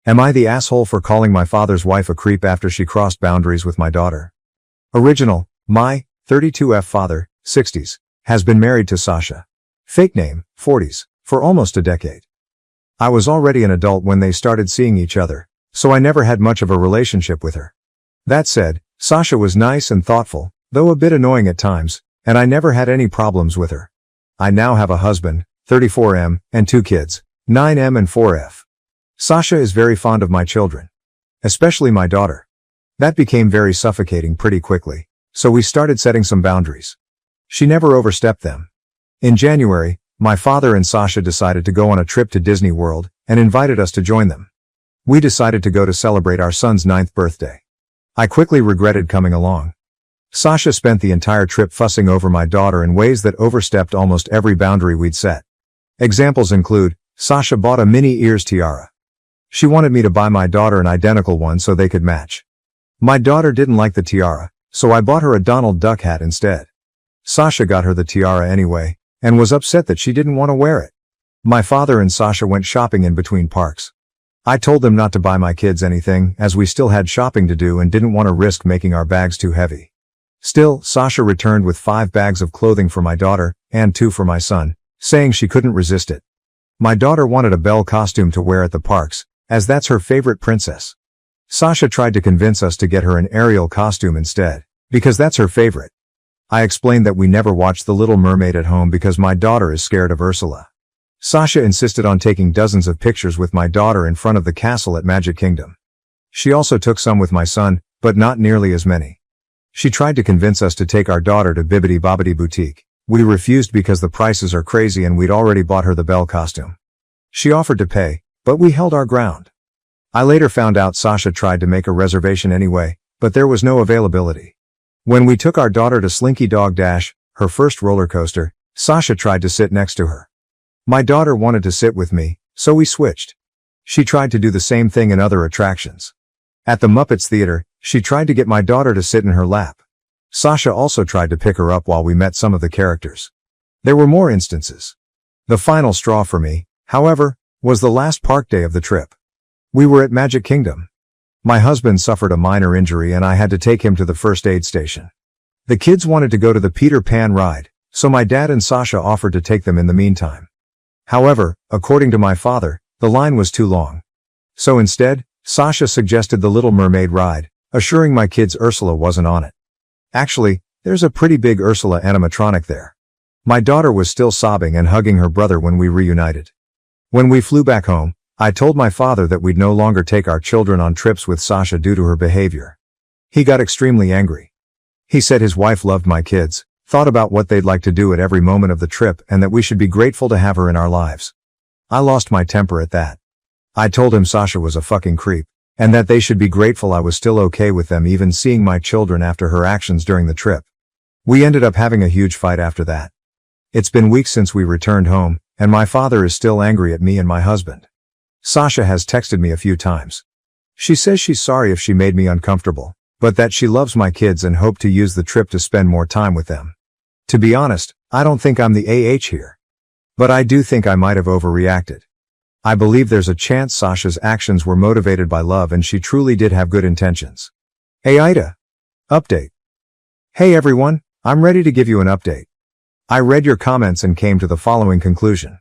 Am I the asshole for calling my father's wife a creep after she crossed boundaries with my daughter? Original, my 32F father, 60s, has been married to Sasha. Fake name, 40s, for almost a decade. I was already an adult when they started seeing each other, so I never had much of a relationship with her. That said, Sasha was nice and thoughtful, though a bit annoying at times, and I never had any problems with her. I now have a husband, 34M, and 2 kids, 9M and 4F. Sasha is very fond of my children. Especially my daughter. That became very suffocating pretty quickly, so we started setting some boundaries. She never overstepped them. In January, my father and Sasha decided to go on a trip to Disney World, and invited us to join them. We decided to go to celebrate our son's 9th birthday. I quickly regretted coming along. Sasha spent the entire trip fussing over my daughter in ways that overstepped almost every boundary we'd set. Examples include, Sasha bought a mini ears tiara. She wanted me to buy my daughter an identical one so they could match. My daughter didn't like the tiara, so I bought her a Donald Duck hat instead. Sasha got her the tiara anyway, and was upset that she didn't want to wear it. My father and Sasha went shopping in between parks. I told them not to buy my kids anything, as we still had shopping to do and didn't want to risk making our bags too heavy. Still, Sasha returned with 5 bags of clothing for my daughter, and 2 for my son, saying she couldn't resist it. My daughter wanted a Belle costume to wear at the parks, as that's her favorite princess. Sasha tried to convince us to get her an Ariel costume instead, because that's her favorite. I explained that we never watched The Little Mermaid at home because my daughter is scared of Ursula. Sasha insisted on taking dozens of pictures with my daughter in front of the castle at Magic Kingdom. She also took some with my son, but not nearly as many. She tried to convince us to take our daughter to Bibbidi Bobbidi Boutique. We refused because the prices are crazy and we'd already bought her the Belle costume. She offered to pay, but we held our ground. I later found out Sasha tried to make a reservation anyway, but there was no availability. When we took our daughter to Slinky Dog Dash, her first roller coaster, Sasha tried to sit next to her. My daughter wanted to sit with me, so we switched. She tried to do the same thing in other attractions. At the Muppets Theater, she tried to get my daughter to sit in her lap. Sasha also tried to pick her up while we met some of the characters. There were more instances. The final straw for me, however, was the last park day of the trip. We were at Magic Kingdom. My husband suffered a minor injury and I had to take him to the first aid station. The kids wanted to go to the Peter Pan ride, so my dad and Sasha offered to take them in the meantime. However, according to my father, the line was too long. So instead, Sasha suggested the Little Mermaid ride, assuring my kids Ursula wasn't on it. Actually, there's a pretty big Ursula animatronic there. My daughter was still sobbing and hugging her brother when we reunited. When we flew back home, I told my father that we'd no longer take our children on trips with Sasha due to her behavior. He got extremely angry. He said his wife loved my kids, thought about what they'd like to do at every moment of the trip and that we should be grateful to have her in our lives. I lost my temper at that. I told him Sasha was a fucking creep, and that they should be grateful I was still okay with them even seeing my children after her actions during the trip. We ended up having a huge fight after that. It's been weeks since we returned home, and my father is still angry at me and my husband. Sasha has texted me a few times. She says she's sorry if she made me uncomfortable, but that she loves my kids and hoped to use the trip to spend more time with them. To be honest, I don't think I'm the AH here. But I do think I might have overreacted. I believe there's a chance Sasha's actions were motivated by love and she truly did have good intentions. AITA. Update. Hey everyone, I'm ready to give you an update. I read your comments and came to the following conclusion.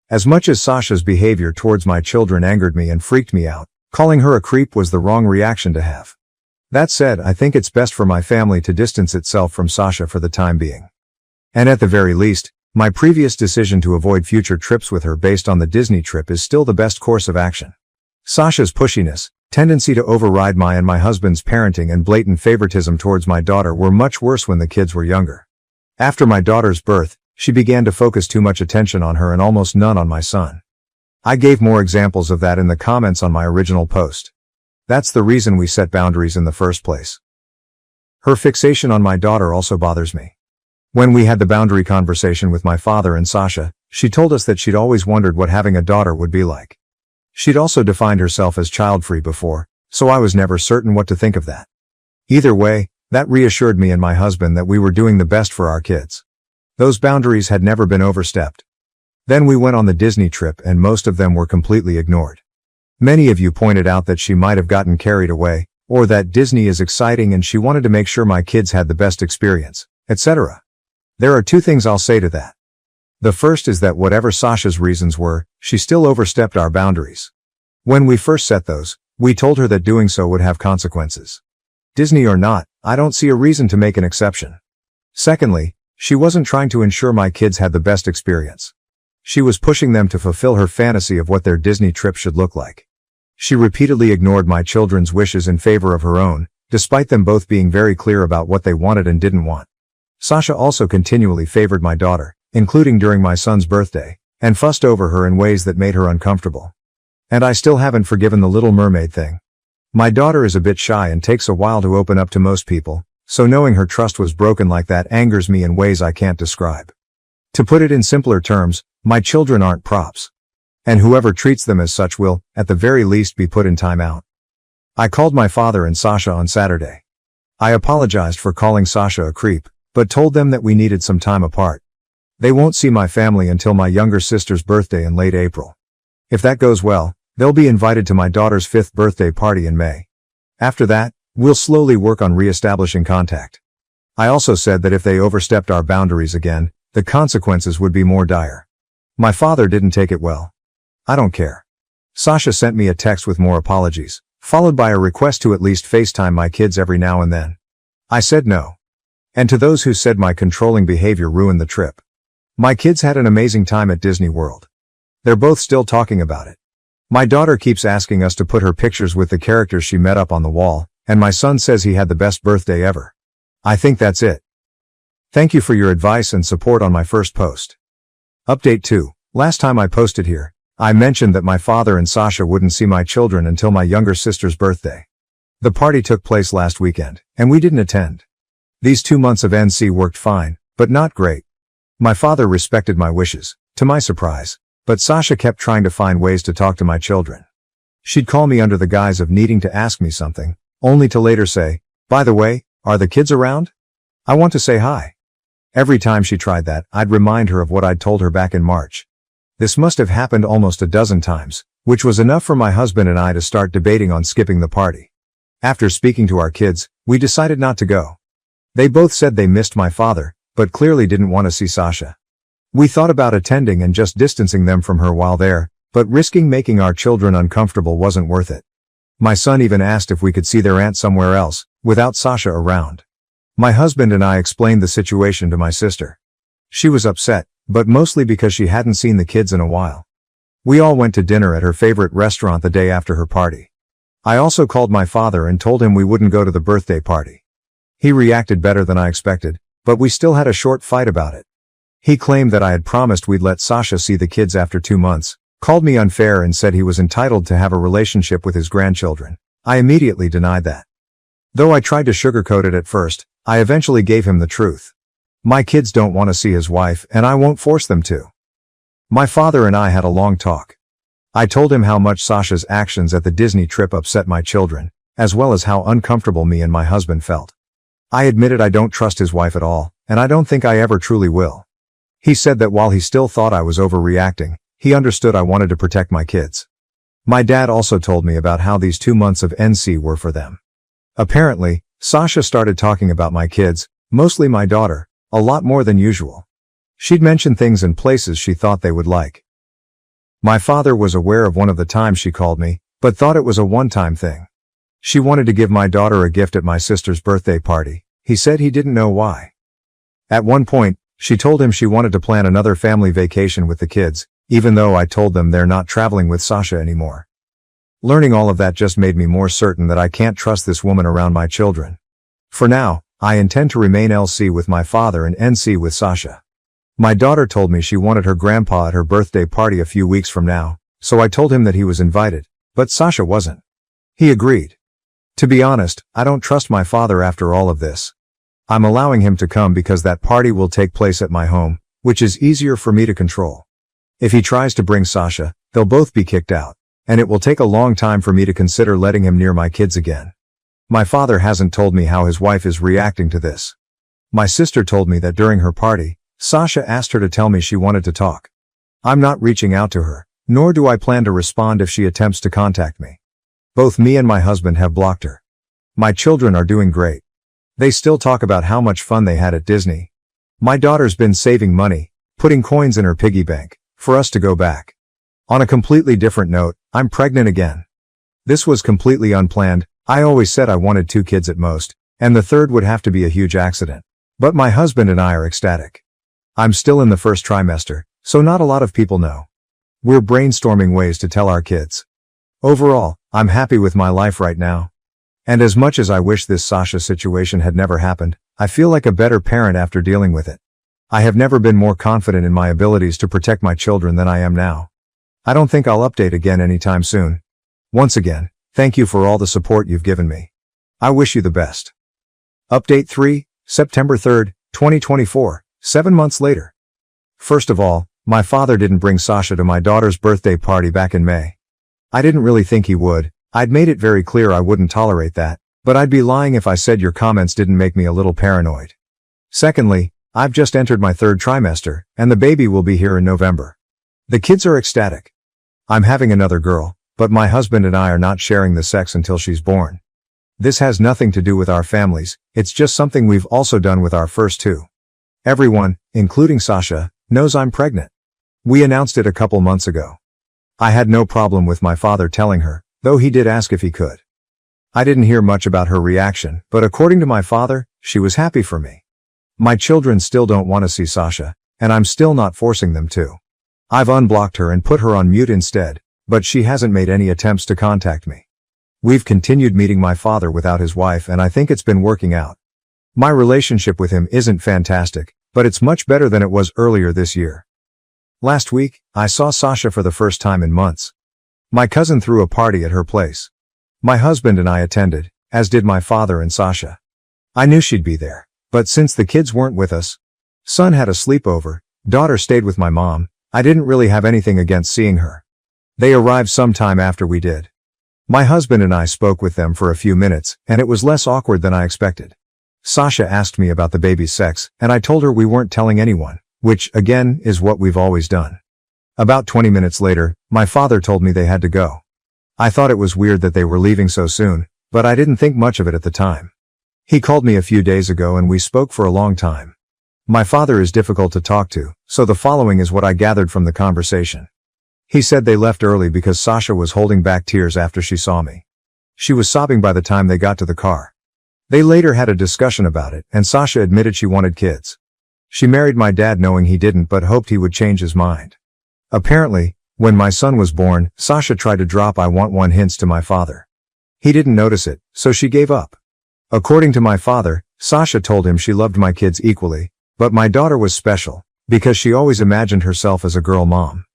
As much as Sasha's behavior towards my children angered me and freaked me out, calling her a creep was the wrong reaction to have. That said, I think it's best for my family to distance itself from Sasha for the time being. And at the very least, my previous decision to avoid future trips with her based on the Disney trip is still the best course of action. Sasha's pushiness, tendency to override my and my husband's parenting and blatant favoritism towards my daughter were much worse when the kids were younger. After my daughter's birth, she began to focus too much attention on her and almost none on my son. I gave more examples of that in the comments on my original post. That's the reason we set boundaries in the first place. Her fixation on my daughter also bothers me. When we had the boundary conversation with my father and Sasha, she told us that she'd always wondered what having a daughter would be like. She'd also defined herself as child-free before, so I was never certain what to think of that. Either way, that reassured me and my husband that we were doing the best for our kids. Those boundaries had never been overstepped. Then we went on the Disney trip and most of them were completely ignored. Many of you pointed out that she might have gotten carried away, or that Disney is exciting and she wanted to make sure my kids had the best experience, etc. There are two things I'll say to that. The first is that whatever Sasha's reasons were, she still overstepped our boundaries. When we first set those, we told her that doing so would have consequences. Disney or not, I don't see a reason to make an exception. Secondly, she wasn't trying to ensure my kids had the best experience. She was pushing them to fulfill her fantasy of what their Disney trip should look like. She repeatedly ignored my children's wishes in favor of her own, despite them both being very clear about what they wanted and didn't want. Sasha also continually favored my daughter, including during my son's birthday, and fussed over her in ways that made her uncomfortable. And I still haven't forgiven the Little Mermaid thing. My daughter is a bit shy and takes a while to open up to most people, so knowing her trust was broken like that angers me in ways I can't describe. To put it in simpler terms, my children aren't props. And whoever treats them as such will, at the very least, be put in timeout. I called my father and Sasha on Saturday. I apologized for calling Sasha a creep, but told them that we needed some time apart. They won't see my family until my younger sister's birthday in late April. If that goes well, they'll be invited to my daughter's 5th birthday party in May. After that, we'll slowly work on re-establishing contact. I also said that if they overstepped our boundaries again, the consequences would be more dire. My father didn't take it well. I don't care. Sasha sent me a text with more apologies, followed by a request to at least FaceTime my kids every now and then. I said no. And to those who said my controlling behavior ruined the trip, my kids had an amazing time at Disney World. They're both still talking about it. My daughter keeps asking us to put her pictures with the characters she met up on the wall, and my son says he had the best birthday ever. I think that's it. Thank you for your advice and support on my first post. Update 2. Last time I posted here, I mentioned that my father and Sasha wouldn't see my children until my younger sister's birthday. The party took place last weekend, and we didn't attend. These 2 months of NC worked fine, but not great. My father respected my wishes, to my surprise, but Sasha kept trying to find ways to talk to my children. She'd call me under the guise of needing to ask me something, only to later say, "By the way, are the kids around? I want to say hi." Every time she tried that, I'd remind her of what I'd told her back in March. This must have happened almost a dozen times, which was enough for my husband and I to start debating on skipping the party. After speaking to our kids, we decided not to go. They both said they missed my father, but clearly didn't want to see Sasha. We thought about attending and just distancing them from her while there, but risking making our children uncomfortable wasn't worth it. My son even asked if we could see their aunt somewhere else, without Sasha around. My husband and I explained the situation to my sister. She was upset, but mostly because she hadn't seen the kids in a while. We all went to dinner at her favorite restaurant the day after her party. I also called my father and told him we wouldn't go to the birthday party. He reacted better than I expected, but we still had a short fight about it. He claimed that I had promised we'd let Sasha see the kids after 2 months, called me unfair and said he was entitled to have a relationship with his grandchildren. I immediately denied that. Though I tried to sugarcoat it at first, I eventually gave him the truth. My kids don't want to see his wife, and I won't force them to. My father and I had a long talk. I told him how much Sasha's actions at the Disney trip upset my children, as well as how uncomfortable me and my husband felt. I admitted I don't trust his wife at all, and I don't think I ever truly will. He said that while he still thought I was overreacting, he understood I wanted to protect my kids. My dad also told me about how these 2 months of NC were for them. Apparently, Sasha started talking about my kids, mostly my daughter, a lot more than usual. She'd mention things and places she thought they would like. My father was aware of one of the times she called me, but thought it was a one-time thing. She wanted to give my daughter a gift at my sister's birthday party. He said he didn't know why. At one point, she told him she wanted to plan another family vacation with the kids, even though I told them they're not traveling with Sasha anymore. Learning all of that just made me more certain that I can't trust this woman around my children. For now, I intend to remain LC with my father and NC with Sasha. My daughter told me she wanted her grandpa at her birthday party a few weeks from now, so I told him that he was invited, but Sasha wasn't. He agreed. To be honest, I don't trust my father after all of this. I'm allowing him to come because that party will take place at my home, which is easier for me to control. If he tries to bring Sasha, they'll both be kicked out, and it will take a long time for me to consider letting him near my kids again. My father hasn't told me how his wife is reacting to this. My sister told me that during her party, Sasha asked her to tell me she wanted to talk. I'm not reaching out to her, Nor do I plan to respond if she attempts to contact me. Both me and my husband have blocked her. My children are doing great. They still talk about how much fun they had at Disney. My daughter's been saving money, putting coins in her piggy bank, for us to go back. On a completely different note, I'm pregnant again. This was completely unplanned. I always said I wanted 2 kids at most, and the third would have to be a huge accident. But my husband and I are ecstatic. I'm still in the first trimester, so not a lot of people know. We're brainstorming ways to tell our kids. Overall, I'm happy with my life right now. And as much as I wish this Sasha situation had never happened, I feel like a better parent after dealing with it. I have never been more confident in my abilities to protect my children than I am now. I don't think I'll update again anytime soon. Once again, thank you for all the support you've given me. I wish you the best. Update 3, September 3rd, 2024, 7 months later. First of all, my father didn't bring Sasha to my daughter's birthday party back in May. I didn't really think he would. I'd made it very clear I wouldn't tolerate that, but I'd be lying if I said your comments didn't make me a little paranoid. Secondly, I've just entered my 3rd trimester, and the baby will be here in November. The kids are ecstatic. I'm having another girl, but my husband and I are not sharing the sex until she's born. This has nothing to do with our families, it's just something we've also done with our first 2. Everyone, including Sasha, knows I'm pregnant. We announced it a couple months ago. I had no problem with my father telling her, though he did ask if he could. I didn't hear much about her reaction, but according to my father, she was happy for me. My children still don't want to see Sasha, and I'm still not forcing them to. I've unblocked her and put her on mute instead, but she hasn't made any attempts to contact me. We've continued meeting my father without his wife, and I think it's been working out. My relationship with him isn't fantastic, but it's much better than it was earlier this year. Last week, I saw Sasha for the first time in months. My cousin threw a party at her place. My husband and I attended, as did my father and Sasha. I knew she'd be there, but since the kids weren't with us, son had a sleepover, daughter stayed with my mom, I didn't really have anything against seeing her. They arrived sometime after we did. My husband and I spoke with them for a few minutes, and it was less awkward than I expected. Sasha asked me about the baby's sex, and I told her we weren't telling anyone, which, again, is what we've always done. About 20 minutes later, my father told me they had to go. I thought it was weird that they were leaving so soon, but I didn't think much of it at the time. He called me a few days ago and we spoke for a long time. My father is difficult to talk to, so the following is what I gathered from the conversation. He said they left early because Sasha was holding back tears after she saw me. She was sobbing by the time they got to the car. They later had a discussion about it, and Sasha admitted she wanted kids. She married my dad knowing he didn't but hoped he would change his mind. Apparently, when my son was born, Sasha tried to drop "I want one" hints to my father. He didn't notice it, so she gave up. According to my father, Sasha told him she loved my kids equally, but my daughter was special, because she always imagined herself as a girl mom.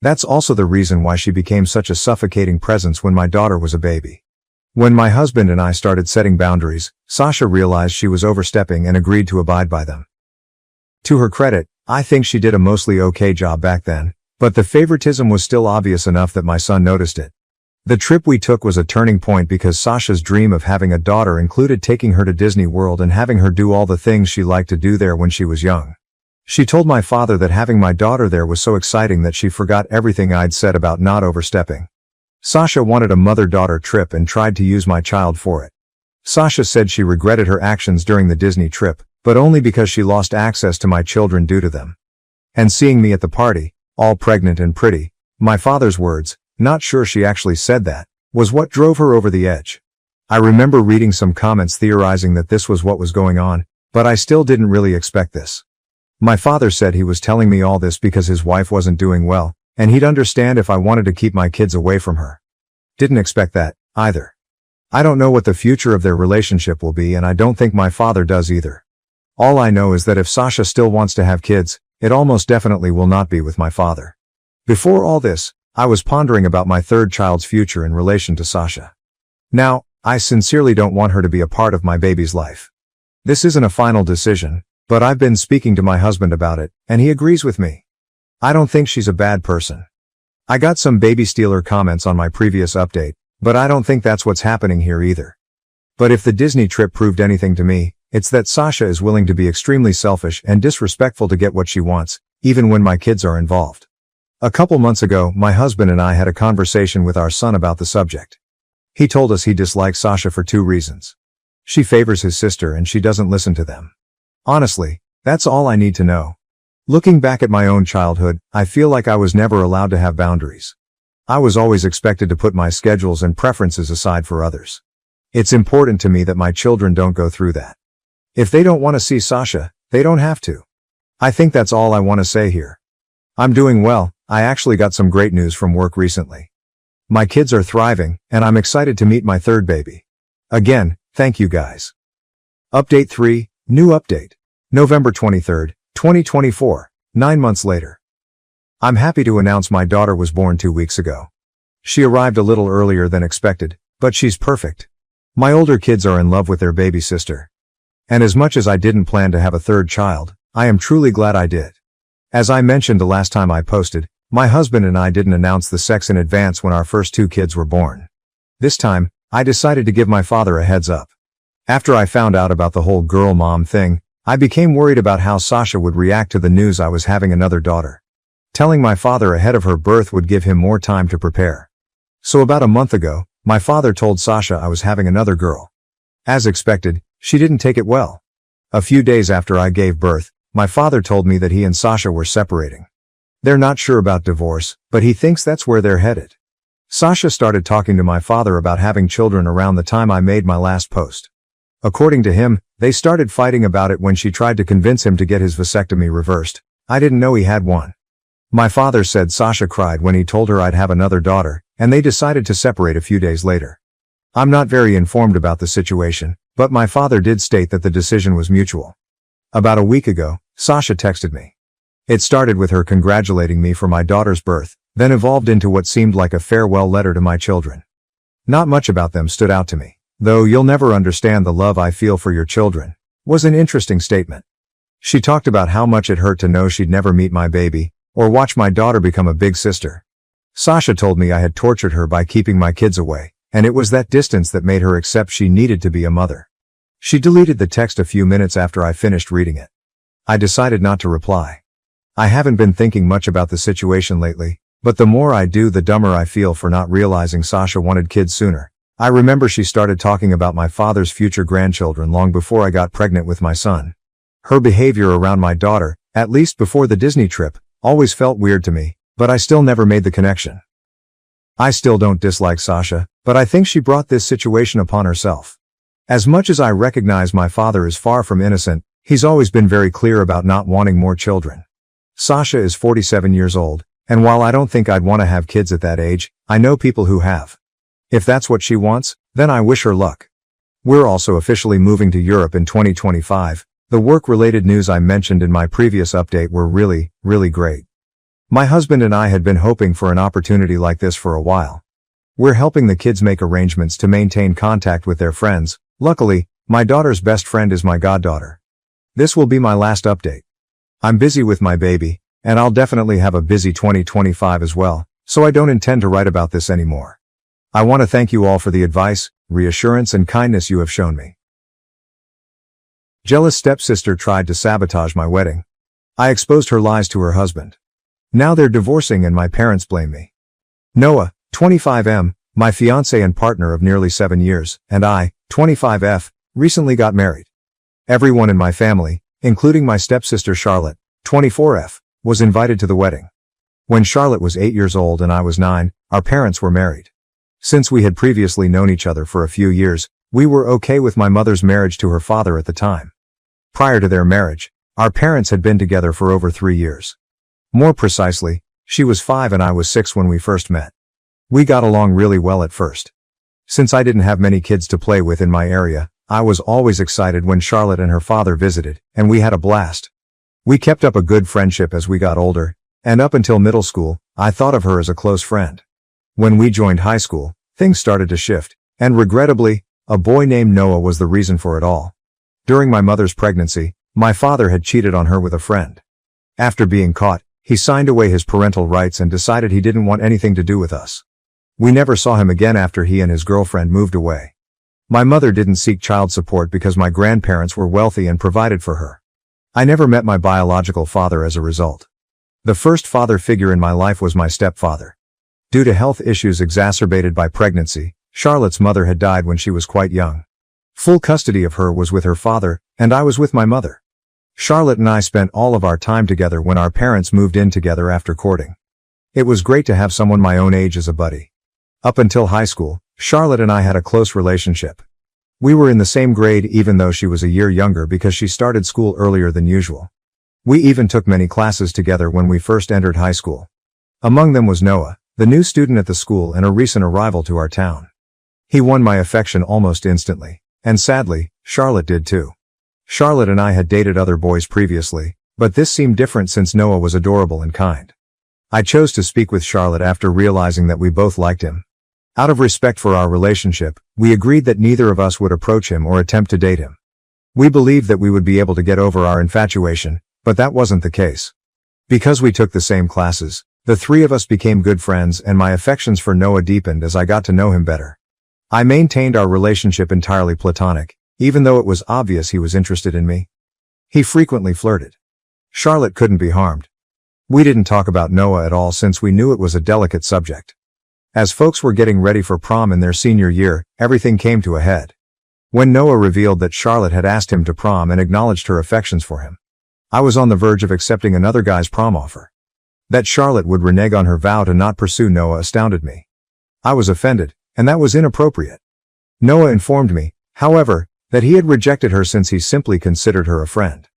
That's also the reason why she became such a suffocating presence when my daughter was a baby. When my husband and I started setting boundaries, Sasha realized she was overstepping and agreed to abide by them. To her credit, I think she did a mostly okay job back then, but the favoritism was still obvious enough that my son noticed it. The trip we took was a turning point because Sasha's dream of having a daughter included taking her to Disney World and having her do all the things she liked to do there when she was young. She told my father that having my daughter there was so exciting that she forgot everything I'd said about not overstepping. Sasha wanted a mother-daughter trip and tried to use my child for it. Sasha said she regretted her actions during the Disney trip, but only because she lost access to my children due to them. And seeing me at the party, all pregnant and pretty, my father's words, not sure she actually said that, was what drove her over the edge. I remember reading some comments theorizing that this was what was going on, but I still didn't really expect this. My father said he was telling me all this because his wife wasn't doing well, and he'd understand if I wanted to keep my kids away from her. Didn't expect that, either. I don't know what the future of their relationship will be, and I don't think my father does either. All I know is that if Sasha still wants to have kids, it almost definitely will not be with my father. Before all this, I was pondering about my third child's future in relation to Sasha. Now, I sincerely don't want her to be a part of my baby's life. This isn't a final decision, but I've been speaking to my husband about it, and he agrees with me. I don't think she's a bad person. I got some baby stealer comments on my previous update, but I don't think that's what's happening here either. But if the Disney trip proved anything to me, it's that Sasha is willing to be extremely selfish and disrespectful to get what she wants, even when my kids are involved. A couple months ago, my husband and I had a conversation with our son about the subject. He told us he dislikes Sasha for 2 reasons. She favors his sister and she doesn't listen to them. Honestly, that's all I need to know. Looking back at my own childhood, I feel like I was never allowed to have boundaries. I was always expected to put my schedules and preferences aside for others. It's important to me that my children don't go through that. If they don't want to see Sasha, they don't have to. I think that's all I want to say here. I'm doing well. I actually got some great news from work recently. My kids are thriving, and I'm excited to meet my 3rd baby. Again, thank you guys. Update 3, new update. November 23rd, 2024, 9 months later. I'm happy to announce my daughter was born 2 weeks ago. She arrived a little earlier than expected, but she's perfect. My older kids are in love with their baby sister. And as much as I didn't plan to have a 3rd child, I am truly glad I did. As I mentioned the last time I posted, my husband and I didn't announce the sex in advance when our first 2 kids were born. This time, I decided to give my father a heads up. After I found out about the whole girl mom thing, I became worried about how Sasha would react to the news I was having another daughter. Telling my father ahead of her birth would give him more time to prepare. So about a month ago, my father told Sasha I was having another girl. As expected, she didn't take it well. A few days after I gave birth, my father told me that he and Sasha were separating. They're not sure about divorce, but he thinks that's where they're headed. Sasha started talking to my father about having children around the time I made my last post. According to him, they started fighting about it when she tried to convince him to get his vasectomy reversed. I didn't know he had one. My father said Sasha cried when he told her I'd have another daughter, and they decided to separate a few days later. I'm not very informed about the situation, but my father did state that the decision was mutual. About a week ago, Sasha texted me. It started with her congratulating me for my daughter's birth, then evolved into what seemed like a farewell letter to my children. Not much about them stood out to me, though "you'll never understand the love I feel for your children" was an interesting statement. She talked about how much it hurt to know she'd never meet my baby, or watch my daughter become a big sister. Sasha told me I had tortured her by keeping my kids away, and it was that distance that made her accept she needed to be a mother. She deleted the text a few minutes after I finished reading it. I decided not to reply. I haven't been thinking much about the situation lately, but the more I do, the dumber I feel for not realizing Sasha wanted kids sooner. I remember she started talking about my father's future grandchildren long before I got pregnant with my son. Her behavior around my daughter, at least before the Disney trip, always felt weird to me, but I still never made the connection. I still don't dislike Sasha, but I think she brought this situation upon herself. As much as I recognize my father is far from innocent, he's always been very clear about not wanting more children. Sasha is 47 years old, and while I don't think I'd want to have kids at that age, I know people who have. If that's what she wants, then I wish her luck. We're also officially moving to Europe in 2025. The work-related news I mentioned in my previous update were really great. My husband and I had been hoping for an opportunity like this for a while. We're helping the kids make arrangements to maintain contact with their friends. Luckily, my daughter's best friend is my goddaughter. This will be my last update. I'm busy with my baby, and I'll definitely have a busy 2025 as well, so I don't intend to write about this anymore. I want to thank you all for the advice, reassurance, and kindness you have shown me. Jealous stepsister tried to sabotage my wedding. I exposed her lies to her husband. Now they're divorcing and my parents blame me. Noah, 25M, my fiancé and partner of nearly 7 years, and I, 25F, recently got married. Everyone in my family, including my stepsister Charlotte, 24F, was invited to the wedding. When Charlotte was 8 years old and I was 9, our parents were married. Since we had previously known each other for a few years, we were okay with my mother's marriage to her father at the time. Prior to their marriage, our parents had been together for over 3 years. More precisely, she was 5 and I was 6 when we first met. We got along really well at first. Since I didn't have many kids to play with in my area, I was always excited when Charlotte and her father visited, and we had a blast. We kept up a good friendship as we got older, and up until middle school, I thought of her as a close friend. When we joined high school, things started to shift, and regrettably, a boy named Noah was the reason for it all. During my mother's pregnancy, my father had cheated on her with a friend. After being caught, he signed away his parental rights and decided he didn't want anything to do with us. We never saw him again after he and his girlfriend moved away. My mother didn't seek child support because my grandparents were wealthy and provided for her. I never met my biological father as a result. The first father figure in my life was my stepfather. Due to health issues exacerbated by pregnancy, Charlotte's mother had died when she was quite young. Full custody of her was with her father, and I was with my mother. Charlotte and I spent all of our time together when our parents moved in together after courting. It was great to have someone my own age as a buddy. Up until high school, Charlotte and I had a close relationship. We were in the same grade even though she was a year younger because she started school earlier than usual. We even took many classes together when we first entered high school. Among them was Noah, the new student at the school and a recent arrival to our town. He won my affection almost instantly, and sadly, Charlotte did too. Charlotte and I had dated other boys previously, but this seemed different since Noah was adorable and kind. I chose to speak with Charlotte after realizing that we both liked him. Out of respect for our relationship, we agreed that neither of us would approach him or attempt to date him. We believed that we would be able to get over our infatuation, but that wasn't the case. Because we took the same classes, the three of us became good friends and my affections for Noah deepened as I got to know him better. I maintained our relationship entirely platonic, even though it was obvious he was interested in me. He frequently flirted. Charlotte couldn't be harmed. We didn't talk about Noah at all since we knew it was a delicate subject. As folks were getting ready for prom in their senior year, everything came to a head. When Noah revealed that Charlotte had asked him to prom and acknowledged her affections for him, I was on the verge of accepting another guy's prom offer. That Charlotte would renege on her vow to not pursue Noah astounded me. I was offended, and that was inappropriate. Noah informed me, however, that he had rejected her since he simply considered her a friend.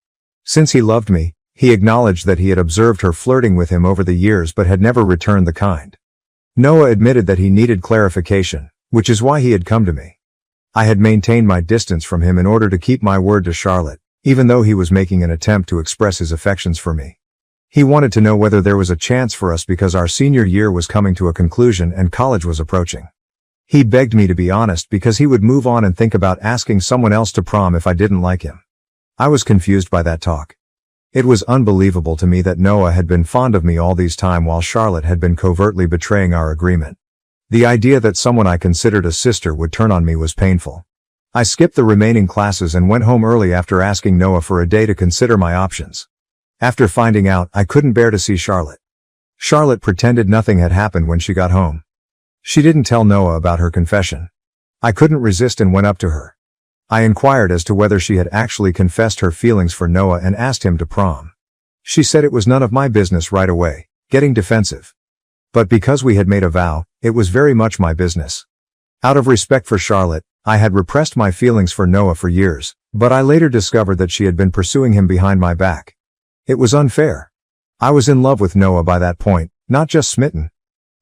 Since he loved me, he acknowledged that he had observed her flirting with him over the years but had never returned the kind. Noah admitted that he needed clarification, which is why he had come to me. I had maintained my distance from him in order to keep my word to Charlotte, even though he was making an attempt to express his affections for me. He wanted to know whether there was a chance for us because our senior year was coming to a conclusion and college was approaching. He begged me to be honest because he would move on and think about asking someone else to prom if I didn't like him. I was confused by that talk. It was unbelievable to me that Noah had been fond of me all this time while Charlotte had been covertly betraying our agreement. The idea that someone I considered a sister would turn on me was painful. I skipped the remaining classes and went home early after asking Noah for a day to consider my options. After finding out, I couldn't bear to see Charlotte. Charlotte pretended nothing had happened when she got home. She didn't tell Noah about her confession. I couldn't resist and went up to her. I inquired as to whether she had actually confessed her feelings for Noah and asked him to prom. She said it was none of my business right away, getting defensive. But because we had made a vow, it was very much my business. Out of respect for Charlotte, I had repressed my feelings for Noah for years, but I later discovered that she had been pursuing him behind my back. It was unfair. I was in love with Noah by that point, not just smitten.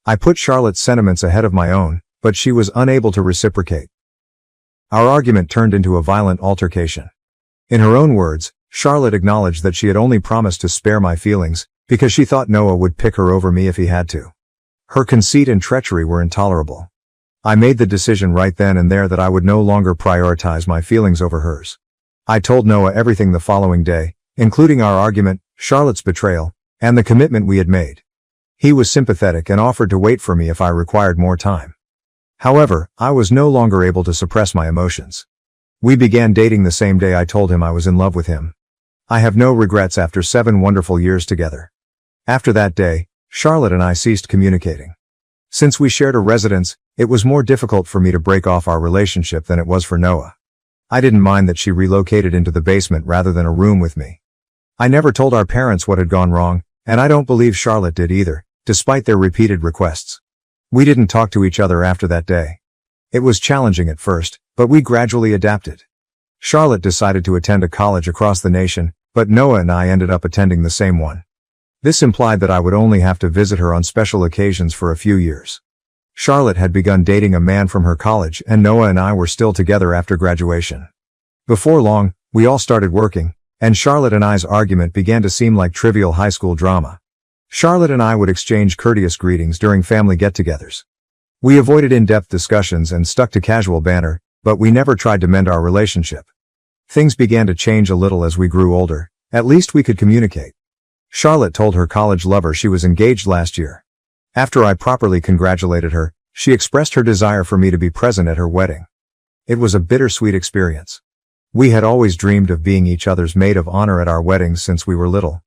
I put Charlotte's sentiments ahead of my own, but she was unable to reciprocate. Our argument turned into a violent altercation. In her own words, Charlotte acknowledged that she had only promised to spare my feelings, because she thought Noah would pick her over me if he had to. Her conceit and treachery were intolerable. I made the decision right then and there that I would no longer prioritize my feelings over hers. I told Noah everything the following day, including our argument, Charlotte's betrayal, and the commitment we had made. He was sympathetic and offered to wait for me if I required more time. However, I was no longer able to suppress my emotions. We began dating the same day I told him I was in love with him. I have no regrets after 7 wonderful years together. After that day, Charlotte and I ceased communicating. Since we shared a residence, it was more difficult for me to break off our relationship than it was for Noah. I didn't mind that she relocated into the basement rather than a room with me. I never told our parents what had gone wrong, and I don't believe Charlotte did either, despite their repeated requests. We didn't talk to each other after that day. It was challenging at first, but we gradually adapted. Charlotte decided to attend a college across the nation, but Noah and I ended up attending the same one. This implied that I would only have to visit her on special occasions for a few years. Charlotte had begun dating a man from her college and Noah and I were still together after graduation. Before long, we all started working, and Charlotte and I's argument began to seem like trivial high school drama. Charlotte and I would exchange courteous greetings during family get-togethers. We avoided in-depth discussions and stuck to casual banter, but we never tried to mend our relationship. Things began to change a little as we grew older. At least we could communicate. Charlotte told her college lover she was engaged last year. After I properly congratulated her, she expressed her desire for me to be present at her wedding. It was a bittersweet experience. We had always dreamed of being each other's maid of honor at our weddings since we were little.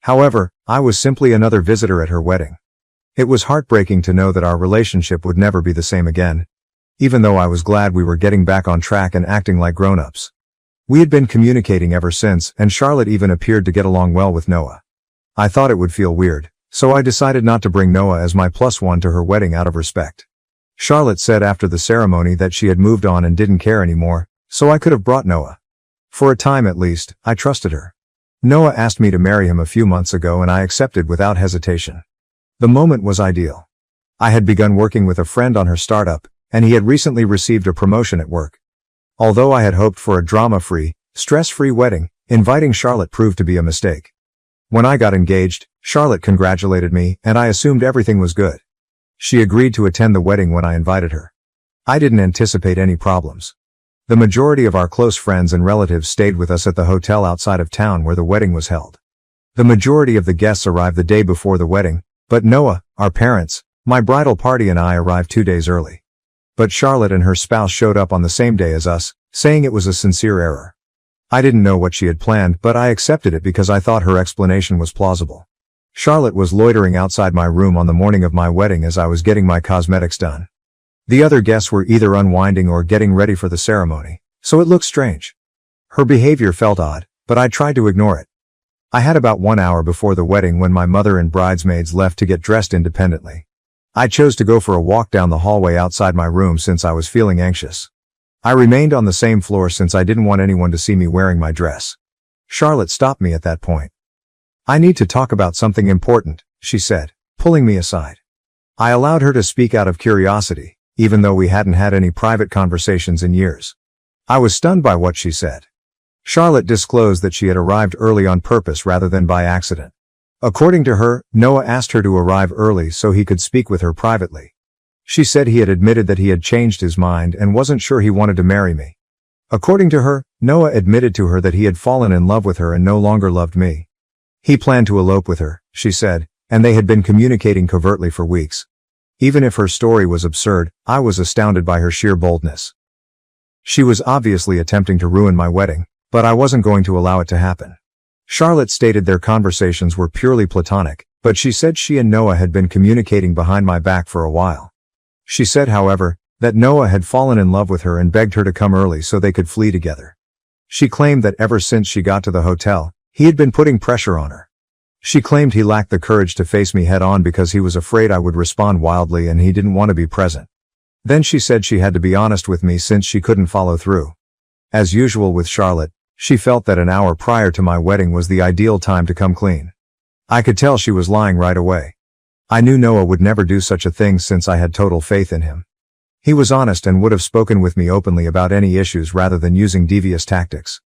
However, I was simply another visitor at her wedding. It was heartbreaking to know that our relationship would never be the same again, even though I was glad we were getting back on track and acting like grown-ups. We had been communicating ever since, and Charlotte even appeared to get along well with Noah. I thought it would feel weird, so I decided not to bring Noah as my +1 to her wedding out of respect. Charlotte said after the ceremony that she had moved on and didn't care anymore, so I could have brought Noah. For a time at least, I trusted her. Noah asked me to marry him a few months ago and I accepted without hesitation. The moment was ideal. I had begun working with a friend on her startup, and he had recently received a promotion at work. Although I had hoped for a drama-free, stress-free wedding, inviting Charlotte proved to be a mistake. When I got engaged, Charlotte congratulated me, and I assumed everything was good. She agreed to attend the wedding when I invited her. I didn't anticipate any problems. The majority of our close friends and relatives stayed with us at the hotel outside of town where the wedding was held. The majority of the guests arrived the day before the wedding, but Noah, our parents, my bridal party and I arrived 2 days early. But Charlotte and her spouse showed up on the same day as us, saying it was a sincere error. I didn't know what she had planned, but I accepted it because I thought her explanation was plausible. Charlotte was loitering outside my room on the morning of my wedding as I was getting my cosmetics done. The other guests were either unwinding or getting ready for the ceremony, so it looked strange. Her behavior felt odd, but I tried to ignore it. I had about 1 hour before the wedding when my mother and bridesmaids left to get dressed independently. I chose to go for a walk down the hallway outside my room since I was feeling anxious. I remained on the same floor since I didn't want anyone to see me wearing my dress. Charlotte stopped me at that point. "I need to talk about something important," she said, pulling me aside. I allowed her to speak out of curiosity, even though we hadn't had any private conversations in years. I was stunned by what she said. Charlotte disclosed that she had arrived early on purpose rather than by accident. According to her, Noah asked her to arrive early so he could speak with her privately. She said he had admitted that he had changed his mind and wasn't sure he wanted to marry me. According to her, Noah admitted to her that he had fallen in love with her and no longer loved me. He planned to elope with her, she said, and they had been communicating covertly for weeks. Even if her story was absurd, I was astounded by her sheer boldness. She was obviously attempting to ruin my wedding, but I wasn't going to allow it to happen. Charlotte stated their conversations were purely platonic, but she said she and Noah had been communicating behind my back for a while. She said, however, that Noah had fallen in love with her and begged her to come early so they could flee together. She claimed that ever since she got to the hotel, he had been putting pressure on her. She claimed he lacked the courage to face me head-on because he was afraid I would respond wildly and he didn't want to be present. Then she said she had to be honest with me since she couldn't follow through. As usual with Charlotte, she felt that an hour prior to my wedding was the ideal time to come clean. I could tell she was lying right away. I knew Noah would never do such a thing since I had total faith in him. He was honest and would have spoken with me openly about any issues rather than using devious tactics.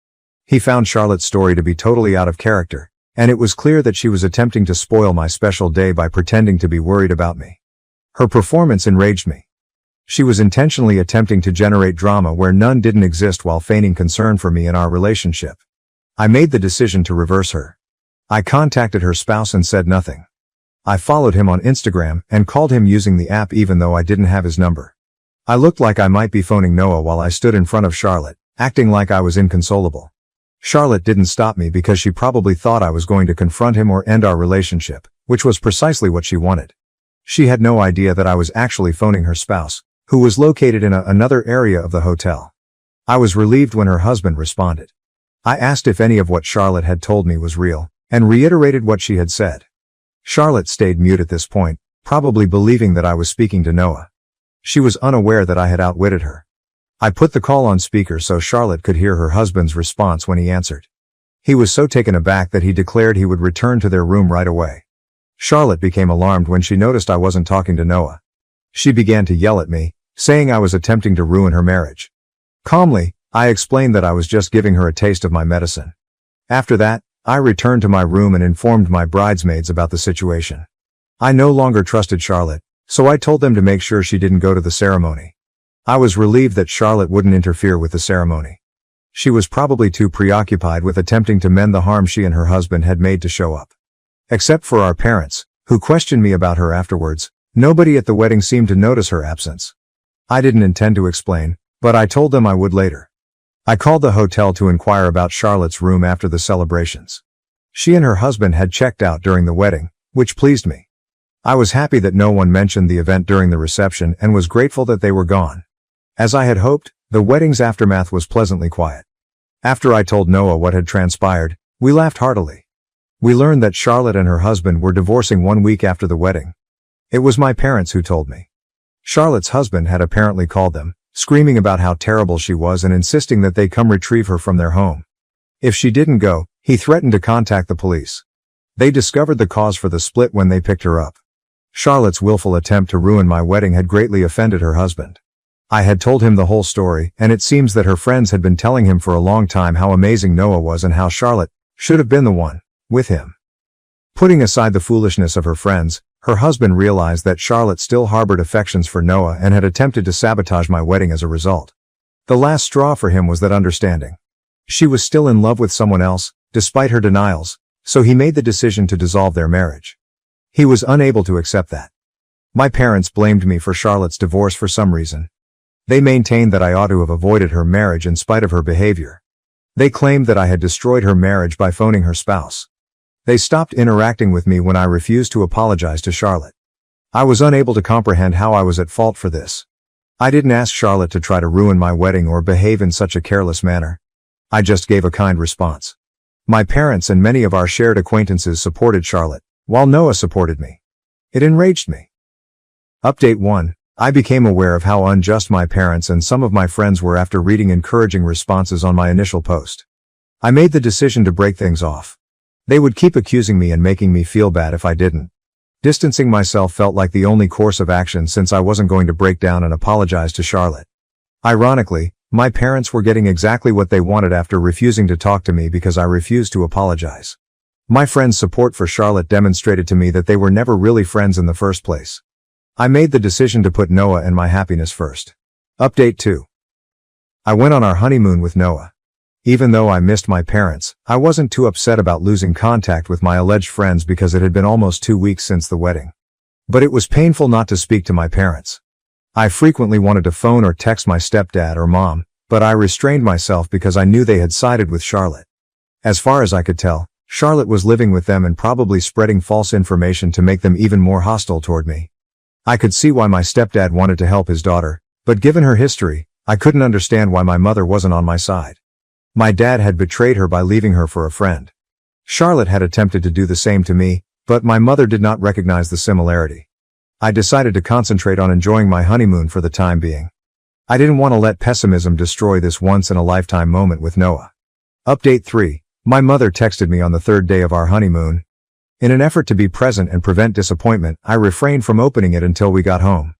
He found Charlotte's story to be totally out of character, and it was clear that she was attempting to spoil my special day by pretending to be worried about me. Her performance enraged me. She was intentionally attempting to generate drama where none didn't exist while feigning concern for me and our relationship. I made the decision to reverse her. I contacted her spouse and said nothing. I followed him on Instagram and called him using the app even though I didn't have his number. I looked like I might be phoning Noah while I stood in front of Charlotte, acting like I was inconsolable. Charlotte didn't stop me because she probably thought I was going to confront him or end our relationship, which was precisely what she wanted. She had no idea that I was actually phoning her spouse, who was located in another area of the hotel. I was relieved when her husband responded. I asked if any of what Charlotte had told me was real, and reiterated what she had said. Charlotte stayed mute at this point, probably believing that I was speaking to Noah. She was unaware that I had outwitted her. I put the call on speaker so Charlotte could hear her husband's response when he answered. He was so taken aback that he declared he would return to their room right away. Charlotte became alarmed when she noticed I wasn't talking to Noah. She began to yell at me, saying I was attempting to ruin her marriage. Calmly, I explained that I was just giving her a taste of my medicine. After that, I returned to my room and informed my bridesmaids about the situation. I no longer trusted Charlotte, so I told them to make sure she didn't go to the ceremony. I was relieved that Charlotte wouldn't interfere with the ceremony. She was probably too preoccupied with attempting to mend the harm she and her husband had made to show up. Except for our parents, who questioned me about her afterwards, nobody at the wedding seemed to notice her absence. I didn't intend to explain, but I told them I would later. I called the hotel to inquire about Charlotte's room after the celebrations. She and her husband had checked out during the wedding, which pleased me. I was happy that no one mentioned the event during the reception and was grateful that they were gone. As I had hoped, the wedding's aftermath was pleasantly quiet. After I told Noah what had transpired, we laughed heartily. We learned that Charlotte and her husband were divorcing 1 week after the wedding. It was my parents who told me. Charlotte's husband had apparently called them, screaming about how terrible she was and insisting that they come retrieve her from their home. If she didn't go, he threatened to contact the police. They discovered the cause for the split when they picked her up. Charlotte's willful attempt to ruin my wedding had greatly offended her husband. I had told him the whole story, and it seems that her friends had been telling him for a long time how amazing Noah was and how Charlotte should have been the one with him. Putting aside the foolishness of her friends, her husband realized that Charlotte still harbored affections for Noah and had attempted to sabotage my wedding as a result. The last straw for him was that understanding. She was still in love with someone else, despite her denials, so he made the decision to dissolve their marriage. He was unable to accept that. My parents blamed me for Charlotte's divorce for some reason. They maintained that I ought to have avoided her marriage in spite of her behavior. They claimed that I had destroyed her marriage by phoning her spouse. They stopped interacting with me when I refused to apologize to Charlotte. I was unable to comprehend how I was at fault for this. I didn't ask Charlotte to try to ruin my wedding or behave in such a careless manner. I just gave a kind response. My parents and many of our shared acquaintances supported Charlotte, while Noah supported me. It enraged me. Update 1. I became aware of how unjust my parents and some of my friends were after reading encouraging responses on my initial post. I made the decision to break things off. They would keep accusing me and making me feel bad if I didn't. Distancing myself felt like the only course of action since I wasn't going to break down and apologize to Charlotte. Ironically, my parents were getting exactly what they wanted after refusing to talk to me because I refused to apologize. My friends' support for Charlotte demonstrated to me that they were never really friends in the first place. I made the decision to put Noah and my happiness first. Update 2. I went on our honeymoon with Noah. Even though I missed my parents, I wasn't too upset about losing contact with my alleged friends because it had been almost 2 weeks since the wedding. But it was painful not to speak to my parents. I frequently wanted to phone or text my stepdad or mom, but I restrained myself because I knew they had sided with Charlotte. As far as I could tell, Charlotte was living with them and probably spreading false information to make them even more hostile toward me. I could see why my stepdad wanted to help his daughter, but given her history, I couldn't understand why my mother wasn't on my side. My dad had betrayed her by leaving her for a friend. Charlotte had attempted to do the same to me, but my mother did not recognize the similarity. I decided to concentrate on enjoying my honeymoon for the time being. I didn't want to let pessimism destroy this once-in-a-lifetime moment with Noah. Update 3. My mother texted me on the 3rd day of our honeymoon. In an effort to be present and prevent disappointment, I refrained from opening it until we got home.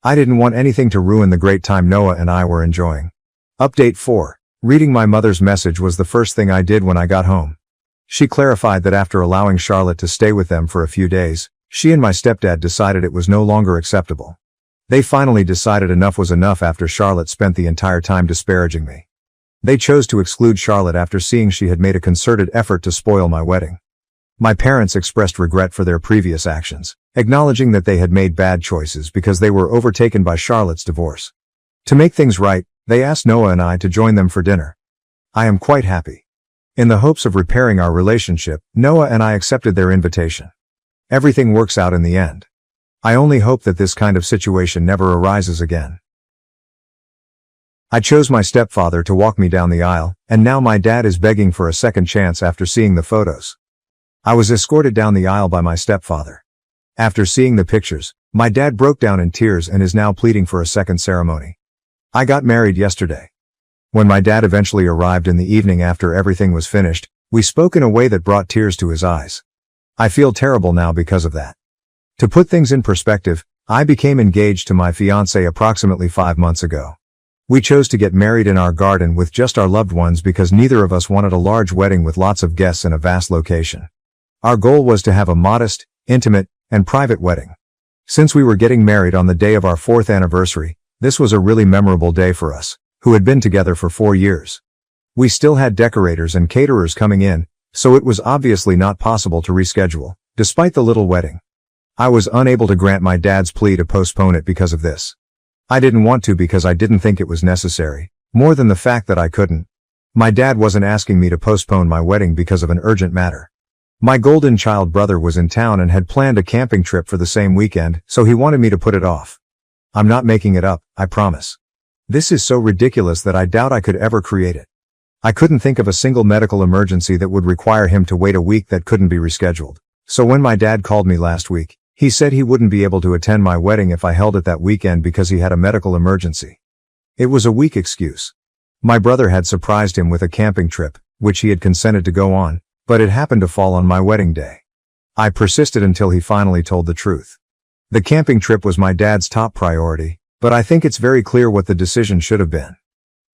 I didn't want anything to ruin the great time Noah and I were enjoying. Update 4. Reading my mother's message was the first thing I did when I got home. She clarified that after allowing Charlotte to stay with them for a few days, she and my stepdad decided it was no longer acceptable. They finally decided enough was enough after Charlotte spent the entire time disparaging me. They chose to exclude Charlotte after seeing she had made a concerted effort to spoil my wedding. My parents expressed regret for their previous actions, acknowledging that they had made bad choices because they were overtaken by Charlotte's divorce. To make things right, they asked Noah and I to join them for dinner. I am quite happy. In the hopes of repairing our relationship, Noah and I accepted their invitation. Everything works out in the end. I only hope that this kind of situation never arises again. I chose my stepfather to walk me down the aisle, and now my dad is begging for a second chance after seeing the photos. I was escorted down the aisle by my stepfather. After seeing the pictures, my dad broke down in tears and is now pleading for a second ceremony. I got married yesterday. When my dad eventually arrived in the evening after everything was finished, we spoke in a way that brought tears to his eyes. I feel terrible now because of that. To put things in perspective, I became engaged to my fiancée approximately 5 months ago. We chose to get married in our garden with just our loved ones because neither of us wanted a large wedding with lots of guests in a vast location. Our goal was to have a modest, intimate, and private wedding. Since we were getting married on the day of our 4th anniversary, this was a really memorable day for us, who had been together for 4 years. We still had decorators and caterers coming in, so it was obviously not possible to reschedule, despite the little wedding. I was unable to grant my dad's plea to postpone it because of this. I didn't want to because I didn't think it was necessary, more than the fact that I couldn't. My dad wasn't asking me to postpone my wedding because of an urgent matter. My golden child brother was in town and had planned a camping trip for the same weekend, so he wanted me to put it off. I'm not making it up, I promise. This is so ridiculous that I doubt I could ever create it. I couldn't think of a single medical emergency that would require him to wait a week that couldn't be rescheduled. So when my dad called me last week, he said he wouldn't be able to attend my wedding if I held it that weekend because he had a medical emergency. It was a weak excuse. My brother had surprised him with a camping trip, which he had consented to go on, but it happened to fall on my wedding day. I persisted until he finally told the truth. The camping trip was my dad's top priority, but I think it's very clear what the decision should have been.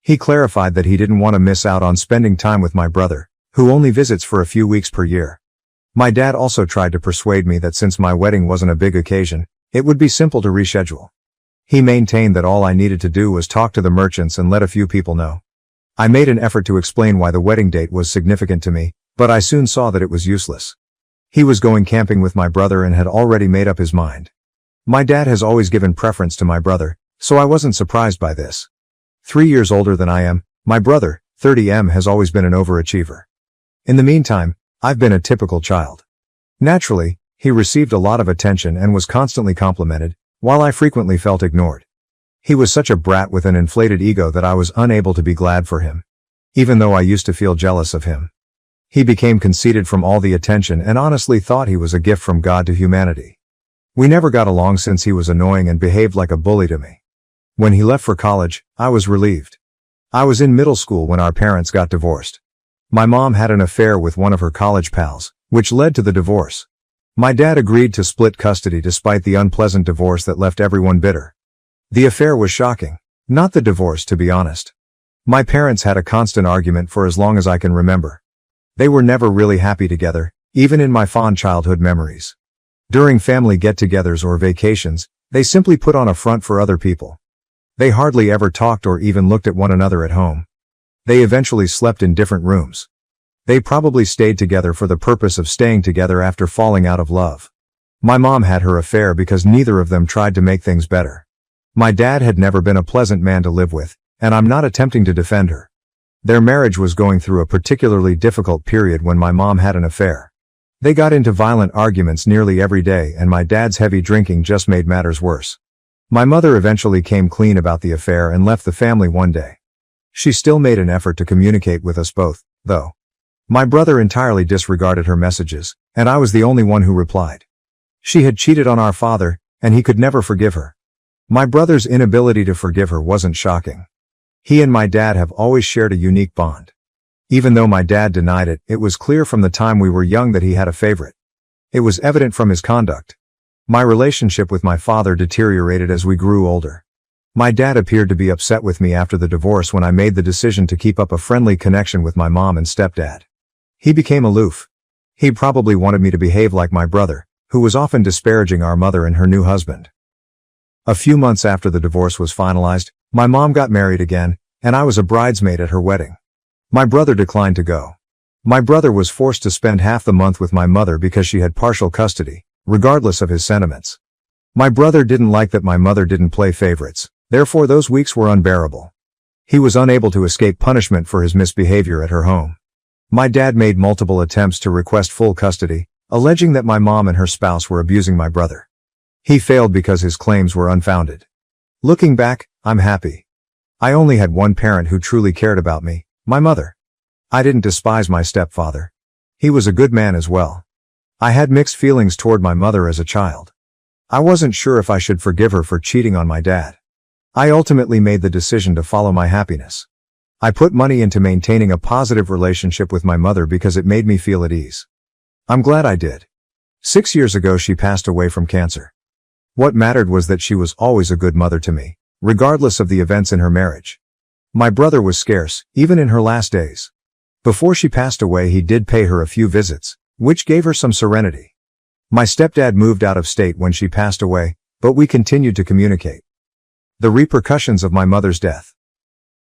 He clarified that he didn't want to miss out on spending time with my brother, who only visits for a few weeks per year. My dad also tried to persuade me that since my wedding wasn't a big occasion, it would be simple to reschedule. He maintained that all I needed to do was talk to the merchants and let a few people know. I made an effort to explain why the wedding date was significant to me, but I soon saw that it was useless. He was going camping with my brother and had already made up his mind. My dad has always given preference to my brother, so I wasn't surprised by this. 3 years older than I am, my brother, 30M, has always been an overachiever. In the meantime, I've been a typical child. Naturally, he received a lot of attention and was constantly complimented, while I frequently felt ignored. He was such a brat with an inflated ego that I was unable to be glad for him, even though I used to feel jealous of him. He became conceited from all the attention and honestly thought he was a gift from God to humanity. We never got along since he was annoying and behaved like a bully to me. When he left for college, I was relieved. I was in middle school when our parents got divorced. My mom had an affair with one of her college pals, which led to the divorce. My dad agreed to split custody despite the unpleasant divorce that left everyone bitter. The affair was shocking. Not the divorce, to be honest. My parents had a constant argument for as long as I can remember. They were never really happy together, even in my fond childhood memories. During family get-togethers or vacations, they simply put on a front for other people. They hardly ever talked or even looked at one another at home. They eventually slept in different rooms. They probably stayed together for the purpose of staying together after falling out of love. My mom had her affair because neither of them tried to make things better. My dad had never been a pleasant man to live with, and I'm not attempting to defend her. Their marriage was going through a particularly difficult period when my mom had an affair. They got into violent arguments nearly every day, and my dad's heavy drinking just made matters worse. My mother eventually came clean about the affair and left the family one day. She still made an effort to communicate with us both, though. My brother entirely disregarded her messages, and I was the only one who replied. She had cheated on our father, and he could never forgive her. My brother's inability to forgive her wasn't shocking. He and my dad have always shared a unique bond. Even though my dad denied it, it was clear from the time we were young that he had a favorite. It was evident from his conduct. My relationship with my father deteriorated as we grew older. My dad appeared to be upset with me after the divorce when I made the decision to keep up a friendly connection with my mom and stepdad. He became aloof. He probably wanted me to behave like my brother, who was often disparaging our mother and her new husband. A few months after the divorce was finalized, my mom got married again, and I was a bridesmaid at her wedding. My brother declined to go. My brother was forced to spend half the month with my mother because she had partial custody, regardless of his sentiments. My brother didn't like that my mother didn't play favorites, therefore those weeks were unbearable. He was unable to escape punishment for his misbehavior at her home. My dad made multiple attempts to request full custody, alleging that my mom and her spouse were abusing my brother. He failed because his claims were unfounded. Looking back, I'm happy. I only had one parent who truly cared about me, my mother. I didn't despise my stepfather. He was a good man as well. I had mixed feelings toward my mother as a child. I wasn't sure if I should forgive her for cheating on my dad. I ultimately made the decision to follow my happiness. I put money into maintaining a positive relationship with my mother because it made me feel at ease. I'm glad I did. 6 years ago she passed away from cancer. What mattered was that she was always a good mother to me, regardless of the events in her marriage. My brother was scarce, even in her last days. Before she passed away he did pay her a few visits, which gave her some serenity. My stepdad moved out of state when she passed away, but we continued to communicate. The repercussions of my mother's death.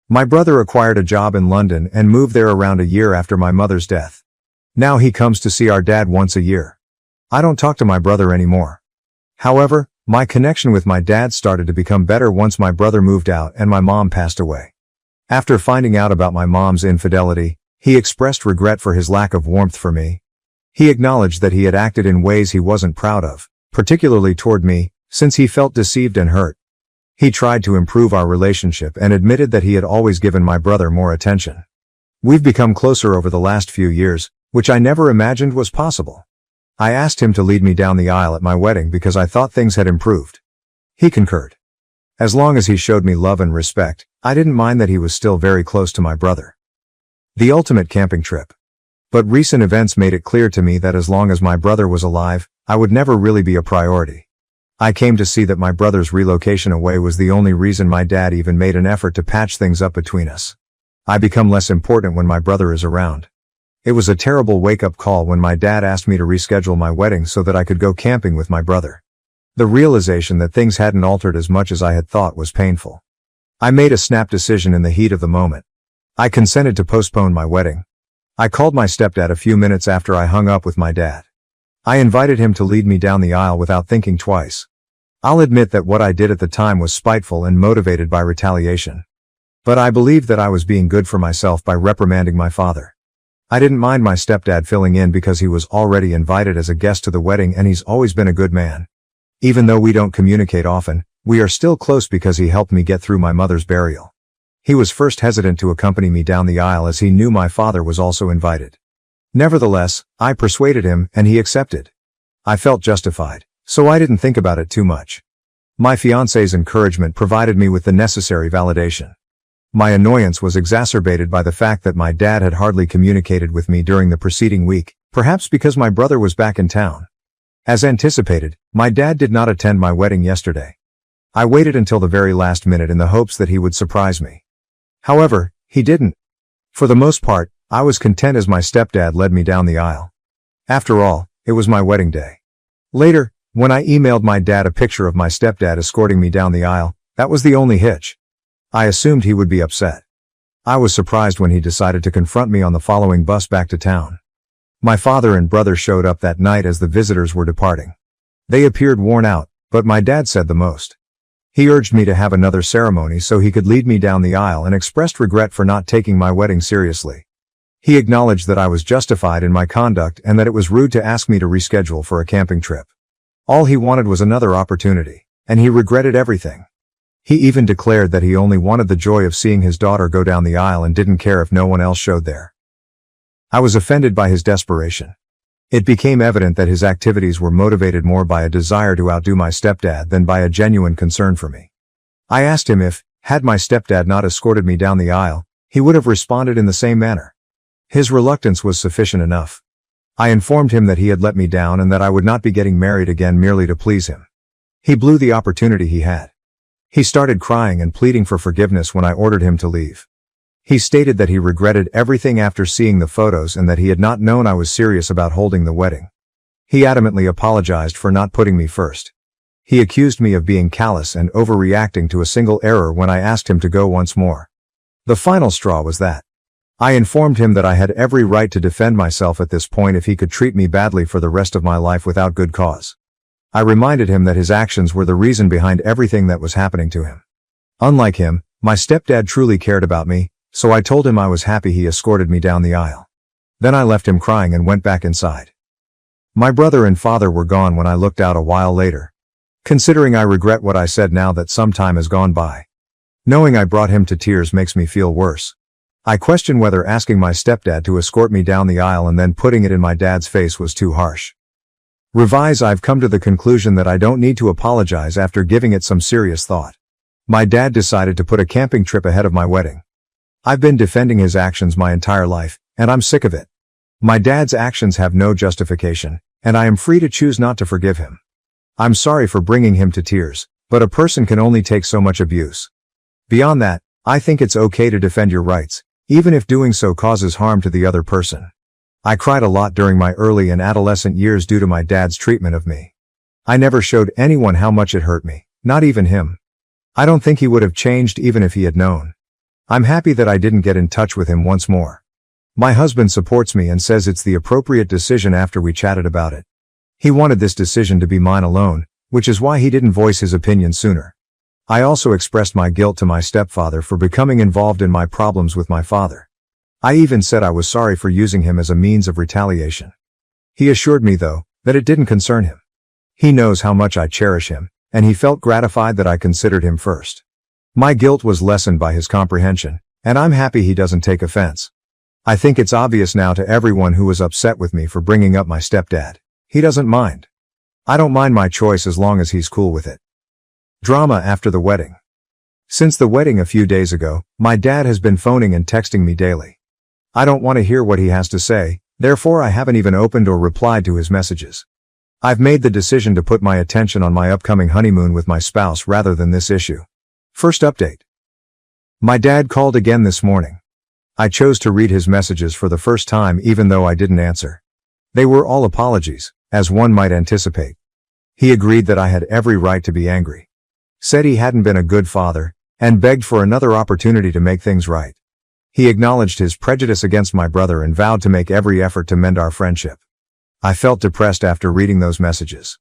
My brother acquired a job in London and moved there around a year after my mother's death. Now he comes to see our dad once a year. I don't talk to my brother anymore. However, my connection with my dad started to become better once my brother moved out and my mom passed away. After finding out about my mom's infidelity, he expressed regret for his lack of warmth for me. He acknowledged that he had acted in ways he wasn't proud of, particularly toward me, since he felt deceived and hurt. He tried to improve our relationship and admitted that he had always given my brother more attention. We've become closer over the last few years, which I never imagined was possible. I asked him to lead me down the aisle at my wedding because I thought things had improved. He concurred. As long as he showed me love and respect, I didn't mind that he was still very close to my brother. The ultimate camping trip. But recent events made it clear to me that as long as my brother was alive, I would never really be a priority. I came to see that my brother's relocation away was the only reason my dad even made an effort to patch things up between us. I become less important when my brother is around. It was a terrible wake-up call when my dad asked me to reschedule my wedding so that I could go camping with my brother. The realization that things hadn't altered as much as I had thought was painful. I made a snap decision in the heat of the moment. I consented to postpone my wedding. I called my stepdad a few minutes after I hung up with my dad. I invited him to lead me down the aisle without thinking twice. I'll admit that what I did at the time was spiteful and motivated by retaliation. But I believed that I was being good for myself by reprimanding my father. I didn't mind my stepdad filling in because he was already invited as a guest to the wedding and he's always been a good man. Even though we don't communicate often, we are still close because he helped me get through my mother's burial. He was first hesitant to accompany me down the aisle as he knew my father was also invited. Nevertheless, I persuaded him and he accepted. I felt justified, so I didn't think about it too much. My fiancé's encouragement provided me with the necessary validation. My annoyance was exacerbated by the fact that my dad had hardly communicated with me during the preceding week, perhaps because my brother was back in town. As anticipated, my dad did not attend my wedding yesterday. I waited until the very last minute in the hopes that he would surprise me. However, he didn't. For the most part, I was content as my stepdad led me down the aisle. After all, it was my wedding day. Later, when I emailed my dad a picture of my stepdad escorting me down the aisle, that was the only hitch. I assumed he would be upset. I was surprised when he decided to confront me on the following bus back to town. My father and brother showed up that night as the visitors were departing. They appeared worn out, but my dad said the most. He urged me to have another ceremony so he could lead me down the aisle and expressed regret for not taking my wedding seriously. He acknowledged that I was justified in my conduct and that it was rude to ask me to reschedule for a camping trip. All he wanted was another opportunity, and he regretted everything. He even declared that he only wanted the joy of seeing his daughter go down the aisle and didn't care if no one else showed there. I was offended by his desperation. It became evident that his activities were motivated more by a desire to outdo my stepdad than by a genuine concern for me. I asked him if, had my stepdad not escorted me down the aisle, he would have responded in the same manner. His reluctance was sufficient enough. I informed him that he had let me down and that I would not be getting married again merely to please him. He blew the opportunity he had. He started crying and pleading for forgiveness when I ordered him to leave. He stated that he regretted everything after seeing the photos and that he had not known I was serious about holding the wedding. He adamantly apologized for not putting me first. He accused me of being callous and overreacting to a single error when I asked him to go once more. The final straw was that. I informed him that I had every right to defend myself at this point if he could treat me badly for the rest of my life without good cause. I reminded him that his actions were the reason behind everything that was happening to him. Unlike him, my stepdad truly cared about me, so I told him I was happy he escorted me down the aisle. Then I left him crying and went back inside. My brother and father were gone when I looked out a while later. Considering I regret what I said now that some time has gone by. Knowing I brought him to tears makes me feel worse. I question whether asking my stepdad to escort me down the aisle and then putting it in my dad's face was too harsh. Revise. I've come to the conclusion that I don't need to apologize after giving it some serious thought. My dad decided to put a camping trip ahead of my wedding. I've been defending his actions my entire life, and I'm sick of it. My dad's actions have no justification, and I am free to choose not to forgive him. I'm sorry for bringing him to tears, but a person can only take so much abuse. Beyond that, I think it's okay to defend your rights, even if doing so causes harm to the other person. I cried a lot during my early and adolescent years due to my dad's treatment of me. I never showed anyone how much it hurt me, not even him. I don't think he would have changed even if he had known. I'm happy that I didn't get in touch with him once more. My husband supports me and says it's the appropriate decision after we chatted about it. He wanted this decision to be mine alone, which is why he didn't voice his opinion sooner. I also expressed my guilt to my stepfather for becoming involved in my problems with my father. I even said I was sorry for using him as a means of retaliation. He assured me, though, that it didn't concern him. He knows how much I cherish him, and he felt gratified that I considered him first. My guilt was lessened by his comprehension, and I'm happy he doesn't take offense. I think it's obvious now to everyone who was upset with me for bringing up my stepdad. He doesn't mind. I don't mind my choice as long as he's cool with it. Drama after the wedding. Since the wedding a few days ago, my dad has been phoning and texting me daily. I don't want to hear what he has to say, therefore I haven't even opened or replied to his messages. I've made the decision to put my attention on my upcoming honeymoon with my spouse rather than this issue. First update. My dad called again this morning. I chose to read his messages for the first time even though I didn't answer. They were all apologies, as one might anticipate. He agreed that I had every right to be angry. Said he hadn't been a good father, and begged for another opportunity to make things right. He acknowledged his prejudice against my brother and vowed to make every effort to mend our friendship. I felt depressed after reading those messages.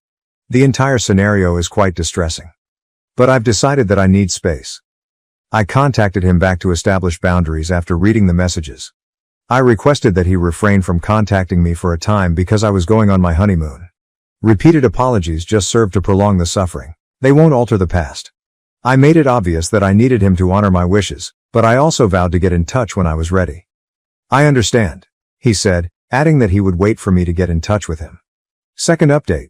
The entire scenario is quite distressing. But I've decided that I need space. I contacted him back to establish boundaries after reading the messages. I requested that he refrain from contacting me for a time because I was going on my honeymoon. Repeated apologies just serve to prolong the suffering. They won't alter the past. I made it obvious that I needed him to honor my wishes, but I also vowed to get in touch when I was ready. I understand, he said, adding that he would wait for me to get in touch with him. Second update.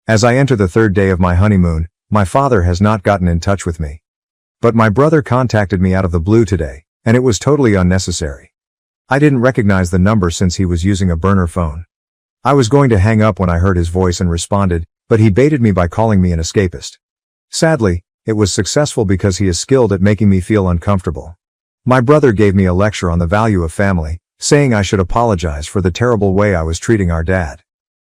As I enter the third day of my honeymoon, my father has not gotten in touch with me. But my brother contacted me out of the blue today, and it was totally unnecessary. I didn't recognize the number since he was using a burner phone. I was going to hang up when I heard his voice and responded, but he baited me by calling me an escapist. Sadly, it was successful because he is skilled at making me feel uncomfortable. My brother gave me a lecture on the value of family, saying I should apologize for the terrible way I was treating our dad.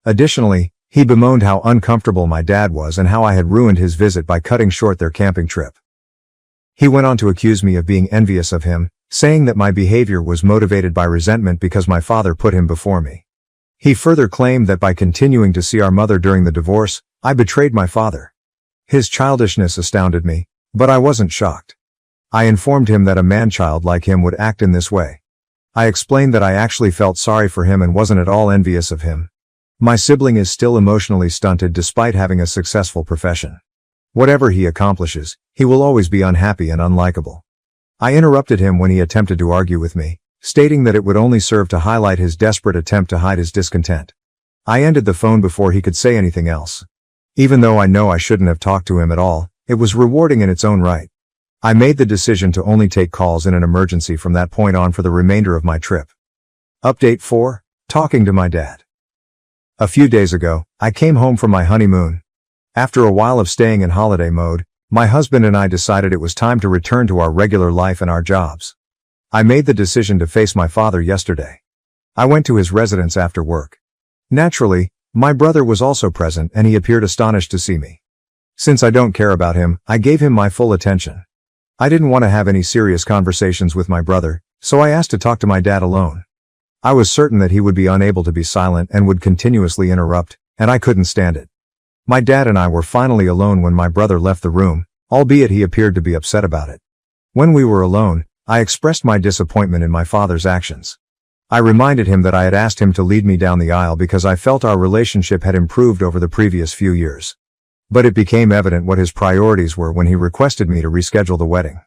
Additionally, he bemoaned how uncomfortable my dad was and how I had ruined his visit by cutting short their camping trip. He went on to accuse me of being envious of him, saying that my behavior was motivated by resentment because my father put him before me. He further claimed that by continuing to see our mother during the divorce, I betrayed my father. His childishness astounded me, but I wasn't shocked. I informed him that a man-child like him would act in this way. I explained that I actually felt sorry for him and wasn't at all envious of him. My sibling is still emotionally stunted despite having a successful profession. Whatever he accomplishes, he will always be unhappy and unlikable. I interrupted him when he attempted to argue with me, stating that it would only serve to highlight his desperate attempt to hide his discontent. I ended the phone before he could say anything else. Even though I know I shouldn't have talked to him at all, it was rewarding in its own right. I made the decision to only take calls in an emergency from that point on for the remainder of my trip. Update 4. Talking to my dad. A few days ago, I came home from my honeymoon. After a while of staying in holiday mode, my husband and I decided it was time to return to our regular life and our jobs. I made the decision to face my father yesterday. I went to his residence after work. Naturally, my brother was also present and he appeared astonished to see me. Since I don't care about him, I gave him my full attention. I didn't want to have any serious conversations with my brother, so I asked to talk to my dad alone. I was certain that he would be unable to be silent and would continuously interrupt, and I couldn't stand it. My dad and I were finally alone when my brother left the room, albeit he appeared to be upset about it. When we were alone, I expressed my disappointment in my father's actions. I reminded him that I had asked him to lead me down the aisle because I felt our relationship had improved over the previous few years. But it became evident what his priorities were when he requested me to reschedule the wedding.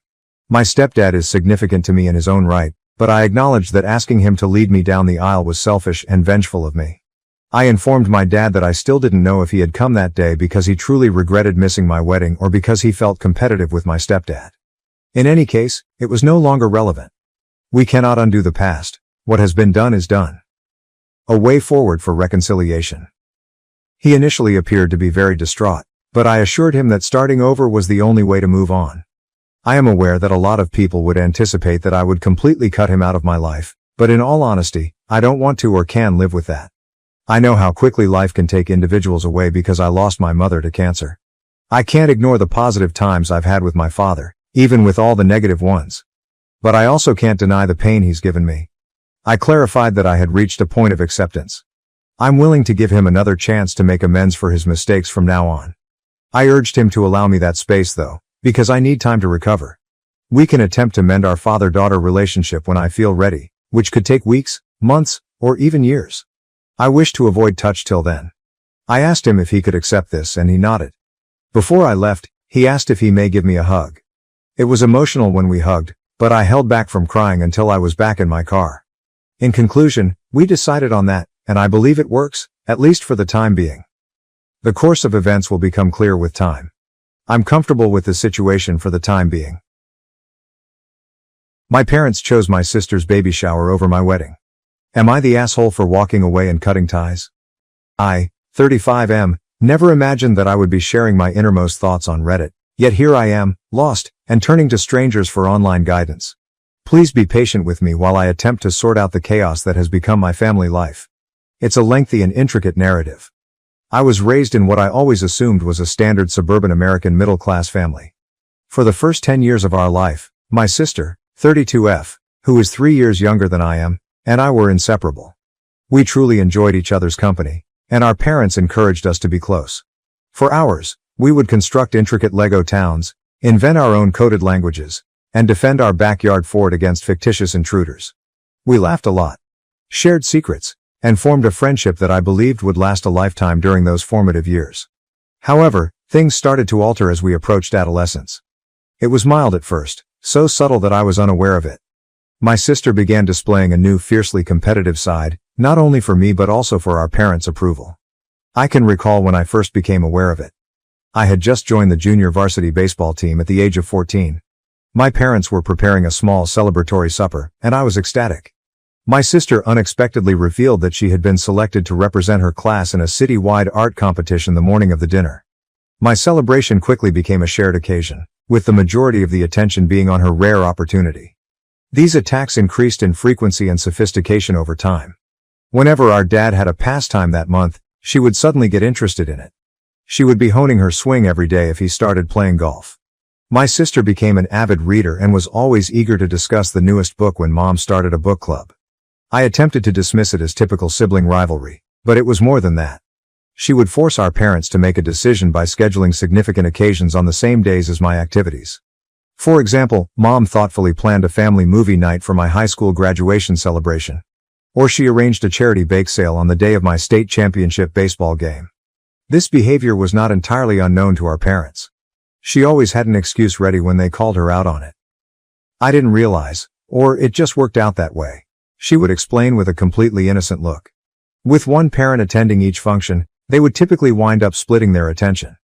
My stepdad is significant to me in his own right, but I acknowledged that asking him to lead me down the aisle was selfish and vengeful of me. I informed my dad that I still didn't know if he had come that day because he truly regretted missing my wedding or because he felt competitive with my stepdad. In any case, it was no longer relevant. We cannot undo the past. What has been done is done. A way forward for reconciliation. He initially appeared to be very distraught, but I assured him that starting over was the only way to move on. I am aware that a lot of people would anticipate that I would completely cut him out of my life, but in all honesty, I don't want to or can live with that. I know how quickly life can take individuals away because I lost my mother to cancer. I can't ignore the positive times I've had with my father, even with all the negative ones. But I also can't deny the pain he's given me. I clarified that I had reached a point of acceptance. I'm willing to give him another chance to make amends for his mistakes from now on. I urged him to allow me that space though, because I need time to recover. We can attempt to mend our father-daughter relationship when I feel ready, which could take weeks, months, or even years. I wished to avoid touch till then. I asked him if he could accept this and he nodded. Before I left, he asked if he may give me a hug. It was emotional when we hugged, but I held back from crying until I was back in my car. In conclusion, we decided on that, and I believe it works, at least for the time being. The course of events will become clear with time. I'm comfortable with the situation for the time being. My parents chose my sister's baby shower over my wedding. Am I the asshole for walking away and cutting ties? I, 35M, never imagined that I would be sharing my innermost thoughts on Reddit, yet here I am, lost, and turning to strangers for online guidance. Please be patient with me while I attempt to sort out the chaos that has become my family life. It's a lengthy and intricate narrative. I was raised in what I always assumed was a standard suburban American middle-class family. For the first 10 years of our life, my sister, 32F, who is 3 years younger than I am, and I were inseparable. We truly enjoyed each other's company, and our parents encouraged us to be close. For hours, we would construct intricate Lego towns, invent our own coded languages, and defend our backyard fort against fictitious intruders. We laughed a lot, shared secrets, and formed a friendship that I believed would last a lifetime during those formative years. However, things started to alter as we approached adolescence. It was mild at first, so subtle that I was unaware of it. My sister began displaying a new fiercely competitive side, not only for me but also for our parents' approval. I can recall when I first became aware of it. I had just joined the junior varsity baseball team at the age of 14. My parents were preparing a small celebratory supper, and I was ecstatic. My sister unexpectedly revealed that she had been selected to represent her class in a city-wide art competition the morning of the dinner. My celebration quickly became a shared occasion, with the majority of the attention being on her rare opportunity. These attacks increased in frequency and sophistication over time. Whenever our dad had a pastime that month, she would suddenly get interested in it. She would be honing her swing every day if he started playing golf. My sister became an avid reader and was always eager to discuss the newest book when Mom started a book club. I attempted to dismiss it as typical sibling rivalry, but it was more than that. She would force our parents to make a decision by scheduling significant occasions on the same days as my activities. For example, Mom thoughtfully planned a family movie night for my high school graduation celebration. Or she arranged a charity bake sale on the day of my state championship baseball game. This behavior was not entirely unknown to our parents. She always had an excuse ready when they called her out on it. I didn't realize, or it just worked out that way, she would explain with a completely innocent look. With one parent attending each function, they would typically wind up splitting their attention.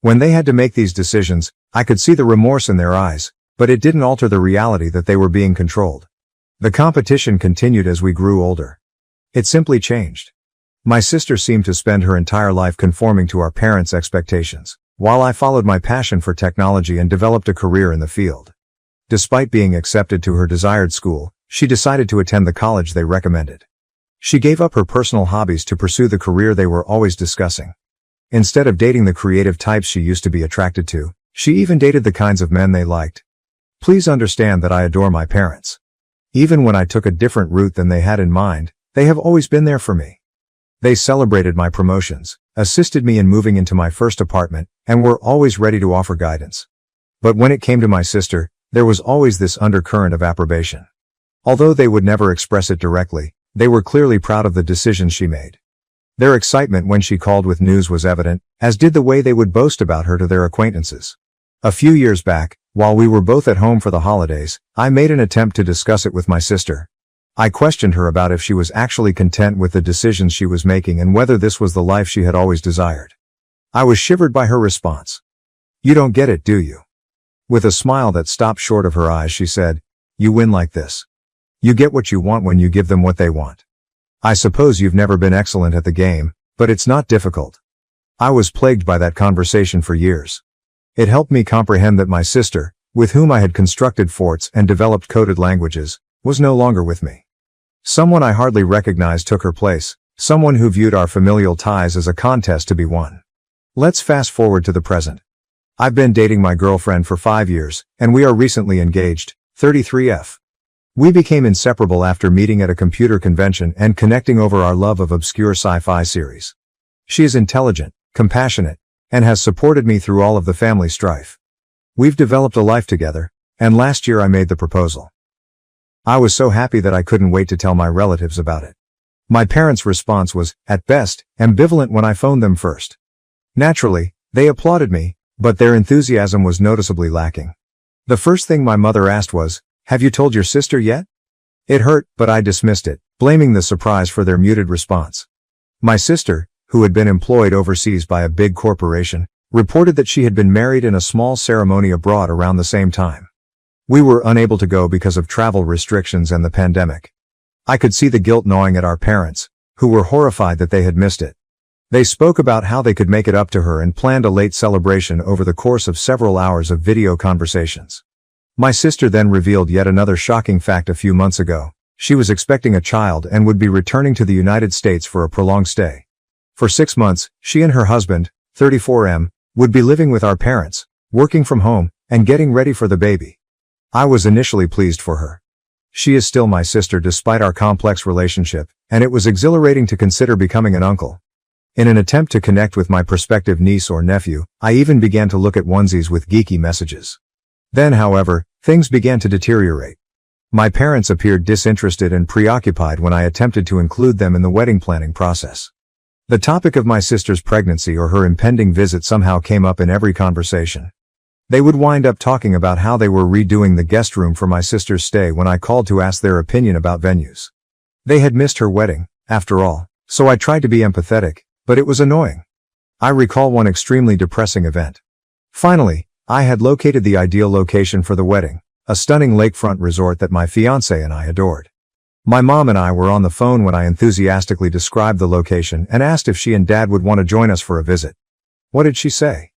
When they had to make these decisions, I could see the remorse in their eyes, but it didn't alter the reality that they were being controlled. The competition continued as we grew older. It simply changed. My sister seemed to spend her entire life conforming to our parents' expectations, while I followed my passion for technology and developed a career in the field. Despite being accepted to her desired school, she decided to attend the college they recommended. She gave up her personal hobbies to pursue the career they were always discussing. Instead of dating the creative types she used to be attracted to, she even dated the kinds of men they liked. Please understand that I adore my parents. Even when I took a different route than they had in mind, they have always been there for me. They celebrated my promotions, assisted me in moving into my first apartment, and were always ready to offer guidance. But when it came to my sister, there was always this undercurrent of approbation. Although they would never express it directly, they were clearly proud of the decisions she made. Their excitement when she called with news was evident, as did the way they would boast about her to their acquaintances. A few years back, while we were both at home for the holidays, I made an attempt to discuss it with my sister. I questioned her about if she was actually content with the decisions she was making and whether this was the life she had always desired. I was shivered by her response. "You don't get it, do you?" With a smile that stopped short of her eyes, she said, "You win like this. You get what you want when you give them what they want. I suppose you've never been excellent at the game, but it's not difficult." I was plagued by that conversation for years. It helped me comprehend that my sister, with whom I had constructed forts and developed coded languages, was no longer with me. Someone I hardly recognized took her place, someone who viewed our familial ties as a contest to be won. Let's fast forward to the present. I've been dating my girlfriend for 5 years, and we are recently engaged, 33F. We became inseparable after meeting at a computer convention and connecting over our love of obscure sci-fi series. She is intelligent, compassionate, and has supported me through all of the family strife. We've developed a life together, and last year I made the proposal. I was so happy that I couldn't wait to tell my relatives about it. My parents' response was, at best, ambivalent when I phoned them first. Naturally, they applauded me, but their enthusiasm was noticeably lacking. The first thing my mother asked was, "Have you told your sister yet?" It hurt, but I dismissed it, blaming the surprise for their muted response. My sister, who had been employed overseas by a big corporation, reported that she had been married in a small ceremony abroad around the same time. We were unable to go because of travel restrictions and the pandemic. I could see the guilt gnawing at our parents, who were horrified that they had missed it. They spoke about how they could make it up to her and planned a late celebration over the course of several hours of video conversations. My sister then revealed yet another shocking fact a few months ago. She was expecting a child and would be returning to the United States for a prolonged stay. For 6 months, she and her husband, 34M, would be living with our parents, working from home, and getting ready for the baby. I was initially pleased for her. She is still my sister despite our complex relationship, and it was exhilarating to consider becoming an uncle. In an attempt to connect with my prospective niece or nephew, I even began to look at onesies with geeky messages. Then, however, things began to deteriorate. My parents appeared disinterested and preoccupied when I attempted to include them in the wedding planning process. The topic of my sister's pregnancy or her impending visit somehow came up in every conversation. They would wind up talking about how they were redoing the guest room for my sister's stay when I called to ask their opinion about venues. They had missed her wedding, after all, so I tried to be empathetic, but it was annoying. I recall one extremely depressing event. Finally, I had located the ideal location for the wedding, a stunning lakefront resort that my fiancé and I adored. My mom and I were on the phone when I enthusiastically described the location and asked if she and Dad would want to join us for a visit. What did she say?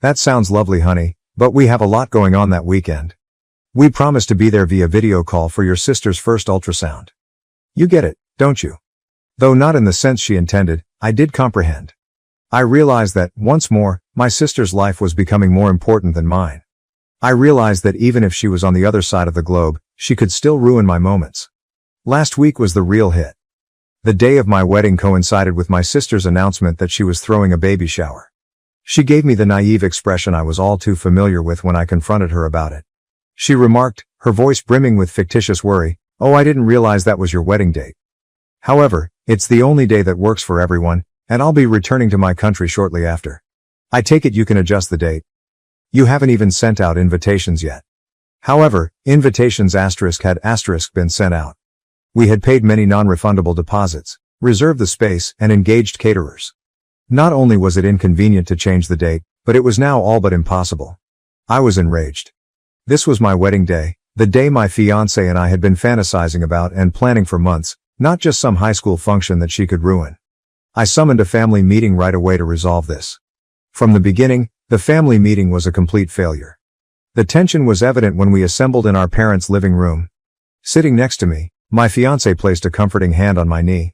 "That sounds lovely, honey, but we have a lot going on that weekend. We promised to be there via video call for your sister's first ultrasound." You get it, don't you? Though not in the sense she intended, I did comprehend. I realized that, once more, my sister's life was becoming more important than mine. I realized that even if she was on the other side of the globe, she could still ruin my moments. Last week was the real hit. The day of my wedding coincided with my sister's announcement that she was throwing a baby shower. She gave me the naive expression I was all too familiar with when I confronted her about it. She remarked, her voice brimming with fictitious worry, "Oh, I didn't realize that was your wedding date. However, it's the only day that works for everyone, and I'll be returning to my country shortly after. I take it you can adjust the date. You haven't even sent out invitations yet." However, invitations had been sent out. We had paid many non-refundable deposits, reserved the space, and engaged caterers. Not only was it inconvenient to change the date, but it was now all but impossible. I was enraged. This was my wedding day, the day my fiancé and I had been fantasizing about and planning for months, not just some high school function that she could ruin. I summoned a family meeting right away to resolve this. From the beginning, the family meeting was a complete failure. The tension was evident when we assembled in our parents' living room. Sitting next to me, my fiancé placed a comforting hand on my knee.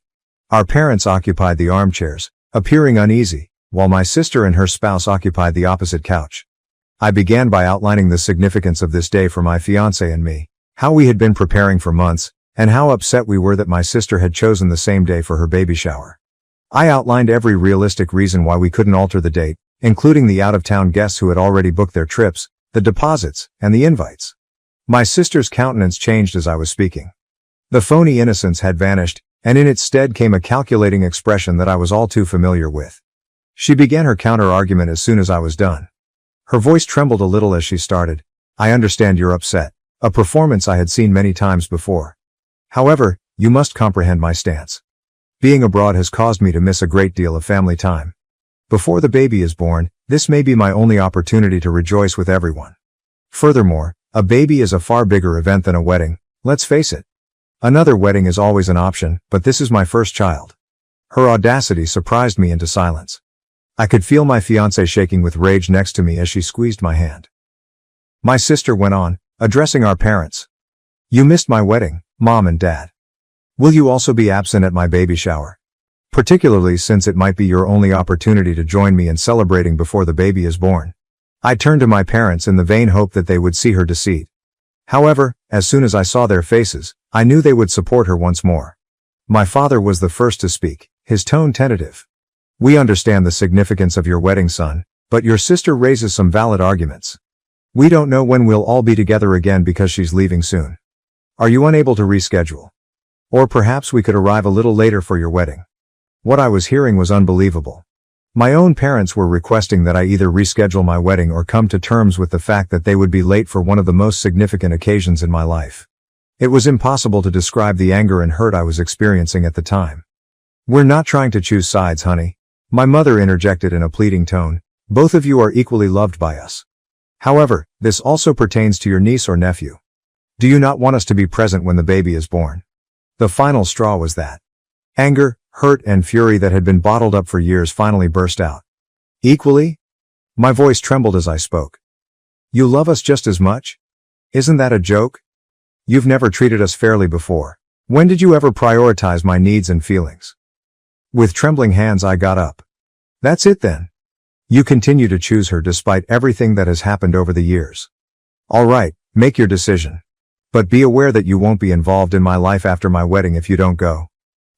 Our parents occupied the armchairs, appearing uneasy, while my sister and her spouse occupied the opposite couch. I began by outlining the significance of this day for my fiancé and me, how we had been preparing for months, and how upset we were that my sister had chosen the same day for her baby shower. I outlined every realistic reason why we couldn't alter the date, including the out-of-town guests who had already booked their trips, the deposits, and the invites. My sister's countenance changed as I was speaking. The phony innocence had vanished, and in its stead came a calculating expression that I was all too familiar with. She began her counter-argument as soon as I was done. Her voice trembled a little as she started. "I understand you're upset," a performance I had seen many times before. "However, you must comprehend my stance. Being abroad has caused me to miss a great deal of family time. Before the baby is born, this may be my only opportunity to rejoice with everyone. Furthermore, a baby is a far bigger event than a wedding, let's face it. Another wedding is always an option, but this is my first child." Her audacity surprised me into silence. I could feel my fiancé shaking with rage next to me as she squeezed my hand. My sister went on, addressing our parents. "You missed my wedding, Mom and Dad. Will you also be absent at my baby shower? Particularly since it might be your only opportunity to join me in celebrating before the baby is born." I turned to my parents in the vain hope that they would see her deceit. However, as soon as I saw their faces, I knew they would support her once more. My father was the first to speak, his tone tentative. "We understand the significance of your wedding, son, but your sister raises some valid arguments. We don't know when we'll all be together again because she's leaving soon. Are you unable to reschedule? Or perhaps we could arrive a little later for your wedding. What I was hearing was unbelievable. My own parents were requesting that I either reschedule my wedding or come to terms with the fact that they would be late for one of the most significant occasions in my life. It was impossible to describe the anger and hurt I was experiencing at the time. "We're not trying to choose sides, honey," my mother interjected in a pleading tone. "Both of you are equally loved by us. However, this also pertains to your niece or nephew. Do you not want us to be present when the baby is born?" The final straw was that. Anger, hurt, and fury that had been bottled up for years finally burst out. "Equally?" My voice trembled as I spoke. "You love us just as much? Isn't that a joke? You've never treated us fairly before. When did you ever prioritize my needs and feelings?" With trembling hands I got up. "That's it then. You continue to choose her despite everything that has happened over the years. All right, make your decision. But be aware that you won't be involved in my life after my wedding if you don't go.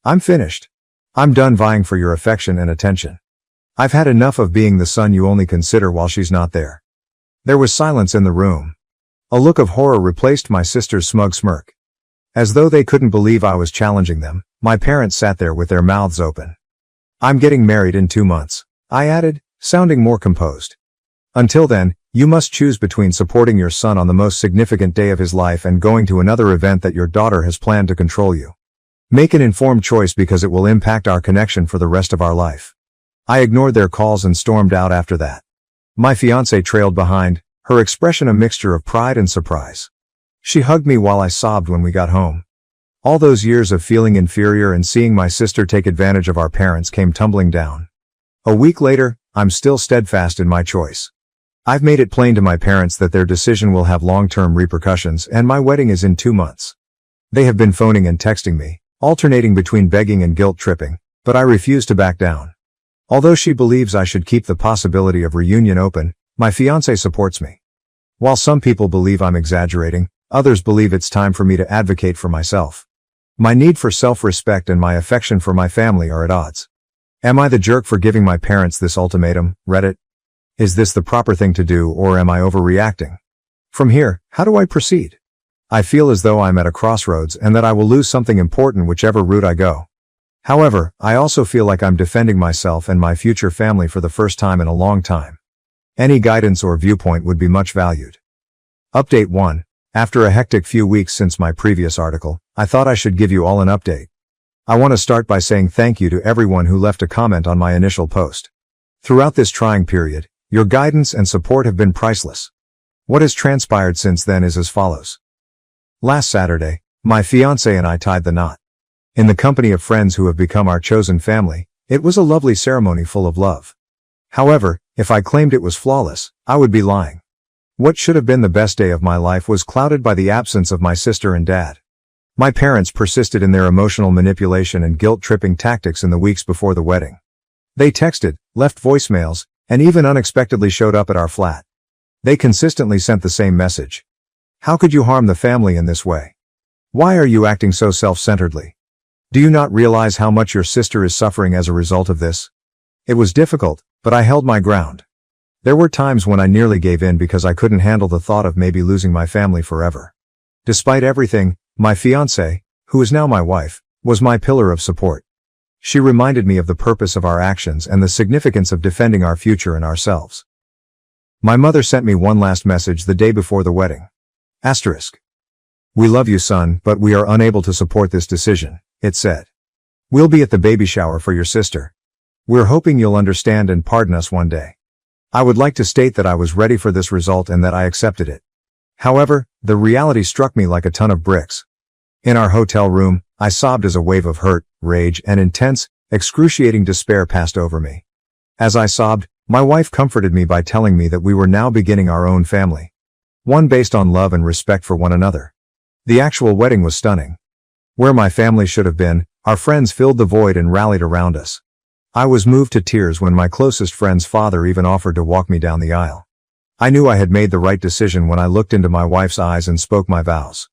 I'm finished. I'm done vying for your affection and attention. I've had enough of being the son you only consider while she's not there." There was silence in the room. A look of horror replaced my sister's smug smirk. As though they couldn't believe I was challenging them, my parents sat there with their mouths open. "I'm getting married in 2 months," I added, sounding more composed. "Until then, you must choose between supporting your son on the most significant day of his life and going to another event that your daughter has planned to control you. Make an informed choice because it will impact our connection for the rest of our life." I ignored their calls and stormed out after that. My fiancée trailed behind, her expression a mixture of pride and surprise. She hugged me while I sobbed when we got home. All those years of feeling inferior and seeing my sister take advantage of our parents came tumbling down. A week later, I'm still steadfast in my choice. I've made it plain to my parents that their decision will have long-term repercussions and my wedding is in 2 months. They have been phoning and texting me, alternating between begging and guilt-tripping, but I refuse to back down. Although she believes I should keep the possibility of reunion open, my fiancé supports me. While some people believe I'm exaggerating, others believe it's time for me to advocate for myself. My need for self-respect and my affection for my family are at odds. Am I the jerk for giving my parents this ultimatum, Reddit? Is this the proper thing to do or am I overreacting? From here, how do I proceed? I feel as though I'm at a crossroads and that I will lose something important whichever route I go. However, I also feel like I'm defending myself and my future family for the first time in a long time. Any guidance or viewpoint would be much valued. Update 1. After a hectic few weeks since my previous article, I thought I should give you all an update. I want to start by saying thank you to everyone who left a comment on my initial post. Throughout this trying period, your guidance and support have been priceless. What has transpired since then is as follows. Last Saturday, my fiancé and I tied the knot. In the company of friends who have become our chosen family, it was a lovely ceremony full of love. However, if I claimed it was flawless, I would be lying. What should have been the best day of my life was clouded by the absence of my sister and dad. My parents persisted in their emotional manipulation and guilt-tripping tactics in the weeks before the wedding. They texted, left voicemails, and even unexpectedly showed up at our flat. They consistently sent the same message. How could you harm the family in this way? Why are you acting so self-centeredly? Do you not realize how much your sister is suffering as a result of this? It was difficult, but I held my ground. There were times when I nearly gave in because I couldn't handle the thought of maybe losing my family forever. Despite everything, my fiancée, who is now my wife, was my pillar of support. She reminded me of the purpose of our actions and the significance of defending our future and ourselves. My mother sent me one last message the day before the wedding. Asterisk. We love you, son, but we are unable to support this decision, it said. We'll be at the baby shower for your sister. We're hoping you'll understand and pardon us one day. I would like to state that I was ready for this result and that I accepted it. However, the reality struck me like a ton of bricks. In our hotel room, I sobbed as a wave of hurt, rage, and intense, excruciating despair passed over me. As I sobbed, my wife comforted me by telling me that we were now beginning our own family. One based on love and respect for one another. The actual wedding was stunning. Where my family should have been, our friends filled the void and rallied around us. I was moved to tears when my closest friend's father even offered to walk me down the aisle. I knew I had made the right decision when I looked into my wife's eyes and spoke my vows.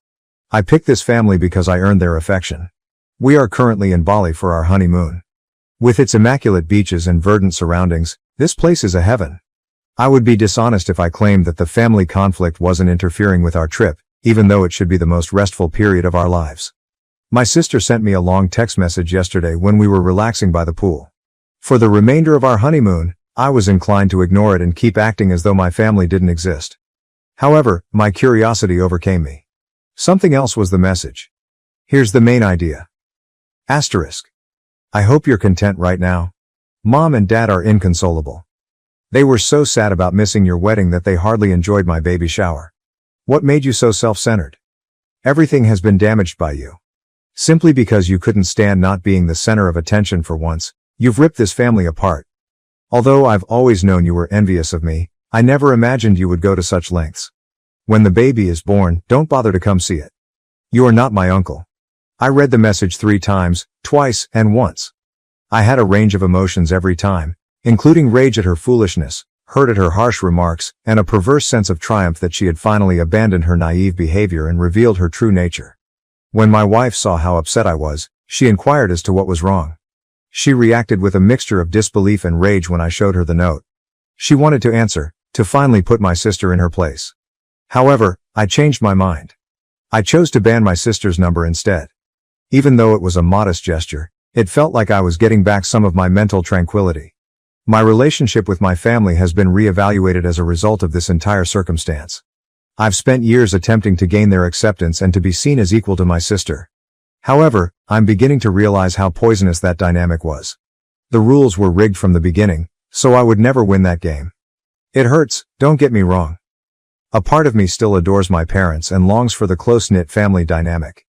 I picked this family because I earned their affection. We are currently in Bali for our honeymoon. With its immaculate beaches and verdant surroundings, this place is a heaven. I would be dishonest if I claimed that the family conflict wasn't interfering with our trip, even though it should be the most restful period of our lives. My sister sent me a long text message yesterday when we were relaxing by the pool. For the remainder of our honeymoon, I was inclined to ignore it and keep acting as though my family didn't exist. However, my curiosity overcame me. Something else was the message. Here's the main idea. Asterisk. I hope you're content right now. Mom and Dad are inconsolable. They were so sad about missing your wedding that they hardly enjoyed my baby shower. What made you so self-centered? Everything has been damaged by you. Simply because you couldn't stand not being the center of attention for once, you've ripped this family apart. Although I've always known you were envious of me, I never imagined you would go to such lengths. When the baby is born, don't bother to come see it. You are not my uncle. I read the message 3 times, twice, and once. I had a range of emotions every time, including rage at her foolishness, hurt at her harsh remarks, and a perverse sense of triumph that she had finally abandoned her naive behavior and revealed her true nature. When my wife saw how upset I was, she inquired as to what was wrong. She reacted with a mixture of disbelief and rage when I showed her the note. She wanted to answer, to finally put my sister in her place. However, I changed my mind. I chose to ban my sister's number instead. Even though it was a modest gesture, it felt like I was getting back some of my mental tranquility. My relationship with my family has been reevaluated as a result of this entire circumstance. I've spent years attempting to gain their acceptance and to be seen as equal to my sister. However, I'm beginning to realize how poisonous that dynamic was. The rules were rigged from the beginning, so I would never win that game. It hurts, don't get me wrong. A part of me still adores my parents and longs for the close-knit family dynamic.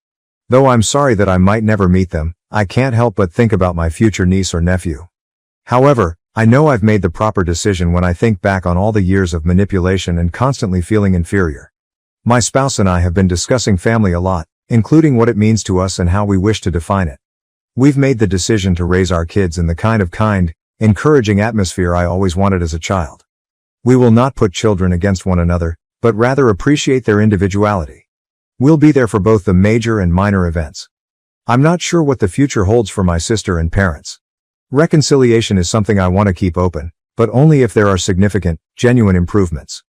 Though I'm sorry that I might never meet them, I can't help but think about my future niece or nephew. However, I know I've made the proper decision when I think back on all the years of manipulation and constantly feeling inferior. My spouse and I have been discussing family a lot, including what it means to us and how we wish to define it. We've made the decision to raise our kids in the kind, encouraging atmosphere I always wanted as a child. We will not put children against one another, but rather appreciate their individuality. We'll be there for both the major and minor events. I'm not sure what the future holds for my sister and parents. Reconciliation is something I want to keep open, but only if there are significant, genuine improvements.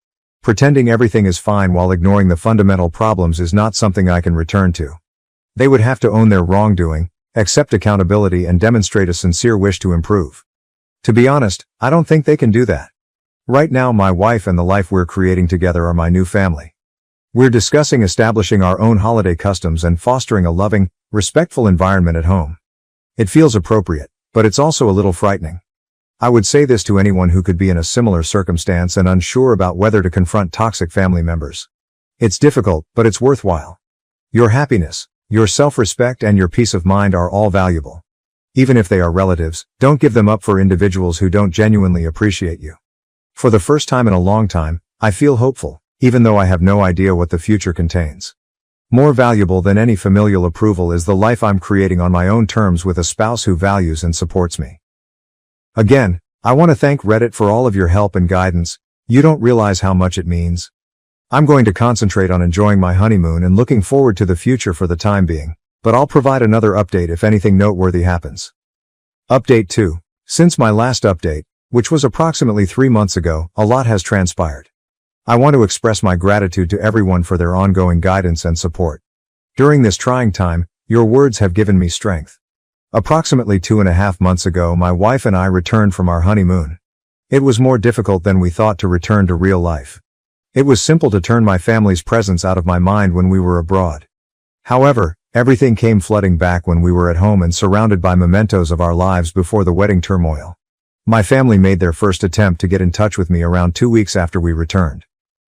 Pretending everything is fine while ignoring the fundamental problems is not something I can return to. They would have to own their wrongdoing, accept accountability, and demonstrate a sincere wish to improve. To be honest, I don't think they can do that. Right now, my wife and the life we're creating together are my new family. We're discussing establishing our own holiday customs and fostering a loving, respectful environment at home. It feels appropriate, but it's also a little frightening. I would say this to anyone who could be in a similar circumstance and unsure about whether to confront toxic family members. It's difficult, but it's worthwhile. Your happiness, your self-respect, and your peace of mind are all valuable. Even if they are relatives, don't give them up for individuals who don't genuinely appreciate you. For the first time in a long time, I feel hopeful, even though I have no idea what the future contains. More valuable than any familial approval is the life I'm creating on my own terms with a spouse who values and supports me. Again, I want to thank Reddit for all of your help and guidance. You don't realize how much it means. I'm going to concentrate on enjoying my honeymoon and looking forward to the future for the time being, but I'll provide another update if anything noteworthy happens. Update 2. Since my last update, which was approximately 3 months ago, a lot has transpired. I want to express my gratitude to everyone for their ongoing guidance and support. During this trying time, your words have given me strength. Approximately 2.5 months ago, my wife and I returned from our honeymoon. It was more difficult than we thought to return to real life. It was simple to turn my family's presence out of my mind when we were abroad. However, everything came flooding back when we were at home and surrounded by mementos of our lives before the wedding turmoil. My family made their first attempt to get in touch with me around 2 weeks after we returned.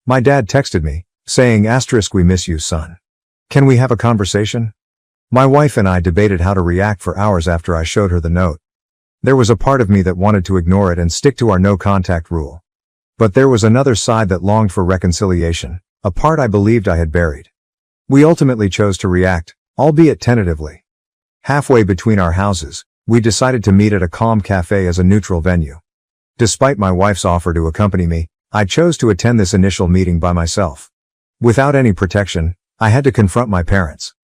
My dad texted me, saying, "We miss you, son. Can we have a conversation?" My wife and I debated how to react for hours after I showed her the note. There was a part of me that wanted to ignore it and stick to our no-contact rule. But there was another side that longed for reconciliation, a part I believed I had buried. We ultimately chose to react, albeit tentatively. Halfway between our houses, we decided to meet at a calm cafe as a neutral venue. Despite my wife's offer to accompany me, I chose to attend this initial meeting by myself. Without any protection, I had to confront my parents.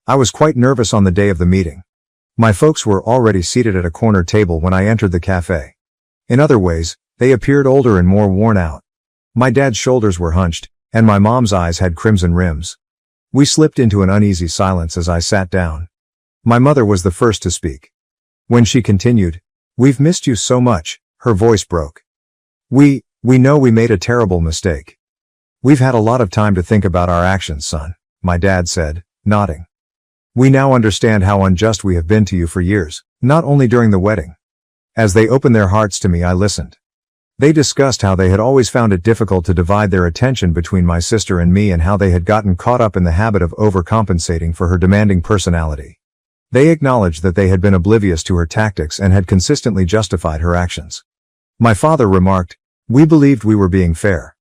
I was quite nervous on the day of the meeting. My folks were already seated at a corner table when I entered the cafe. In other ways, they appeared older and more worn out. My dad's shoulders were hunched, and my mom's eyes had crimson rims. We slipped into an uneasy silence as I sat down, My mother was the first to speak. When she continued, "We've missed you so much," her voice broke. We know we made a terrible mistake. "We've had a lot of time to think about our actions, son," my dad said, nodding. "We now understand how unjust we have been to you for years, not only during the wedding." As they opened their hearts to me, I listened. They discussed how they had always found it difficult to divide their attention between my sister and me, and how they had gotten caught up in the habit of overcompensating for her demanding personality. They acknowledged that they had been oblivious to her tactics and had consistently justified her actions. My father remarked, "We believed we were being fair.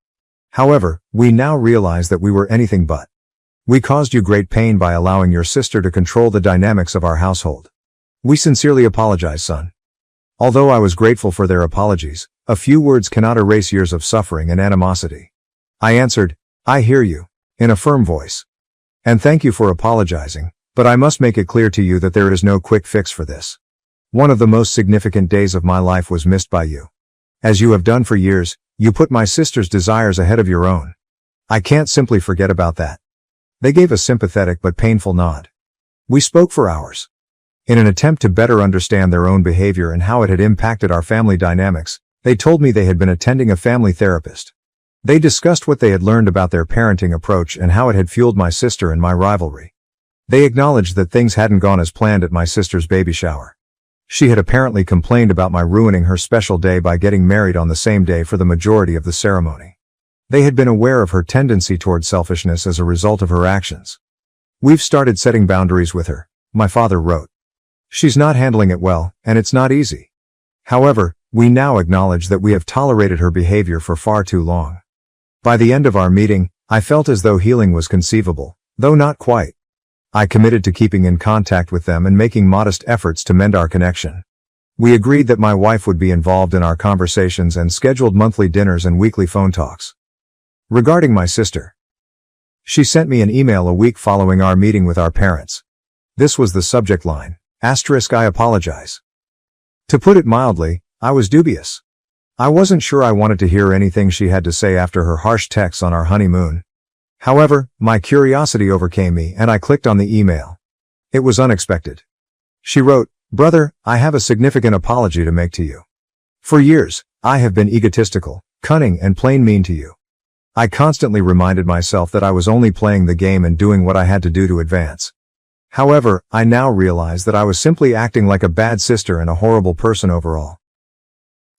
However, we now realize that we were anything but. We caused you great pain by allowing your sister to control the dynamics of our household. We sincerely apologize, son." Although I was grateful for their apologies, a few words cannot erase years of suffering and animosity. I answered, "I hear you," in a firm voice. "And thank you for apologizing, but I must make it clear to you that there is no quick fix for this. One of the most significant days of my life was missed by you. As you have done for years, you put my sister's desires ahead of your own. I can't simply forget about that." They gave a sympathetic but painful nod. We spoke for hours. In an attempt to better understand their own behavior and how it had impacted our family dynamics, they told me they had been attending a family therapist. They discussed what they had learned about their parenting approach and how it had fueled my sister and my rivalry. They acknowledged that things hadn't gone as planned at my sister's baby shower. She had apparently complained about my ruining her special day by getting married on the same day for the majority of the ceremony. They had been aware of her tendency toward selfishness as a result of her actions. "We've started setting boundaries with her," my father wrote. "She's not handling it well, and it's not easy. However, we now acknowledge that we have tolerated her behavior for far too long." By the end of our meeting, I felt as though healing was conceivable, though not quite. I committed to keeping in contact with them and making modest efforts to mend our connection. We agreed that my wife would be involved in our conversations and scheduled monthly dinners and weekly phone talks. Regarding my sister, she sent me an email a week following our meeting with our parents. This was the subject line, "I apologize." To put it mildly, I was dubious. I wasn't sure I wanted to hear anything she had to say after her harsh texts on our honeymoon. However, my curiosity overcame me and I clicked on the email. It was unexpected. She wrote, "Brother, I have a significant apology to make to you. For years, I have been egotistical, cunning, and plain mean to you. I constantly reminded myself that I was only playing the game and doing what I had to do to advance. However, I now realize that I was simply acting like a bad sister and a horrible person overall.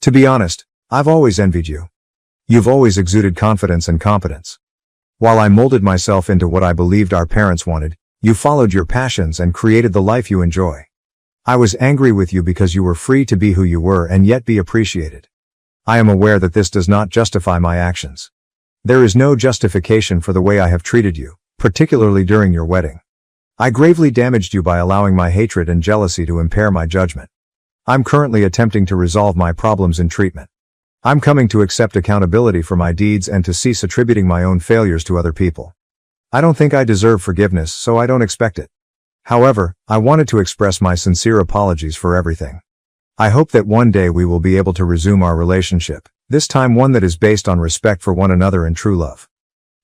To be honest, I've always envied you. You've always exuded confidence and competence. While I molded myself into what I believed our parents wanted, you followed your passions and created the life you enjoy. I was angry with you because you were free to be who you were and yet be appreciated. I am aware that this does not justify my actions. There is no justification for the way I have treated you, particularly during your wedding. I gravely damaged you by allowing my hatred and jealousy to impair my judgment. I'm currently attempting to resolve my problems in treatment. I'm coming to accept accountability for my deeds and to cease attributing my own failures to other people. I don't think I deserve forgiveness, so I don't expect it. However, I wanted to express my sincere apologies for everything. I hope that one day we will be able to resume our relationship, this time one that is based on respect for one another and true love.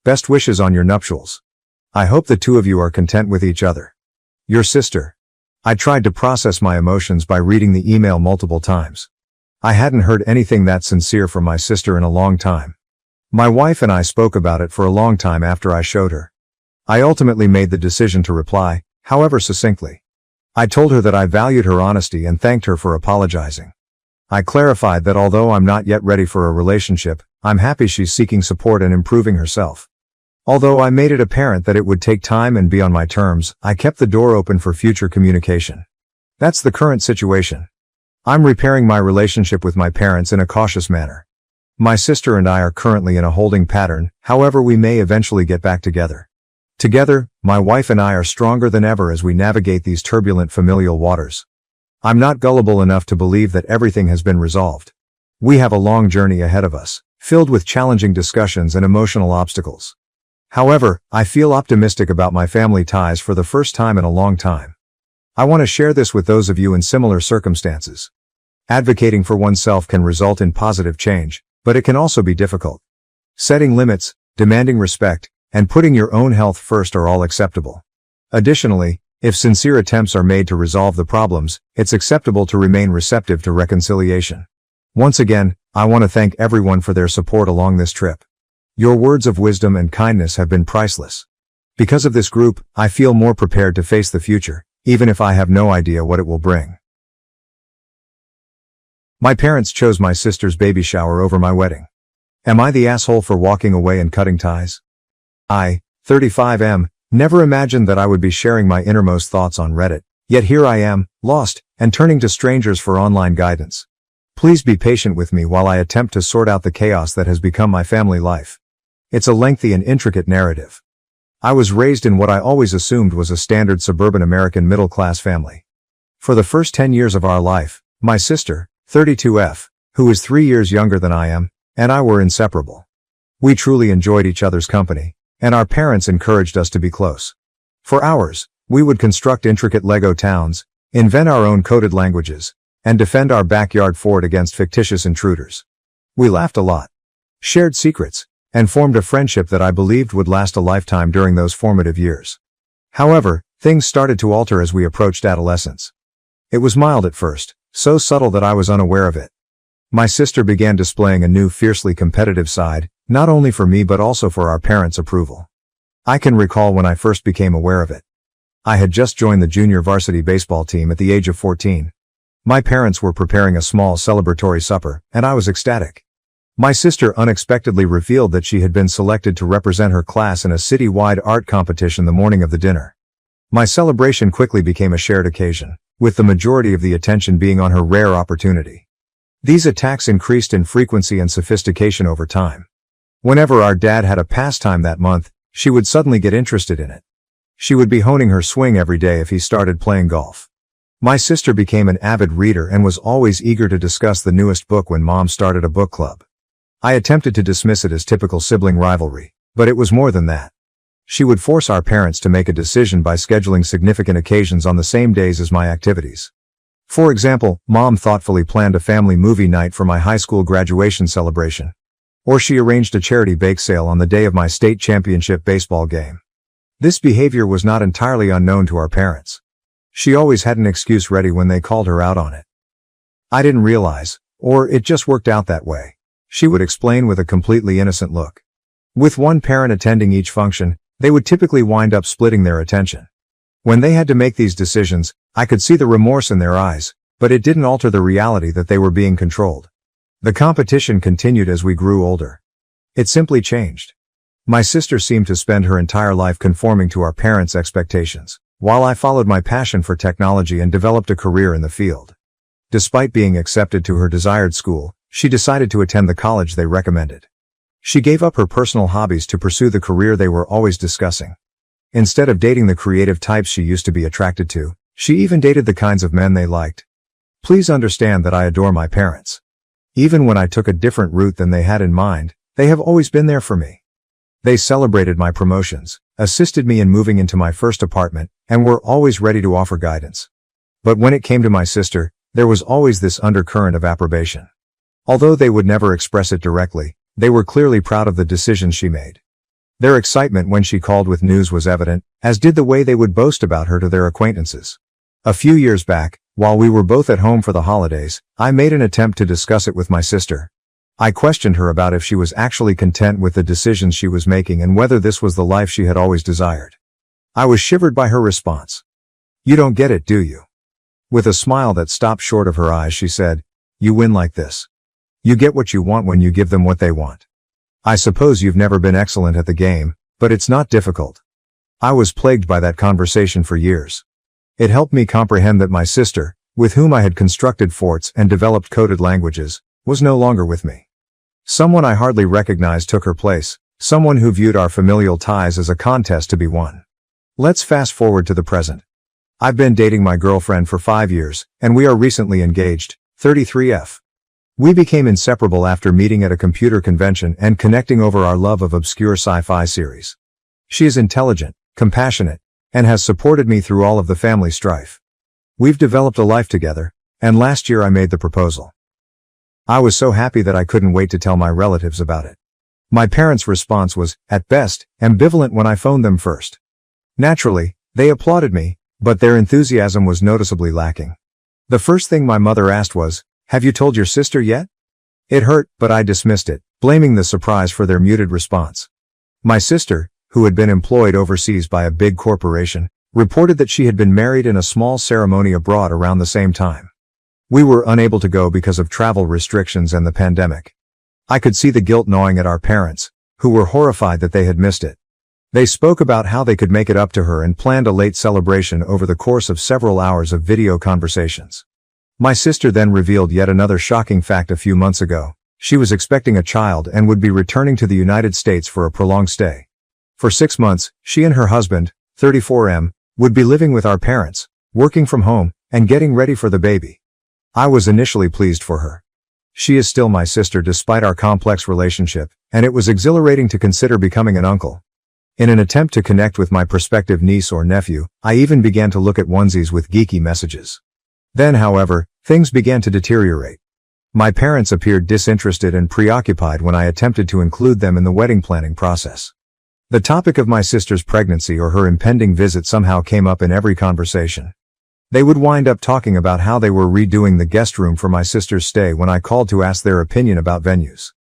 Best wishes on your nuptials. I hope the two of you are content with each other. Your sister." I tried to process my emotions by reading the email multiple times. I hadn't heard anything that sincere from my sister in a long time. My wife and I spoke about it for a long time after I showed her. I ultimately made the decision to reply, however succinctly. I told her that I valued her honesty and thanked her for apologizing. I clarified that although I'm not yet ready for a relationship, I'm happy she's seeking support and improving herself. Although I made it apparent that it would take time and be on my terms, I kept the door open for future communication. That's the current situation. I'm repairing my relationship with my parents in a cautious manner. My sister and I are currently in a holding pattern, however we may eventually get back together. Together, my wife and I are stronger than ever as we navigate these turbulent familial waters. I'm not gullible enough to believe that everything has been resolved. We have a long journey ahead of us, filled with challenging discussions and emotional obstacles. However, I feel optimistic about my family ties for the first time in a long time. I want to share this with those of you in similar circumstances. Advocating for oneself can result in positive change, but it can also be difficult. Setting limits, demanding respect, and putting your own health first are all acceptable. Additionally, If sincere attempts are made to resolve the problems, it's acceptable to remain receptive to reconciliation. Once again, I want to thank everyone for their support along this trip. Your words of wisdom and kindness have been priceless. Because of this group, I feel more prepared to face the future, even if I have no idea what it will bring. My parents chose my sister's baby shower over my wedding. Am I the asshole for walking away and cutting ties? I, 35M, never imagined that I would be sharing my innermost thoughts on Reddit, yet here I am, lost, and turning to strangers for online guidance. Please be patient with me while I attempt to sort out the chaos that has become my family life. It's a lengthy and intricate narrative. I was raised in what I always assumed was a standard suburban American middle-class family. For the first 10 years of our life, my sister, 32F, who is 3 years younger than I am, and I were inseparable. We truly enjoyed each other's company, and our parents encouraged us to be close. For hours, we would construct intricate Lego towns, invent our own coded languages, and defend our backyard fort against fictitious intruders. We laughed a lot, shared secrets, and formed a friendship that I believed would last a lifetime during those formative years. However, things started to alter as we approached adolescence. It was mild at first, so subtle that I was unaware of it. My sister began displaying a new fiercely competitive side, not only for me but also for our parents' approval. I can recall when I first became aware of it. I had just joined the junior varsity baseball team at the age of 14. My parents were preparing a small celebratory supper, and I was ecstatic. My sister unexpectedly revealed that she had been selected to represent her class in a city-wide art competition the morning of the dinner. My celebration quickly became a shared occasion, with the majority of the attention being on her rare opportunity. These attacks increased in frequency and sophistication over time. Whenever our dad had a pastime that month, she would suddenly get interested in it. She would be honing her swing every day if he started playing golf. My sister became an avid reader and was always eager to discuss the newest book when Mom started a book club. I attempted to dismiss it as typical sibling rivalry, but it was more than that. She would force our parents to make a decision by scheduling significant occasions on the same days as my activities. For example, Mom thoughtfully planned a family movie night for my high school graduation celebration. Or she arranged a charity bake sale on the day of my state championship baseball game. This behavior was not entirely unknown to our parents. She always had an excuse ready when they called her out on it. I didn't realize, or it just worked out that way, she would explain with a completely innocent look. With one parent attending each function, they would typically wind up splitting their attention. When they had to make these decisions, I could see the remorse in their eyes, but it didn't alter the reality that they were being controlled. The competition continued as we grew older. It simply changed. My sister seemed to spend her entire life conforming to our parents' expectations, while I followed my passion for technology and developed a career in the field. Despite being accepted to her desired school, she decided to attend the college they recommended. She gave up her personal hobbies to pursue the career they were always discussing. Instead of dating the creative types she used to be attracted to, she even dated the kinds of men they liked. Please understand that I adore my parents. Even when I took a different route than they had in mind, they have always been there for me. They celebrated my promotions, assisted me in moving into my first apartment, and were always ready to offer guidance. But when it came to my sister, there was always this undercurrent of approbation. Although they would never express it directly, they were clearly proud of the decisions she made. Their excitement when she called with news was evident, as did the way they would boast about her to their acquaintances. A few years back, while we were both at home for the holidays, I made an attempt to discuss it with my sister. I questioned her about if she was actually content with the decisions she was making and whether this was the life she had always desired. I was shivered by her response. "You don't get it, do you?" With a smile that stopped short of her eyes, she said, "You win like this. You get what you want when you give them what they want. I suppose you've never been excellent at the game, but it's not difficult." I was plagued by that conversation for years. It helped me comprehend that my sister, with whom I had constructed forts and developed coded languages, was no longer with me. Someone I hardly recognized took her place, someone who viewed our familial ties as a contest to be won. Let's fast forward to the present. I've been dating my girlfriend for 5 years, and we are recently engaged, 33F. We became inseparable after meeting at a computer convention and connecting over our love of obscure sci-fi series. She is intelligent, compassionate, and has supported me through all of the family strife. We've developed a life together, and last year I made the proposal. I was so happy that I couldn't wait to tell my relatives about it. My parents' response was, at best, ambivalent when I phoned them first. Naturally, they applauded me, But their enthusiasm was noticeably lacking. The first thing my mother asked was, "Have you told your sister yet?" It hurt, but I dismissed it, blaming the surprise for their muted response. My sister, who had been employed overseas by a big corporation, reported that she had been married in a small ceremony abroad around the same time. We were unable to go because of travel restrictions and the pandemic. I could see the guilt gnawing at our parents, who were horrified that they had missed it. They spoke about how they could make it up to her and planned a late celebration over the course of several hours of video conversations. My sister then revealed yet another shocking fact a few months ago. She was expecting a child and would be returning to the United States for a prolonged stay. For 6 months, she and her husband, 34M, would be living with our parents, working from home, and getting ready for the baby. I was initially pleased for her. She is still my sister despite our complex relationship, and it was exhilarating to consider becoming an uncle. In an attempt to connect with my prospective niece or nephew, I even began to look at onesies with geeky messages. Then, however, things began to deteriorate. My parents appeared disinterested and preoccupied when I attempted to include them in the wedding planning process. The topic of my sister's pregnancy or her impending visit somehow came up in every conversation. They would wind up talking about how they were redoing the guest room for my sister's stay when I called to ask their opinion about venues.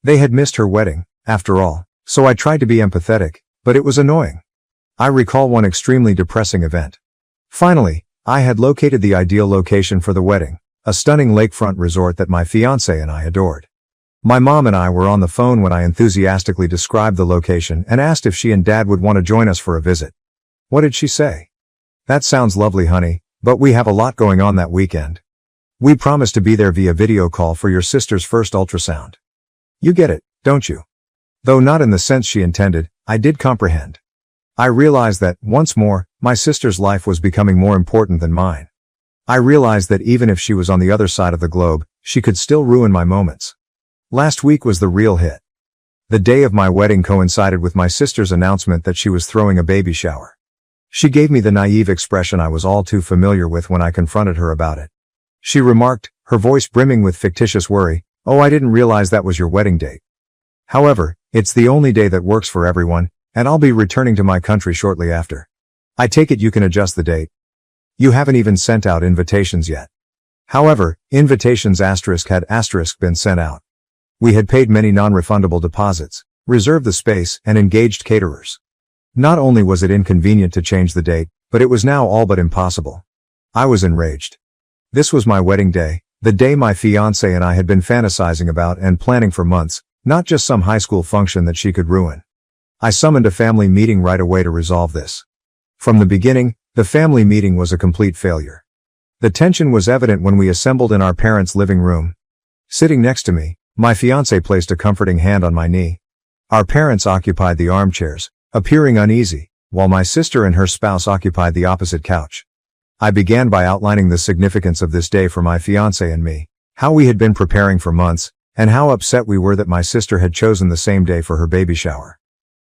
They had missed her wedding, after all, so I tried to be empathetic, but it was annoying. I recall one extremely depressing event. Finally, I had located the ideal location for the wedding, a stunning lakefront resort that my fiancé and I adored. My mom and I were on the phone when I enthusiastically described the location and asked if she and Dad would want to join us for a visit. What did she say? "That sounds lovely, honey, but we have a lot going on that weekend. We promised to be there via video call for your sister's first ultrasound." You get it, don't you? Though not in the sense she intended, I did comprehend. I realized that, once more, my sister's life was becoming more important than mine. I realized that even if she was on the other side of the globe, she could still ruin my moments. Last week was the real hit. The day of my wedding coincided with my sister's announcement that she was throwing a baby shower. She gave me the naive expression I was all too familiar with when I confronted her about it. She remarked, her voice brimming with fictitious worry, "Oh, I didn't realize that was your wedding date. However, it's the only day that works for everyone, and I'll be returning to my country shortly after. I take it you can adjust the date. You haven't even sent out invitations yet." However, invitations *had* been sent out. We had paid many non-refundable deposits, reserved the space, and engaged caterers. Not only was it inconvenient to change the date, but it was now all but impossible. I was enraged. This was my wedding day, the day my fiancé and I had been fantasizing about and planning for months, not just some high school function that she could ruin. I summoned a family meeting right away to resolve this. From the beginning, the family meeting was a complete failure. The tension was evident when we assembled in our parents' living room. Sitting next to me, my fiancé placed a comforting hand on my knee. Our parents occupied the armchairs, appearing uneasy, while my sister and her spouse occupied the opposite couch. I began by outlining the significance of this day for my fiancé and me, how we had been preparing for months, and how upset we were that my sister had chosen the same day for her baby shower.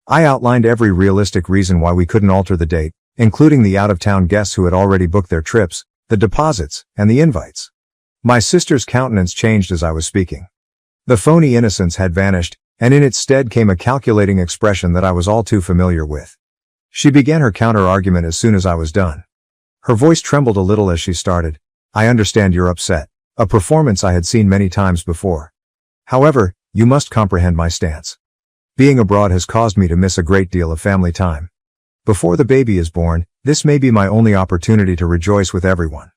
I outlined every realistic reason why we couldn't alter the date, including the out-of-town guests who had already booked their trips, the deposits, and the invites. My sister's countenance changed as I was speaking. The phony innocence had vanished, and in its stead came a calculating expression that I was all too familiar with. She began her counter-argument as soon as I was done. Her voice trembled a little as she started. "I understand you're upset," a performance I had seen many times before. "However, you must comprehend my stance. Being abroad has caused me to miss a great deal of family time. Before the baby is born, this may be my only opportunity to rejoice with everyone.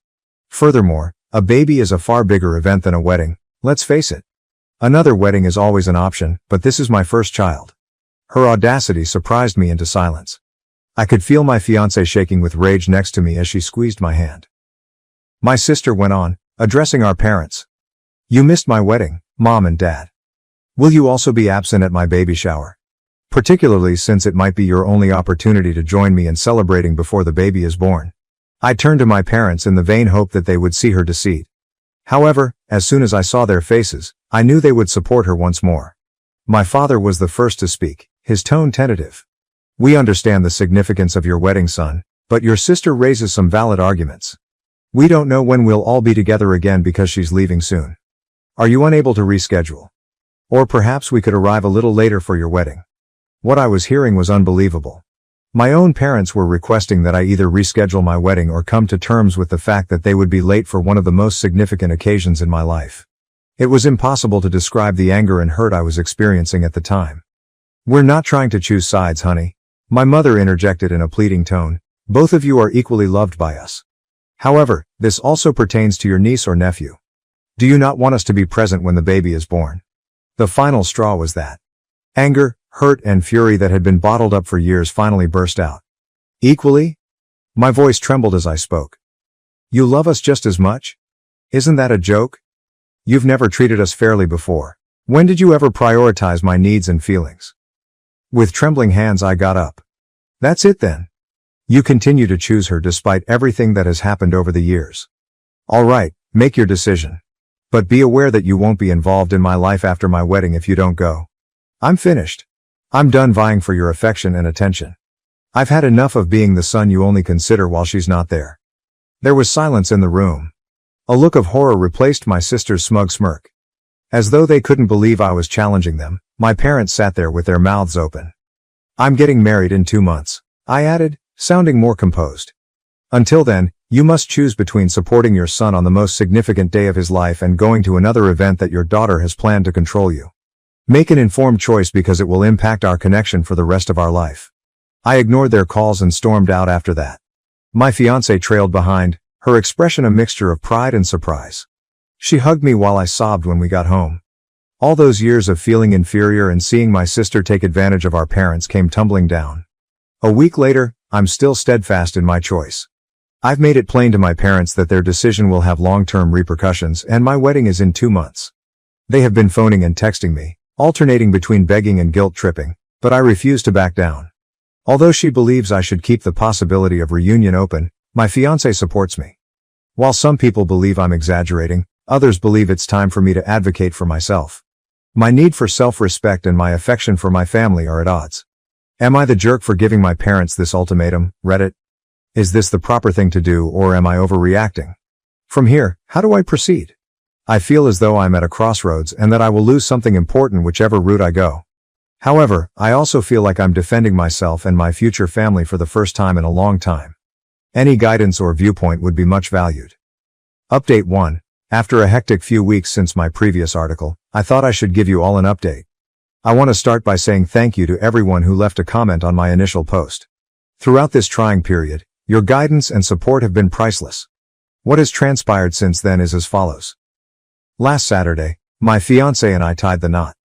Furthermore, a baby is a far bigger event than a wedding, let's face it. Another wedding is always an option, but this is my first child." Her audacity surprised me into silence. I could feel my fiancé shaking with rage next to me as she squeezed my hand. My sister went on, addressing our parents. "You missed my wedding, Mom and Dad. Will you also be absent at my baby shower? Particularly since it might be your only opportunity to join me in celebrating before the baby is born." I turned to my parents in the vain hope that they would see her deceit. However, as soon as I saw their faces, I knew they would support her once more. My father was the first to speak, his tone tentative. "We understand the significance of your wedding, son, but your sister raises some valid arguments. We don't know when we'll all be together again because she's leaving soon. Are you unable to reschedule? Or perhaps we could arrive a little later for your wedding." What I was hearing was unbelievable. My own parents were requesting that I either reschedule my wedding or come to terms with the fact that they would be late for one of the most significant occasions in my life. It was impossible to describe the anger and hurt I was experiencing at the time. "We're not trying to choose sides, honey," my mother interjected in a pleading tone. "Both of you are equally loved by us. However, this also pertains to your niece or nephew. Do you not want us to be present when the baby is born?" The final straw was that anger, hurt, and fury that had been bottled up for years finally burst out. "Equally?" My voice trembled as I spoke. "You love us just as much? Isn't that a joke? You've never treated us fairly before. When did you ever prioritize my needs and feelings?" With trembling hands I got up. "That's it then. You continue to choose her despite everything that has happened over the years. All right, make your decision. But be aware that you won't be involved in my life after my wedding if you don't go. I'm finished. I'm done vying for your affection and attention. I've had enough of being the son you only consider while she's not there." There was silence in the room. A look of horror replaced my sister's smug smirk. As though they couldn't believe I was challenging them, my parents sat there with their mouths open. "I'm getting married in 2 months," I added, sounding more composed. "Until then, you must choose between supporting your son on the most significant day of his life and going to another event that your daughter has planned to control you. Make an informed choice because it will impact our connection for the rest of our life." I ignored their calls and stormed out after that. My fiancée trailed behind, her expression a mixture of pride and surprise. She hugged me while I sobbed when we got home. All those years of feeling inferior and seeing my sister take advantage of our parents came tumbling down. A week later, I'm still steadfast in my choice. I've made it plain to my parents that their decision will have long-term repercussions and my wedding is in 2 months. They have been phoning and texting me, alternating between begging and guilt-tripping, but I refuse to back down. Although she believes I should keep the possibility of reunion open, my fiancé supports me. While some people believe I'm exaggerating, others believe it's time for me to advocate for myself. My need for self-respect and my affection for my family are at odds. Am I the jerk for giving my parents this ultimatum, Reddit? Is this the proper thing to do or am I overreacting? From here, how do I proceed? I feel as though I'm at a crossroads and that I will lose something important whichever route I go. However, I also feel like I'm defending myself and my future family for the first time in a long time. Any guidance or viewpoint would be much valued. Update 1. After a hectic few weeks since my previous article, I thought I should give you all an update. I want to start by saying thank you to everyone who left a comment on my initial post. Throughout this trying period, your guidance and support have been priceless. What has transpired since then is as follows. Last Saturday, my fiancé and I tied the knot.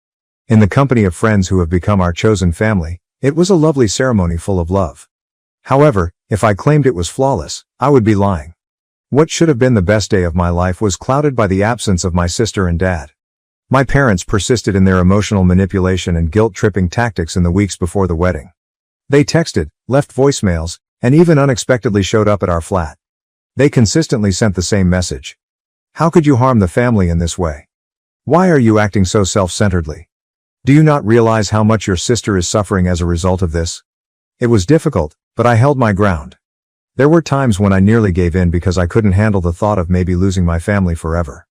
In the company of friends who have become our chosen family, it was a lovely ceremony full of love. However, if I claimed it was flawless, I would be lying. What should have been the best day of my life was clouded by the absence of my sister and dad. My parents persisted in their emotional manipulation and guilt-tripping tactics in the weeks before the wedding. They texted, left voicemails, and even unexpectedly showed up at our flat. They consistently sent the same message. How could you harm the family in this way? Why are you acting so self-centeredly? Do you not realize how much your sister is suffering as a result of this? It was difficult, but I held my ground. There were times when I nearly gave in because I couldn't handle the thought of maybe losing my family forever.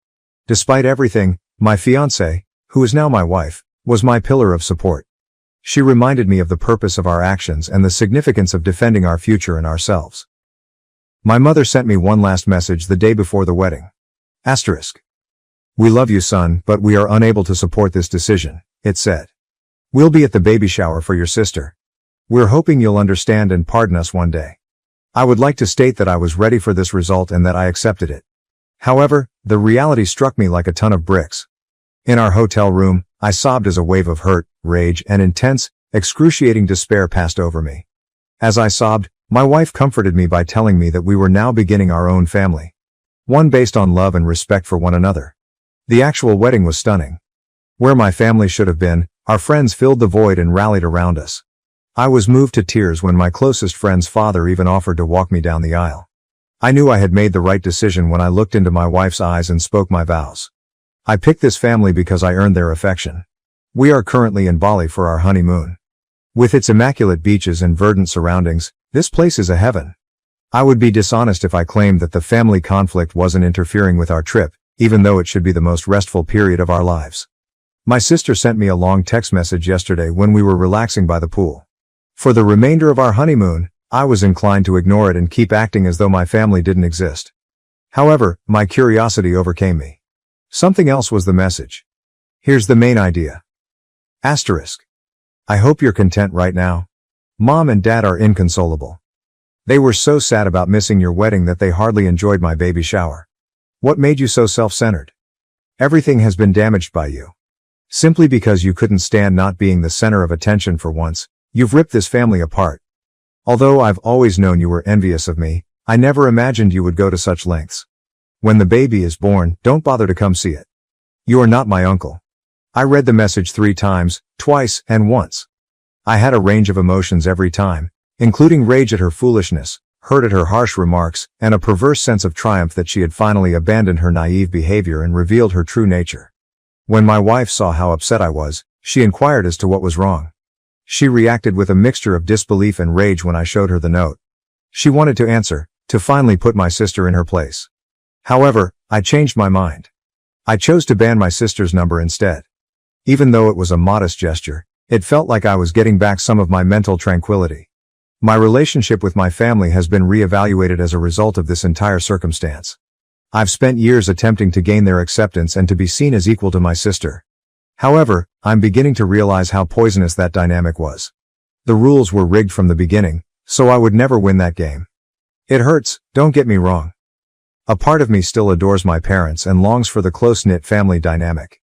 Despite everything, my fiancée, who is now my wife, was my pillar of support. She reminded me of the purpose of our actions and the significance of defending our future and ourselves. My mother sent me one last message the day before the wedding. Asterisk. We love you, son, but we are unable to support this decision, it said. We'll be at the baby shower for your sister. We're hoping you'll understand and pardon us one day. I would like to state that I was ready for this result and that I accepted it. However, the reality struck me like a ton of bricks. In our hotel room, I sobbed as a wave of hurt, rage, and intense, excruciating despair passed over me. As I sobbed, my wife comforted me by telling me that we were now beginning our own family. One based on love and respect for one another. The actual wedding was stunning. Where my family should have been, our friends filled the void and rallied around us. I was moved to tears when my closest friend's father even offered to walk me down the aisle. I knew I had made the right decision when I looked into my wife's eyes and spoke my vows. I picked this family because I earned their affection. We are currently in Bali for our honeymoon. With its immaculate beaches and verdant surroundings, this place is a heaven. I would be dishonest if I claimed that the family conflict wasn't interfering with our trip, even though it should be the most restful period of our lives. My sister sent me a long text message yesterday when we were relaxing by the pool. For the remainder of our honeymoon, I was inclined to ignore it and keep acting as though my family didn't exist. However, my curiosity overcame me. Something else was the message. Here's the main idea. Asterisk. I hope you're content right now. Mom and Dad are inconsolable. They were so sad about missing your wedding that they hardly enjoyed my baby shower. What made you so self-centered? Everything has been damaged by you. Simply because you couldn't stand not being the center of attention for once, you've ripped this family apart. Although I've always known you were envious of me, I never imagined you would go to such lengths. When the baby is born, don't bother to come see it. You are not my uncle. I read the message 3 times, twice, and once. I had a range of emotions every time, including rage at her foolishness, hurt at her harsh remarks, and a perverse sense of triumph that she had finally abandoned her naive behavior and revealed her true nature. When my wife saw how upset I was, she inquired as to what was wrong. She reacted with a mixture of disbelief and rage when I showed her the note. She wanted to answer, to finally put my sister in her place. However, I changed my mind. I chose to ban my sister's number instead. Even though it was a modest gesture, it felt like I was getting back some of my mental tranquility. My relationship with my family has been reevaluated as a result of this entire circumstance. I've spent years attempting to gain their acceptance and to be seen as equal to my sister. However, I'm beginning to realize how poisonous that dynamic was. The rules were rigged from the beginning, so I would never win that game. It hurts, don't get me wrong. A part of me still adores my parents and longs for the close-knit family dynamic.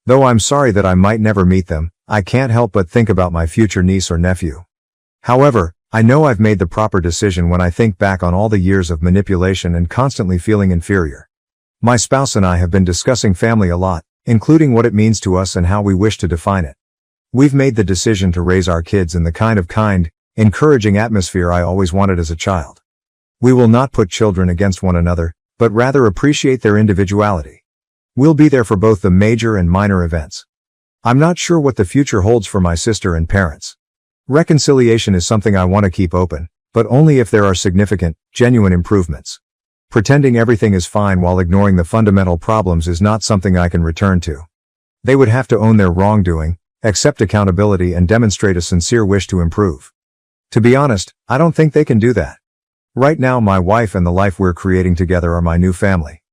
Though I'm sorry that I might never meet them, I can't help but think about my future niece or nephew. However, I know I've made the proper decision when I think back on all the years of manipulation and constantly feeling inferior. My spouse and I have been discussing family a lot, including what it means to us and how we wish to define it. We've made the decision to raise our kids in the kind, encouraging atmosphere I always wanted as a child. We will not put children against one another, but rather appreciate their individuality. We'll be there for both the major and minor events. I'm not sure what the future holds for my sister and parents. Reconciliation is something I want to keep open, but only if there are significant, genuine improvements. Pretending everything is fine while ignoring the fundamental problems is not something I can return to. They would have to own their wrongdoing, accept accountability, and demonstrate a sincere wish to improve. To be honest, I don't think they can do that. Right now, my wife and the life we're creating together are my new family.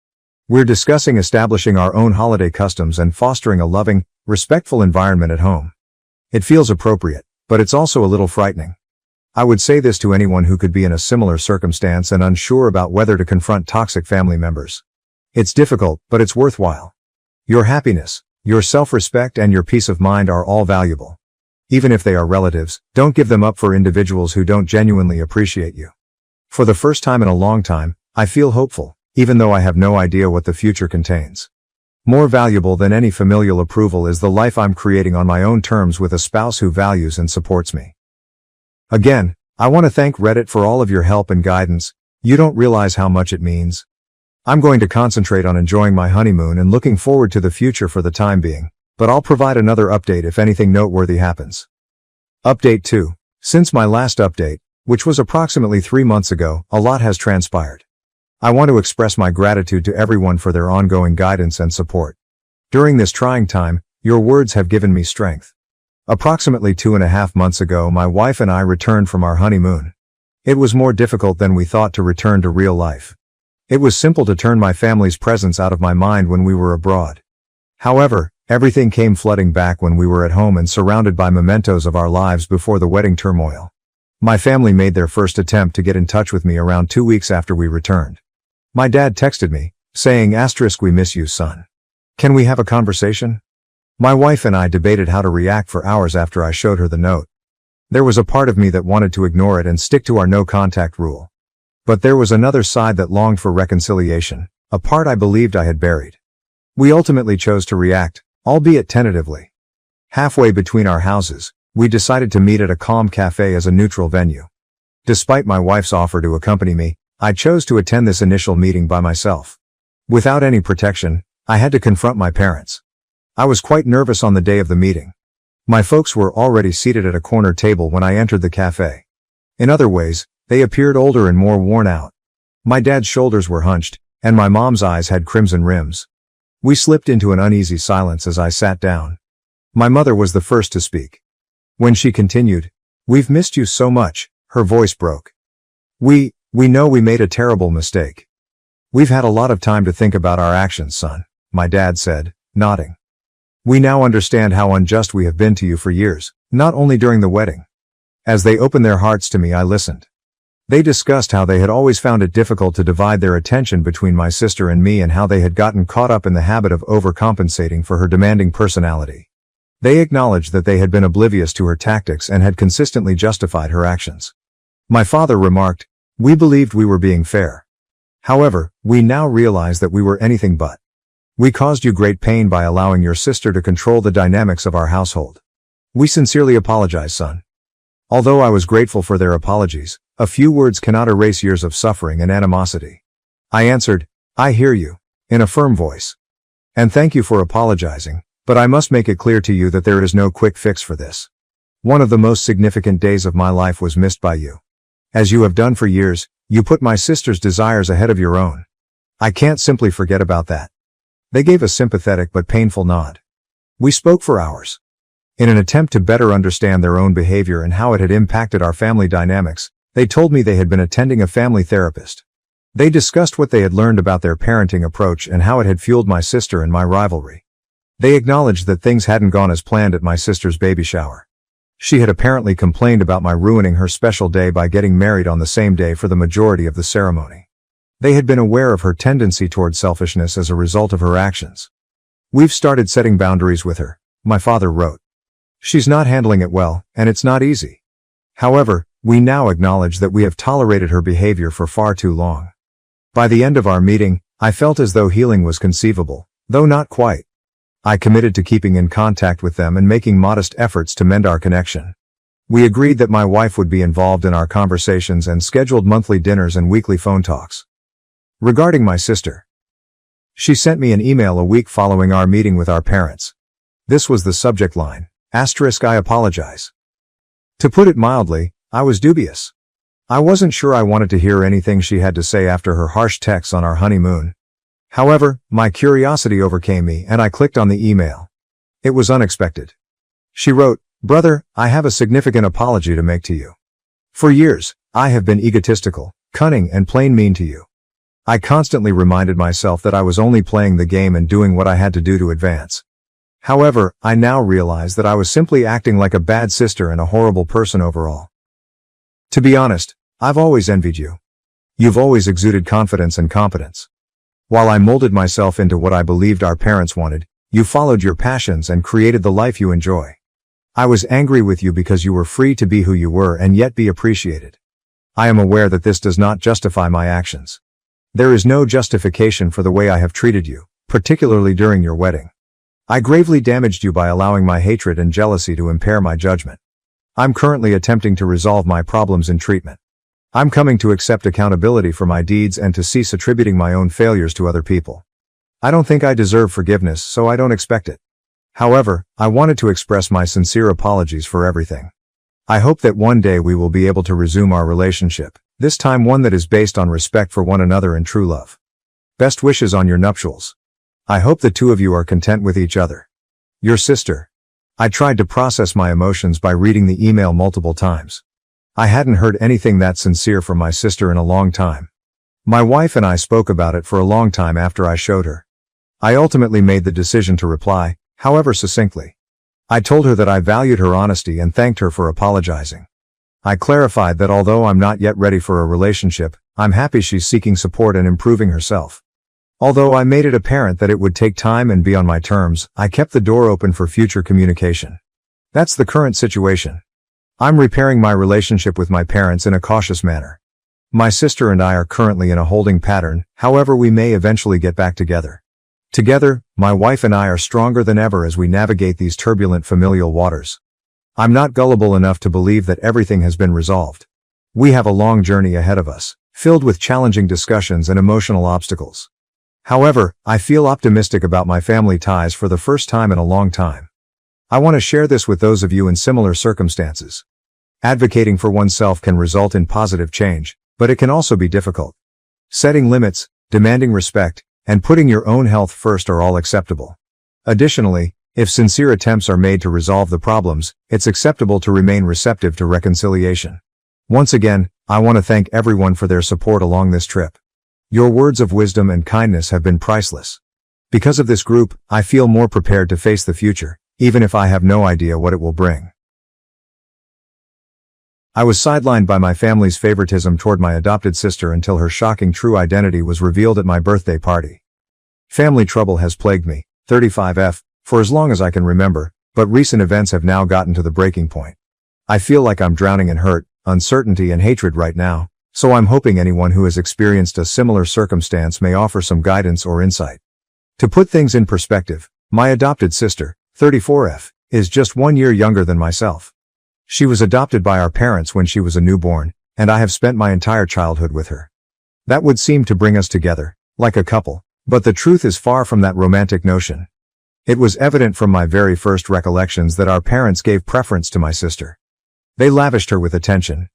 We're discussing establishing our own holiday customs and fostering a loving, respectful environment at home. It feels appropriate, but it's also a little frightening. I would say this to anyone who could be in a similar circumstance and unsure about whether to confront toxic family members. It's difficult, but it's worthwhile. Your happiness, your self-respect, and your peace of mind are all valuable. Even if they are relatives, don't give them up for individuals who don't genuinely appreciate you. For the first time in a long time, I feel hopeful, even though I have no idea what the future contains. More valuable than any familial approval is the life I'm creating on my own terms with a spouse who values and supports me. Again, I want to thank Reddit for all of your help and guidance. You don't realize how much it means. I'm going to concentrate on enjoying my honeymoon and looking forward to the future for the time being, but I'll provide another update if anything noteworthy happens. Update 2. Since my last update, which was approximately 3 months ago, a lot has transpired. I want to express my gratitude to everyone for their ongoing guidance and support. During this trying time, your words have given me strength. Approximately 2.5 months ago, my wife and I returned from our honeymoon. It was more difficult than we thought to return to real life. It was simple to turn my family's presence out of my mind when we were abroad. However, everything came flooding back when we were at home and surrounded by mementos of our lives before the wedding turmoil. My family made their first attempt to get in touch with me around 2 weeks after we returned. My dad texted me, saying, "We miss you, son. Can we have a conversation?" My wife and I debated how to react for hours after I showed her the note. There was a part of me that wanted to ignore it and stick to our no-contact rule. But there was another side that longed for reconciliation, a part I believed I had buried. We ultimately chose to react, albeit tentatively. Halfway between our houses, we decided to meet at a calm cafe as a neutral venue. Despite my wife's offer to accompany me, I chose to attend this initial meeting by myself. Without any protection, I had to confront my parents. I was quite nervous on the day of the meeting. My folks were already seated at a corner table when I entered the cafe. In other ways, they appeared older and more worn out. My dad's shoulders were hunched, and my mom's eyes had crimson rims. We slipped into an uneasy silence as I sat down. My mother was the first to speak. When she continued, We've missed you so much, her voice broke. We know we made a terrible mistake. We've had a lot of time to think about our actions, son, my dad said, nodding. We now understand how unjust we have been to you for years, not only during the wedding. As they opened their hearts to me, I listened. They discussed how they had always found it difficult to divide their attention between my sister and me and how they had gotten caught up in the habit of overcompensating for her demanding personality. They acknowledged that they had been oblivious to her tactics and had consistently justified her actions. My father remarked, "We believed we were being fair. However, we now realize that we were anything but. We caused you great pain by allowing your sister to control the dynamics of our household. We sincerely apologize, son." Although I was grateful for their apologies, a few words cannot erase years of suffering and animosity. I answered, "I hear you," in a firm voice. "And thank you for apologizing, but I must make it clear to you that there is no quick fix for this. One of the most significant days of my life was missed by you. As you have done for years, you put my sister's desires ahead of your own. I can't simply forget about that." They gave a sympathetic but painful nod. We spoke for hours. In an attempt to better understand their own behavior and how it had impacted our family dynamics, they told me they had been attending a family therapist. They discussed what they had learned about their parenting approach and how it had fueled my sister and my rivalry. They acknowledged that things hadn't gone as planned at my sister's baby shower. She had apparently complained about my ruining her special day by getting married on the same day for the majority of the ceremony. They had been aware of her tendency toward selfishness as a result of her actions. "We've started setting boundaries with her," my father wrote. "She's not handling it well, and it's not easy. However, we now acknowledge that we have tolerated her behavior for far too long." By the end of our meeting, I felt as though healing was conceivable, though not quite. I committed to keeping in contact with them and making modest efforts to mend our connection. We agreed that my wife would be involved in our conversations and scheduled monthly dinners and weekly phone talks. Regarding my sister, she sent me an email a week following our meeting with our parents. This was the subject line, "I apologize." To put it mildly, I was dubious. I wasn't sure I wanted to hear anything she had to say after her harsh texts on our honeymoon. However, my curiosity overcame me and I clicked on the email. It was unexpected. She wrote, "Brother, I have a significant apology to make to you. For years, I have been egotistical, cunning, and plain mean to you. I constantly reminded myself that I was only playing the game and doing what I had to do to advance. However, I now realize that I was simply acting like a bad sister and a horrible person overall. To be honest, I've always envied you. You've always exuded confidence and competence. While I molded myself into what I believed our parents wanted, you followed your passions and created the life you enjoy. I was angry with you because you were free to be who you were and yet be appreciated. I am aware that this does not justify my actions. There is no justification for the way I have treated you, particularly during your wedding. I gravely damaged you by allowing my hatred and jealousy to impair my judgment. I'm currently attempting to resolve my problems in treatment. I'm coming to accept accountability for my deeds and to cease attributing my own failures to other people. I don't think I deserve forgiveness, so I don't expect it. However, I wanted to express my sincere apologies for everything. I hope that one day we will be able to resume our relationship, this time one that is based on respect for one another and true love. Best wishes on your nuptials. I hope the two of you are content with each other. Your sister." I tried to process my emotions by reading the email multiple times. I hadn't heard anything that sincere from my sister in a long time. My wife and I spoke about it for a long time after I showed her. I ultimately made the decision to reply, however succinctly. I told her that I valued her honesty and thanked her for apologizing. I clarified that although I'm not yet ready for a relationship, I'm happy she's seeking support and improving herself. Although I made it apparent that it would take time and be on my terms, I kept the door open for future communication. That's the current situation. I'm repairing my relationship with my parents in a cautious manner. My sister and I are currently in a holding pattern, however we may eventually get back together. Together, my wife and I are stronger than ever as we navigate these turbulent familial waters. I'm not gullible enough to believe that everything has been resolved. We have a long journey ahead of us, filled with challenging discussions and emotional obstacles. However, I feel optimistic about my family ties for the first time in a long time. I want to share this with those of you in similar circumstances. Advocating for oneself can result in positive change, but it can also be difficult. Setting limits, demanding respect, and putting your own health first are all acceptable. Additionally, If sincere attempts are made to resolve the problems, it's acceptable to remain receptive to reconciliation. Once again, I want to thank everyone for their support along this trip. Your words of wisdom and kindness have been priceless. Because of this group, I feel more prepared to face the future, even if I have no idea what it will bring. I was sidelined by my family's favoritism toward my adopted sister until her shocking true identity was revealed at my birthday party. Family trouble has plagued me, 35F, for as long as I can remember, but recent events have now gotten to the breaking point. I feel like I'm drowning in hurt, uncertainty and hatred right now, so I'm hoping anyone who has experienced a similar circumstance may offer some guidance or insight. To put things in perspective, my adopted sister, 34F, is just 1 year younger than myself. She was adopted by our parents when she was a newborn, and I have spent my entire childhood with her. That would seem to bring us together, like a couple, but the truth is far from that romantic notion. It was evident from my very first recollections that our parents gave preference to my sister. They lavished her with attention,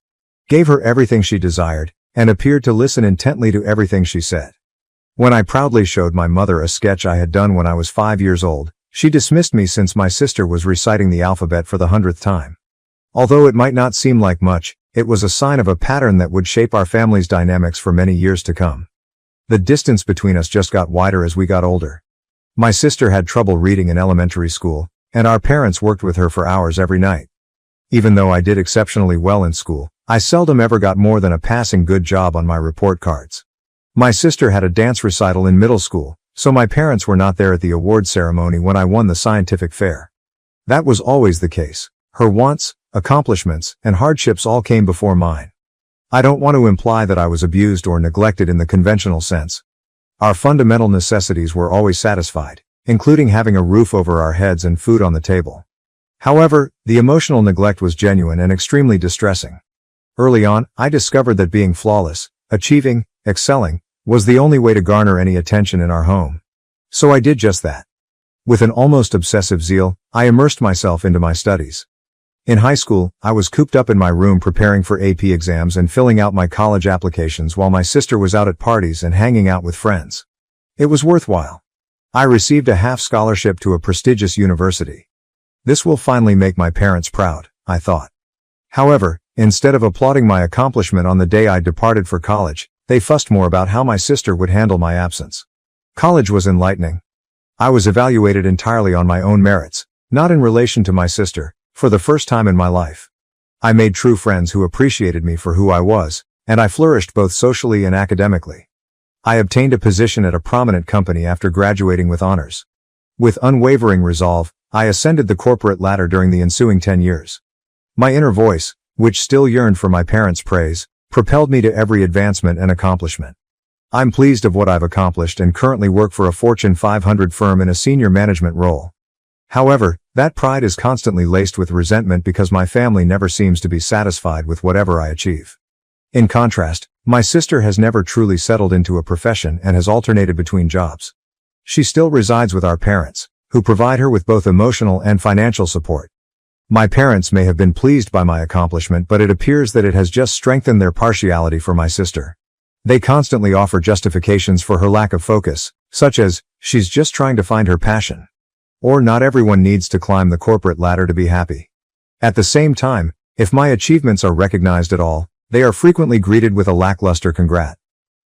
gave her everything she desired, and appeared to listen intently to everything she said. When I proudly showed my mother a sketch I had done when I was 5 years old, she dismissed me since my sister was reciting the alphabet for the 100th time. Although it might not seem like much, it was a sign of a pattern that would shape our family's dynamics for many years to come. The distance between us just got wider as we got older. My sister had trouble reading in elementary school, and our parents worked with her for hours every night. Even though I did exceptionally well in school, I seldom ever got more than a passing good job on my report cards. My sister had a dance recital in middle school, so my parents were not there at the award ceremony when I won the scientific fair. That was always the case. Her wants, accomplishments, and hardships all came before mine. I don't want to imply that I was abused or neglected in the conventional sense. Our fundamental necessities were always satisfied, including having a roof over our heads and food on the table. However, the emotional neglect was genuine and extremely distressing. Early on, I discovered that being flawless, achieving, excelling, was the only way to garner any attention in our home. So I did just that. With an almost obsessive zeal, I immersed myself into my studies. In high school, I was cooped up in my room preparing for AP exams and filling out my college applications while my sister was out at parties and hanging out with friends. It was worthwhile. I received a half scholarship to a prestigious university. This will finally make my parents proud, I thought. However, instead of applauding my accomplishment on the day I departed for college, they fussed more about how my sister would handle my absence. College was enlightening. I was evaluated entirely on my own merits, not in relation to my sister. For the first time in my life, I made true friends who appreciated me for who I was, and I flourished both socially and academically. I obtained a position at a prominent company after graduating with honors. With unwavering resolve, I ascended the corporate ladder during the ensuing 10 years. My inner voice, which still yearned for my parents' praise, propelled me to every advancement and accomplishment. I'm pleased of what I've accomplished and currently work for a Fortune 500 firm in a senior management role. However, that pride is constantly laced with resentment because my family never seems to be satisfied with whatever I achieve. In contrast, my sister has never truly settled into a profession and has alternated between jobs. She still resides with our parents, who provide her with both emotional and financial support. My parents may have been pleased by my accomplishment, but it appears that it has just strengthened their partiality for my sister. They constantly offer justifications for her lack of focus, such as, she's just trying to find her passion. Or not everyone needs to climb the corporate ladder to be happy. At the same time, if my achievements are recognized at all, they are frequently greeted with a lackluster congrat.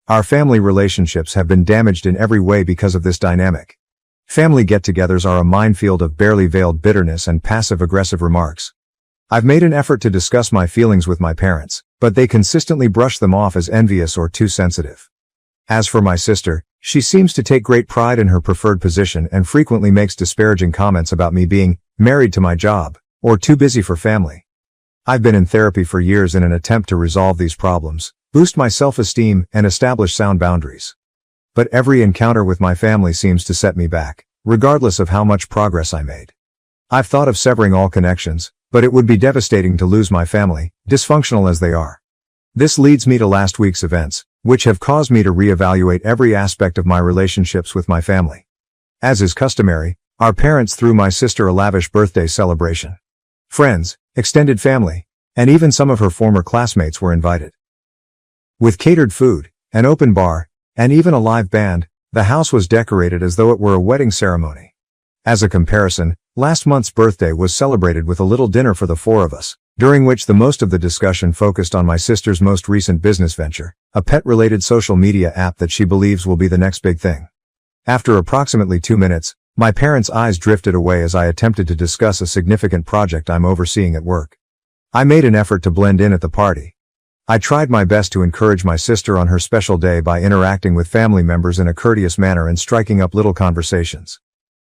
Our family relationships have been damaged in every way because of this dynamic. Family get-togethers are a minefield of barely veiled bitterness and passive-aggressive remarks. I've made an effort to discuss my feelings with my parents, but they consistently brush them off as envious or too sensitive. As for my sister, she seems to take great pride in her preferred position and frequently makes disparaging comments about me being married to my job or too busy for family. I've been in therapy for years in an attempt to resolve these problems, boost my self-esteem, and establish sound boundaries. But every encounter with my family seems to set me back, regardless of how much progress I made. I've thought of severing all connections, but it would be devastating to lose my family, dysfunctional as they are. This leads me to last week's events, which have caused me to reevaluate every aspect of my relationships with my family. As is customary, our parents threw my sister a lavish birthday celebration. Friends, extended family, and even some of her former classmates were invited. With catered food, an open bar, and even a live band, the house was decorated as though it were a wedding ceremony. As a comparison, Last month's birthday was celebrated with a little dinner for the four of us, during which the most of the discussion focused on my sister's most recent business venture, a pet-related social media app that she believes will be the next big thing. After approximately 2 minutes, my parents' eyes drifted away as I attempted to discuss a significant project I'm overseeing at work. I made an effort to blend in at the party. I tried my best to encourage my sister on her special day by interacting with family members in a courteous manner and striking up little conversations.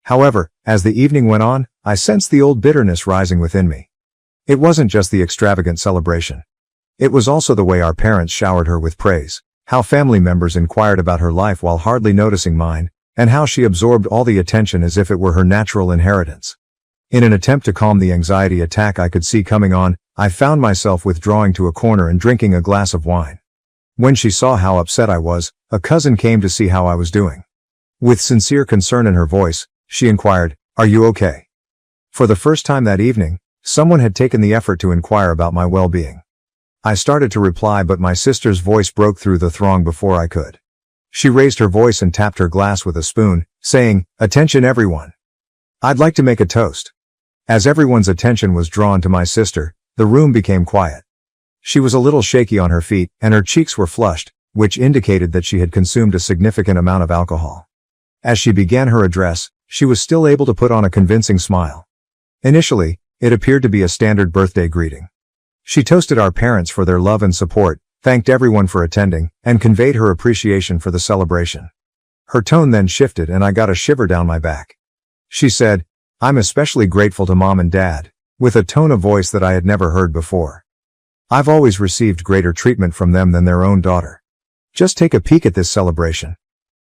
However, as the evening went on, I sensed the old bitterness rising within me. It wasn't just the extravagant celebration. It was also the way our parents showered her with praise, how family members inquired about her life while hardly noticing mine, and how she absorbed all the attention as if it were her natural inheritance. In an attempt to calm the anxiety attack I could see coming on, I found myself withdrawing to a corner and drinking a glass of wine. When she saw how upset I was, a cousin came to see how I was doing. With sincere concern in her voice, she inquired, "Are you okay?" For the first time that evening, someone had taken the effort to inquire about my well-being. I started to reply, but my sister's voice broke through the throng before I could. She raised her voice and tapped her glass with a spoon, saying, "Attention everyone. I'd like to make a toast." As everyone's attention was drawn to my sister, the room became quiet. She was a little shaky on her feet, and her cheeks were flushed, which indicated that she had consumed a significant amount of alcohol. As she began her address, she was still able to put on a convincing smile. Initially, it appeared to be a standard birthday greeting. She toasted our parents for their love and support, thanked everyone for attending, and conveyed her appreciation for the celebration. Her tone then shifted and I got a shiver down my back. She said, "I'm especially grateful to Mom and Dad," with a tone of voice that I had never heard before. "I've always received greater treatment from them than their own daughter. Just take a peek at this celebration.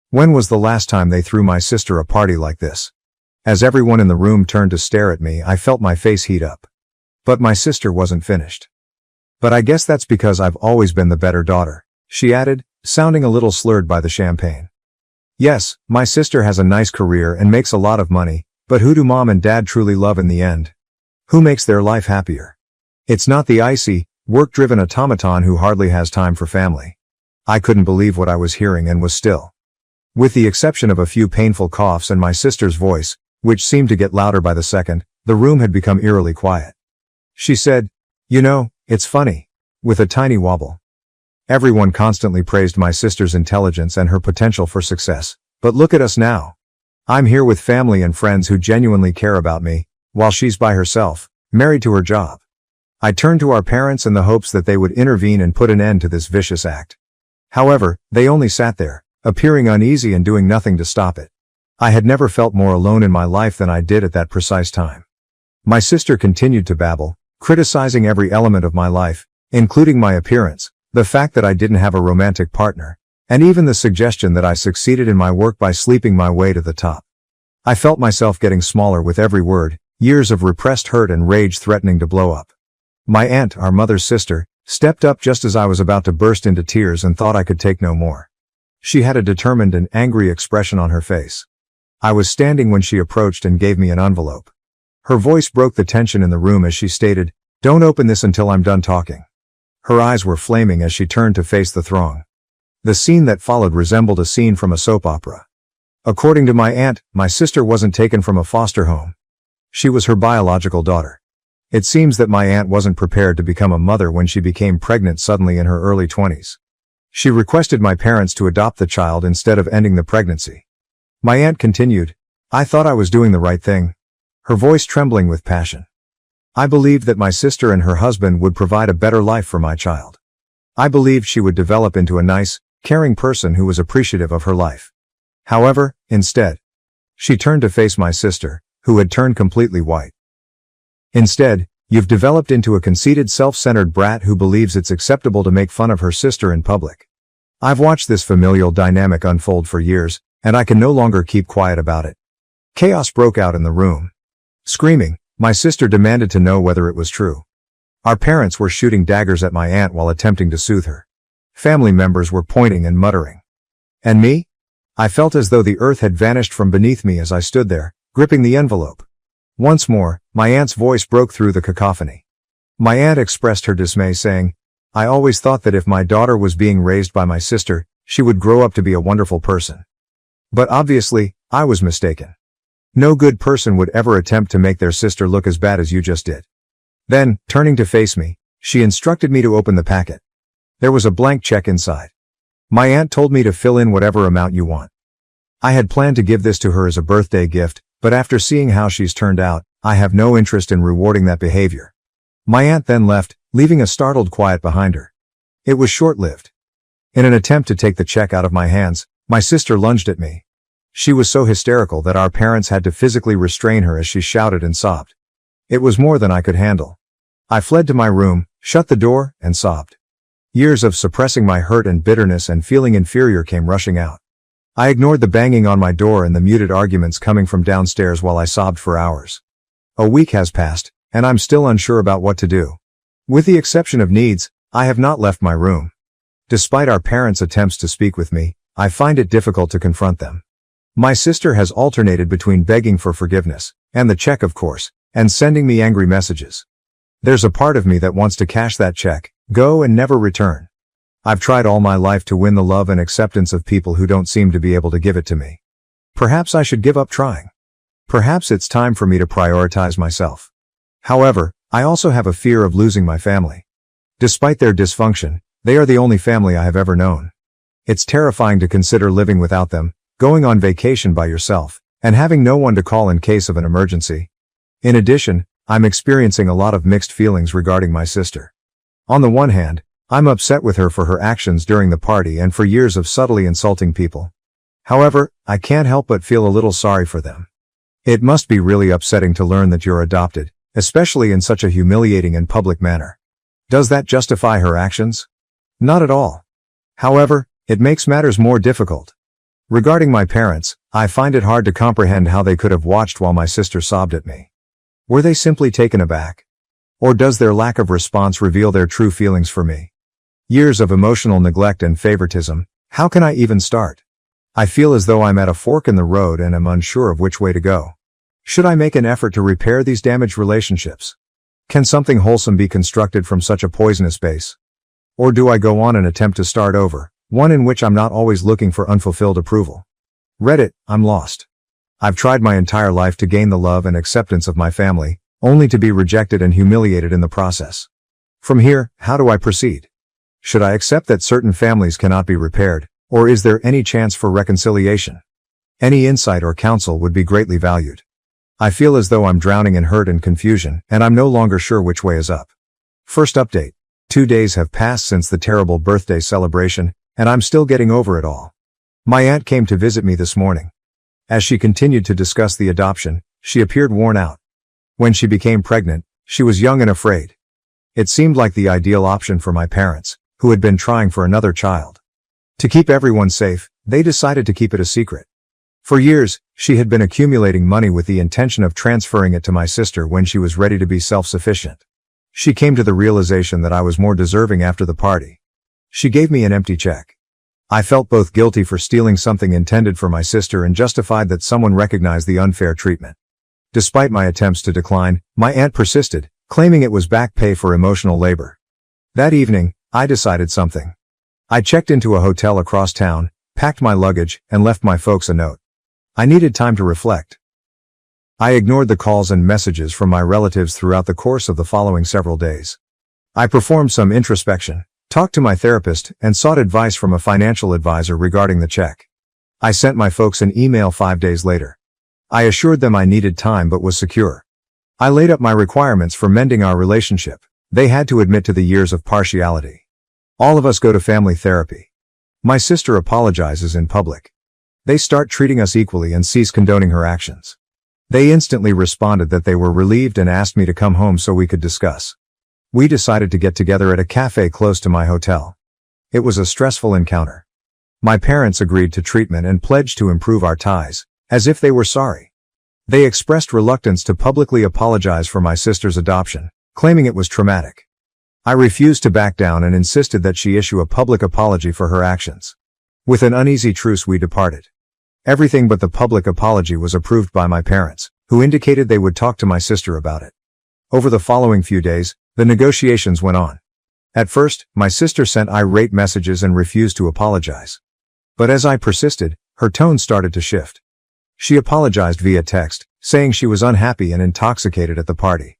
When was the last time they threw my sister a party like this?" As everyone in the room turned to stare at me, I felt my face heat up. But my sister wasn't finished. "But I guess that's because I've always been the better daughter," she added, sounding a little slurred by the champagne. "Yes, my sister has a nice career and makes a lot of money, but who do Mom and Dad truly love in the end? Who makes their life happier? It's not the icy, work-driven automaton who hardly has time for family." I couldn't believe what I was hearing and was still. With the exception of a few painful coughs and my sister's voice, which seemed to get louder by the second, the room had become eerily quiet. She said, "You know, it's funny," with a tiny wobble. Everyone constantly praised my sister's intelligence and her potential for success, but look at us now. I'm here with family and friends who genuinely care about me, while she's by herself, married to her job. I turned to our parents in the hopes that they would intervene and put an end to this vicious act. However, they only sat there, appearing uneasy and doing nothing to stop it. I had never felt more alone in my life than I did at that precise time. My sister continued to babble, criticizing every element of my life, including my appearance, the fact that I didn't have a romantic partner, and even the suggestion that I succeeded in my work by sleeping my way to the top. I felt myself getting smaller with every word, years of repressed hurt and rage threatening to blow up. My aunt, our mother's sister, stepped up just as I was about to burst into tears and thought I could take no more. She had a determined and angry expression on her face. I was standing when she approached and gave me an envelope. Her voice broke the tension in the room as she stated, "Don't open this until I'm done talking." Her eyes were flaming as she turned to face the throng. The scene that followed resembled a scene from a soap opera. According to my aunt, my sister wasn't taken from a foster home. She was her biological daughter. It seems that my aunt wasn't prepared to become a mother when she became pregnant suddenly in her early 20s. She requested my parents to adopt the child instead of ending the pregnancy. My aunt continued, "I thought I was doing the right thing," her voice trembling with passion. "I believed that my sister and her husband would provide a better life for my child. I believed she would develop into a nice, caring person who was appreciative of her life. However, instead," she turned to face my sister, who had turned completely white. "Instead, you've developed into a conceited, self-centered brat who believes it's acceptable to make fun of her sister in public. I've watched this familial dynamic unfold for years, and I can no longer keep quiet about it." Chaos broke out in the room. Screaming, my sister demanded to know whether it was true. Our parents were shooting daggers at my aunt while attempting to soothe her. Family members were pointing and muttering. And me? I felt as though the earth had vanished from beneath me as I stood there, gripping the envelope. Once more, my aunt's voice broke through the cacophony. My aunt expressed her dismay, saying, "I always thought that if my daughter was being raised by my sister, she would grow up to be a wonderful person. But obviously, I was mistaken. No good person would ever attempt to make their sister look as bad as you just did. Then, turning to face me, she instructed me to open the packet. There was a blank check inside. My aunt told me to fill in whatever amount you want. I had planned to give this to her as a birthday gift, but after seeing how she's turned out, I have no interest in rewarding that behavior. My aunt then left, leaving a startled quiet behind her. It was short-lived. In an attempt to take the check out of my hands, my sister lunged at me. She was so hysterical that our parents had to physically restrain her as she shouted and sobbed. It was more than I could handle. I fled to my room, shut the door, and sobbed. Years of suppressing my hurt and bitterness and feeling inferior came rushing out. I ignored the banging on my door and the muted arguments coming from downstairs while I sobbed for hours. A week has passed, and I'm still unsure about what to do. With the exception of needs, I have not left my room. Despite our parents' attempts to speak with me, I find it difficult to confront them. My sister has alternated between begging for forgiveness, and the check of course, and sending me angry messages. There's a part of me that wants to cash that check, go and never return. I've tried all my life to win the love and acceptance of people who don't seem to be able to give it to me. Perhaps I should give up trying. Perhaps it's time for me to prioritize myself. However, I also have a fear of losing my family. Despite their dysfunction, they are the only family I have ever known. It's terrifying to consider living without them, going on vacation by yourself, and having no one to call in case of an emergency. In addition, I'm experiencing a lot of mixed feelings regarding my sister. On the one hand, I'm upset with her for her actions during the party and for years of subtly insulting people. However, I can't help but feel a little sorry for them. It must be really upsetting to learn that you're adopted, especially in such a humiliating and public manner. Does that justify her actions? Not at all. However, it makes matters more difficult. Regarding my parents, I find it hard to comprehend how they could have watched while my sister sobbed at me. Were they simply taken aback? Or does their lack of response reveal their true feelings for me? Years of emotional neglect and favoritism, how can I even start? I feel as though I'm at a fork in the road and am unsure of which way to go. Should I make an effort to repair these damaged relationships? Can something wholesome be constructed from such a poisonous base? Or do I go on and attempt to start over, one in which I'm not always looking for unfulfilled approval? Reddit, I'm lost. I've tried my entire life to gain the love and acceptance of my family, only to be rejected and humiliated in the process. From here, how do I proceed? Should I accept that certain families cannot be repaired, or is there any chance for reconciliation? Any insight or counsel would be greatly valued. I feel as though I'm drowning in hurt and confusion, and I'm no longer sure which way is up. First update. 2 days have passed since the terrible birthday celebration, and I'm still getting over it all. My aunt came to visit me this morning. As she continued to discuss the adoption, she appeared worn out. When she became pregnant, she was young and afraid. It seemed like the ideal option for my parents, who had been trying for another child. To keep everyone safe, they decided to keep it a secret. For years, she had been accumulating money with the intention of transferring it to my sister when she was ready to be self-sufficient. She came to the realization that I was more deserving after the party. She gave me an empty check. I felt both guilty for stealing something intended for my sister and justified that someone recognized the unfair treatment. Despite my attempts to decline, my aunt persisted, claiming it was back pay for emotional labor. That evening, I decided something. I checked into a hotel across town, packed my luggage, and left my folks a note. I needed time to reflect. I ignored the calls and messages from my relatives throughout the course of the following several days. I performed some introspection, talked to my therapist, and sought advice from a financial advisor regarding the check. I sent my folks an email 5 days later. I assured them I needed time but was secure. I laid up my requirements for mending our relationship. They had to admit to the years of partiality. All of us go to family therapy. My sister apologizes in public. They start treating us equally and cease condoning her actions. They instantly responded that they were relieved and asked me to come home so we could discuss. We decided to get together at a cafe close to my hotel. It was a stressful encounter. My parents agreed to treatment and pledged to improve our ties, as if they were sorry. They expressed reluctance to publicly apologize for my sister's adoption, claiming it was traumatic. I refused to back down and insisted that she issue a public apology for her actions. With an uneasy truce we departed. Everything but the public apology was approved by my parents, who indicated they would talk to my sister about it. Over the following few days, the negotiations went on. At first, my sister sent irate messages and refused to apologize. But as I persisted, her tone started to shift. She apologized via text, saying she was unhappy and intoxicated at the party.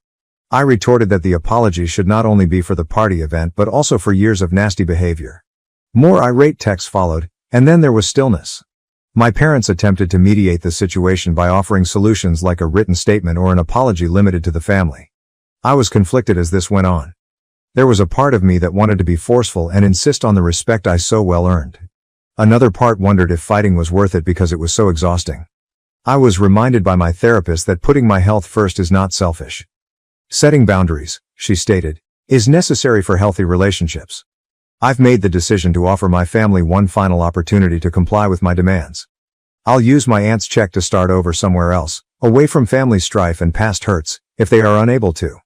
I retorted that the apology should not only be for the party event but also for years of nasty behavior. More irate texts followed, and then there was stillness. My parents attempted to mediate the situation by offering solutions like a written statement or an apology limited to the family. I was conflicted as this went on. There was a part of me that wanted to be forceful and insist on the respect I so well earned. Another part wondered if fighting was worth it because it was so exhausting. I was reminded by my therapist that putting my health first is not selfish. Setting boundaries, she stated, is necessary for healthy relationships. I've made the decision to offer my family one final opportunity to comply with my demands. I'll use my aunt's check to start over somewhere else, away from family strife and past hurts, if they are unable to.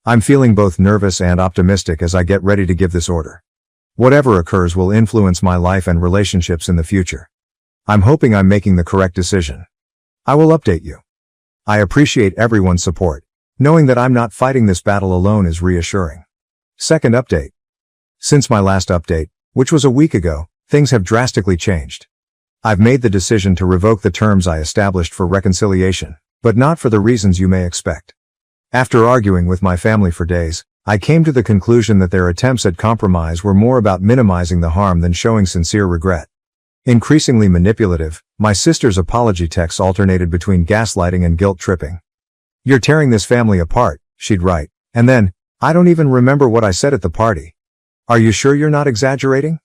I'm feeling both nervous and optimistic as I get ready to give this order. Whatever occurs will influence my life and relationships in the future. I'm hoping I'm making the correct decision. I will update you. I appreciate everyone's support. Knowing that I'm not fighting this battle alone is reassuring. Second update. Since my last update, which was a week ago, things have drastically changed. I've made the decision to revoke the terms I established for reconciliation, but not for the reasons you may expect. After arguing with my family for days, I came to the conclusion that their attempts at compromise were more about minimizing the harm than showing sincere regret. Increasingly manipulative, my sister's apology texts alternated between gaslighting and guilt tripping. "You're tearing this family apart," she'd write, and then, "I don't even remember what I said at the party. Are you sure you're not exaggerating?"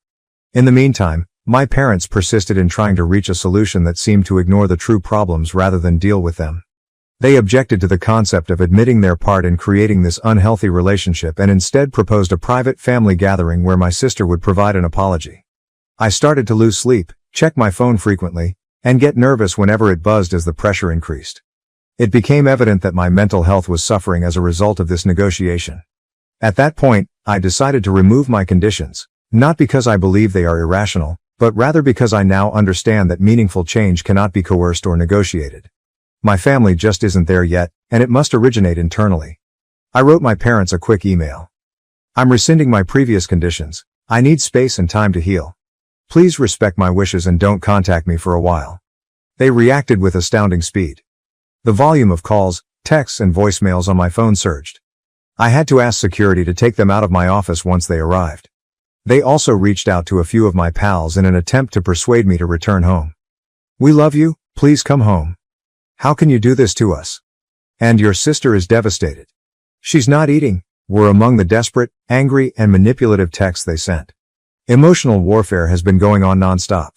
In the meantime, my parents persisted in trying to reach a solution that seemed to ignore the true problems rather than deal with them. They objected to the concept of admitting their part in creating this unhealthy relationship and instead proposed a private family gathering where my sister would provide an apology. I started to lose sleep, check my phone frequently, and get nervous whenever it buzzed as the pressure increased. It became evident that my mental health was suffering as a result of this negotiation. At that point, I decided to remove my conditions, not because I believe they are irrational, but rather because I now understand that meaningful change cannot be coerced or negotiated. My family just isn't there yet, and it must originate internally. I wrote my parents a quick email. "I'm rescinding my previous conditions. I need space and time to heal. Please respect my wishes and don't contact me for a while." They reacted with astounding speed. The volume of calls, texts, and voicemails on my phone surged. I had to ask security to take them out of my office once they arrived. They also reached out to a few of my pals in an attempt to persuade me to return home. "We love you, please come home. How can you do this to us? And your sister is devastated. She's not eating," were among the desperate, angry, and manipulative texts they sent. Emotional warfare has been going on nonstop.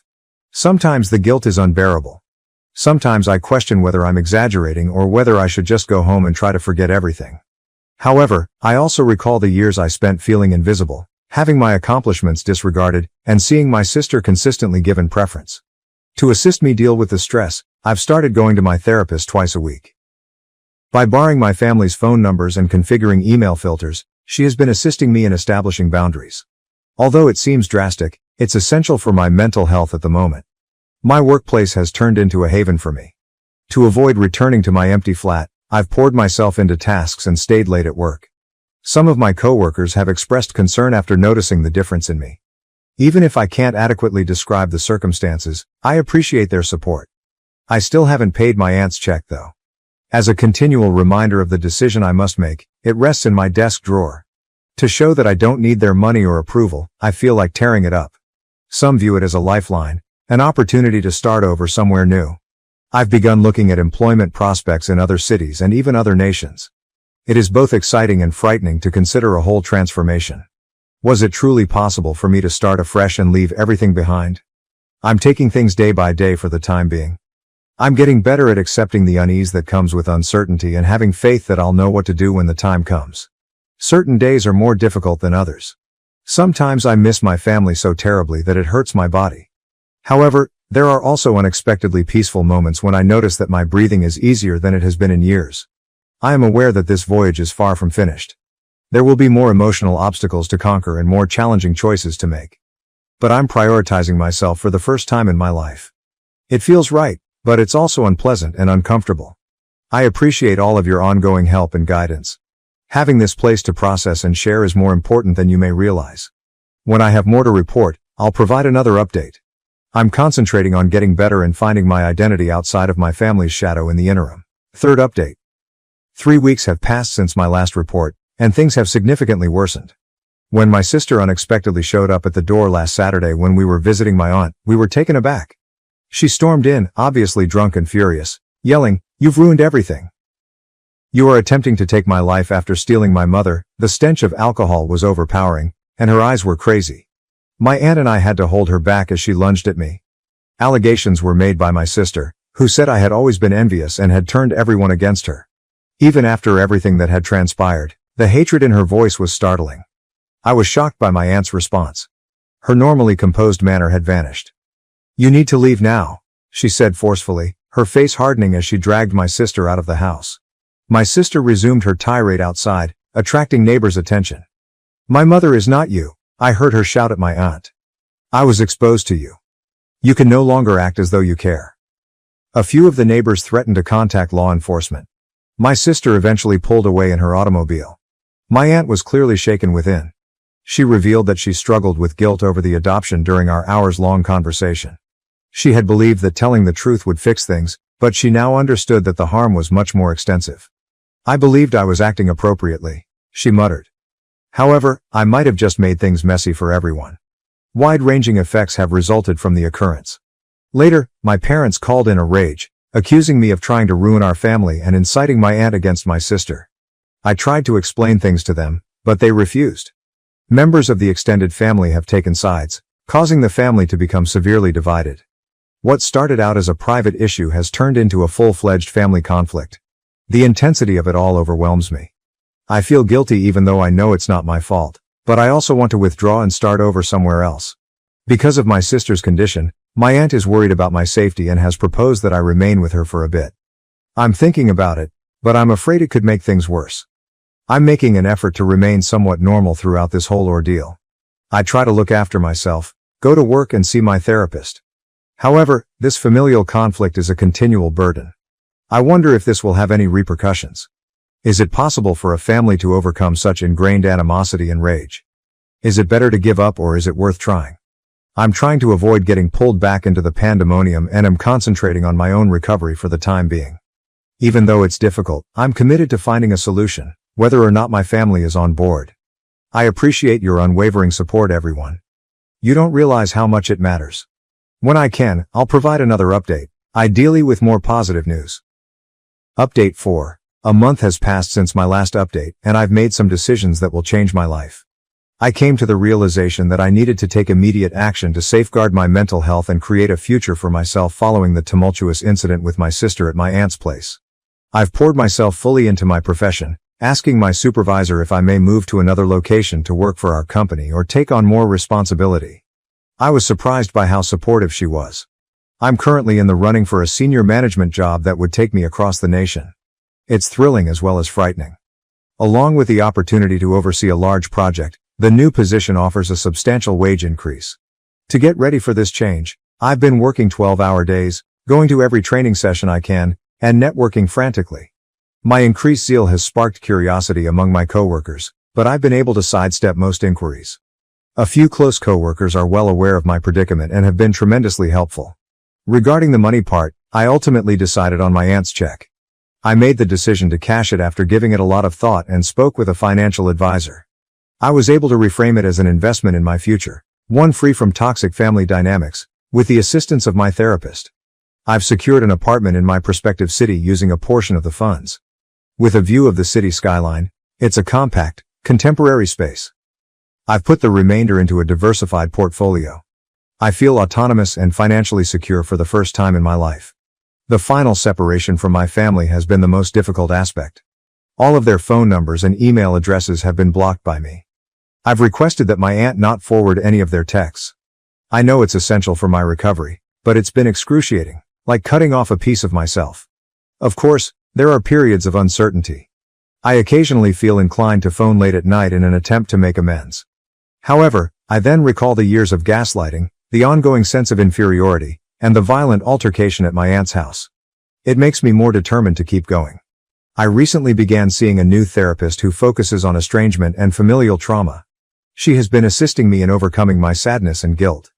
Sometimes the guilt is unbearable. Sometimes I question whether I'm exaggerating or whether I should just go home and try to forget everything. However, I also recall the years I spent feeling invisible, having my accomplishments disregarded, and seeing my sister consistently given preference. To assist me deal with the stress, I've started going to my therapist twice a week. By borrowing my family's phone numbers and configuring email filters, she has been assisting me in establishing boundaries. Although it seems drastic, it's essential for my mental health at the moment. My workplace has turned into a haven for me. To avoid returning to my empty flat, I've poured myself into tasks and stayed late at work. Some of my coworkers have expressed concern after noticing the difference in me. Even if I can't adequately describe the circumstances, I appreciate their support. I still haven't paid my aunt's check though. As a continual reminder of the decision I must make, it rests in my desk drawer. To show that I don't need their money or approval, I feel like tearing it up. Some view it as a lifeline, an opportunity to start over somewhere new. I've begun looking at employment prospects in other cities and even other nations. It is both exciting and frightening to consider a whole transformation. Was it truly possible for me to start afresh and leave everything behind? I'm taking things day by day for the time being. I'm getting better at accepting the unease that comes with uncertainty and having faith that I'll know what to do when the time comes. Certain days are more difficult than others. Sometimes I miss my family so terribly that it hurts my body. However, there are also unexpectedly peaceful moments when I notice that my breathing is easier than it has been in years. I am aware that this voyage is far from finished. There will be more emotional obstacles to conquer and more challenging choices to make. But I'm prioritizing myself for the first time in my life. It feels right, but it's also unpleasant and uncomfortable. I appreciate all of your ongoing help and guidance. Having this place to process and share is more important than you may realize. When I have more to report, I'll provide another update. I'm concentrating on getting better and finding my identity outside of my family's shadow in the interim. Third update. 3 weeks have passed since my last report, and things have significantly worsened. When my sister unexpectedly showed up at the door last Saturday when we were visiting my aunt, we were taken aback. She stormed in, obviously drunk and furious, yelling, "You've ruined everything. You are attempting to take my life after stealing my mother." The stench of alcohol was overpowering, and her eyes were crazy. My aunt and I had to hold her back as she lunged at me. Allegations were made by my sister, who said I had always been envious and had turned everyone against her. Even after everything that had transpired, the hatred in her voice was startling. I was shocked by my aunt's response. Her normally composed manner had vanished. "You need to leave now," she said forcefully, her face hardening as she dragged my sister out of the house. My sister resumed her tirade outside, attracting neighbors' attention. "My mother is not you," I heard her shout at my aunt. "I was exposed to you. You can no longer act as though you care." A few of the neighbors threatened to contact law enforcement. My sister eventually pulled away in her automobile. My aunt was clearly shaken within. She revealed that she struggled with guilt over the adoption during our hours-long conversation. She had believed that telling the truth would fix things, but she now understood that the harm was much more extensive. "I believed I was acting appropriately," she muttered. "However, I might have just made things messy for everyone. Wide-ranging effects have resulted from the occurrence." Later, my parents called in a rage, accusing me of trying to ruin our family and inciting my aunt against my sister. I tried to explain things to them, but they refused. Members of the extended family have taken sides, causing the family to become severely divided. What started out as a private issue has turned into a full-fledged family conflict. The intensity of it all overwhelms me. I feel guilty even though I know it's not my fault, but I also want to withdraw and start over somewhere else. Because of my sister's condition, my aunt is worried about my safety and has proposed that I remain with her for a bit. I'm thinking about it, but I'm afraid it could make things worse. I'm making an effort to remain somewhat normal throughout this whole ordeal. I try to look after myself, go to work and see my therapist. However, this familial conflict is a continual burden. I wonder if this will have any repercussions. Is it possible for a family to overcome such ingrained animosity and rage? Is it better to give up or is it worth trying? I'm trying to avoid getting pulled back into the pandemonium and am concentrating on my own recovery for the time being. Even though it's difficult, I'm committed to finding a solution, whether or not my family is on board. I appreciate your unwavering support, everyone. You don't realize how much it matters. When I can, I'll provide another update, ideally with more positive news. Update 4. A month has passed since my last update, and I've made some decisions that will change my life. I came to the realization that I needed to take immediate action to safeguard my mental health and create a future for myself following the tumultuous incident with my sister at my aunt's place. I've poured myself fully into my profession, asking my supervisor if I may move to another location to work for our company or take on more responsibility. I was surprised by how supportive she was. I'm currently in the running for a senior management job that would take me across the nation. It's thrilling as well as frightening. Along with the opportunity to oversee a large project, the new position offers a substantial wage increase. To get ready for this change, I've been working 12-hour days, going to every training session I can, and networking frantically. My increased zeal has sparked curiosity among my coworkers, but I've been able to sidestep most inquiries. A few close coworkers are well aware of my predicament and have been tremendously helpful. Regarding the money part, I ultimately decided on my aunt's check. I made the decision to cash it after giving it a lot of thought and spoke with a financial advisor. I was able to reframe it as an investment in my future, one free from toxic family dynamics, with the assistance of my therapist. I've secured an apartment in my prospective city using a portion of the funds. With a view of the city skyline, it's a compact, contemporary space. I've put the remainder into a diversified portfolio. I feel autonomous and financially secure for the first time in my life. The final separation from my family has been the most difficult aspect. All of their phone numbers and email addresses have been blocked by me. I've requested that my aunt not forward any of their texts. I know it's essential for my recovery, but it's been excruciating, like cutting off a piece of myself. Of course, there are periods of uncertainty. I occasionally feel inclined to phone late at night in an attempt to make amends. However, I then recall the years of gaslighting, the ongoing sense of inferiority, and the violent altercation at my aunt's house. It makes me more determined to keep going. I recently began seeing a new therapist who focuses on estrangement and familial trauma. She has been assisting me in overcoming my sadness and guilt.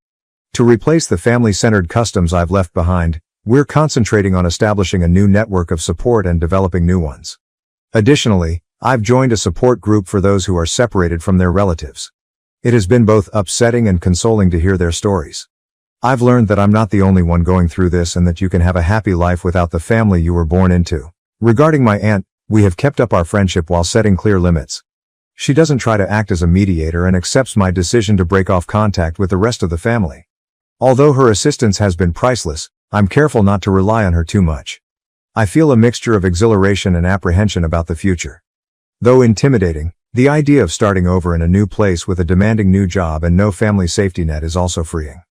To replace the family-centered customs I've left behind, we're concentrating on establishing a new network of support and developing new ones. Additionally, I've joined a support group for those who are separated from their relatives. It has been both upsetting and consoling to hear their stories. I've learned that I'm not the only one going through this and that you can have a happy life without the family you were born into. Regarding my aunt, we have kept up our friendship while setting clear limits. She doesn't try to act as a mediator and accepts my decision to break off contact with the rest of the family. Although her assistance has been priceless, I'm careful not to rely on her too much. I feel a mixture of exhilaration and apprehension about the future. Though intimidating, the idea of starting over in a new place with a demanding new job and no family safety net is also freeing.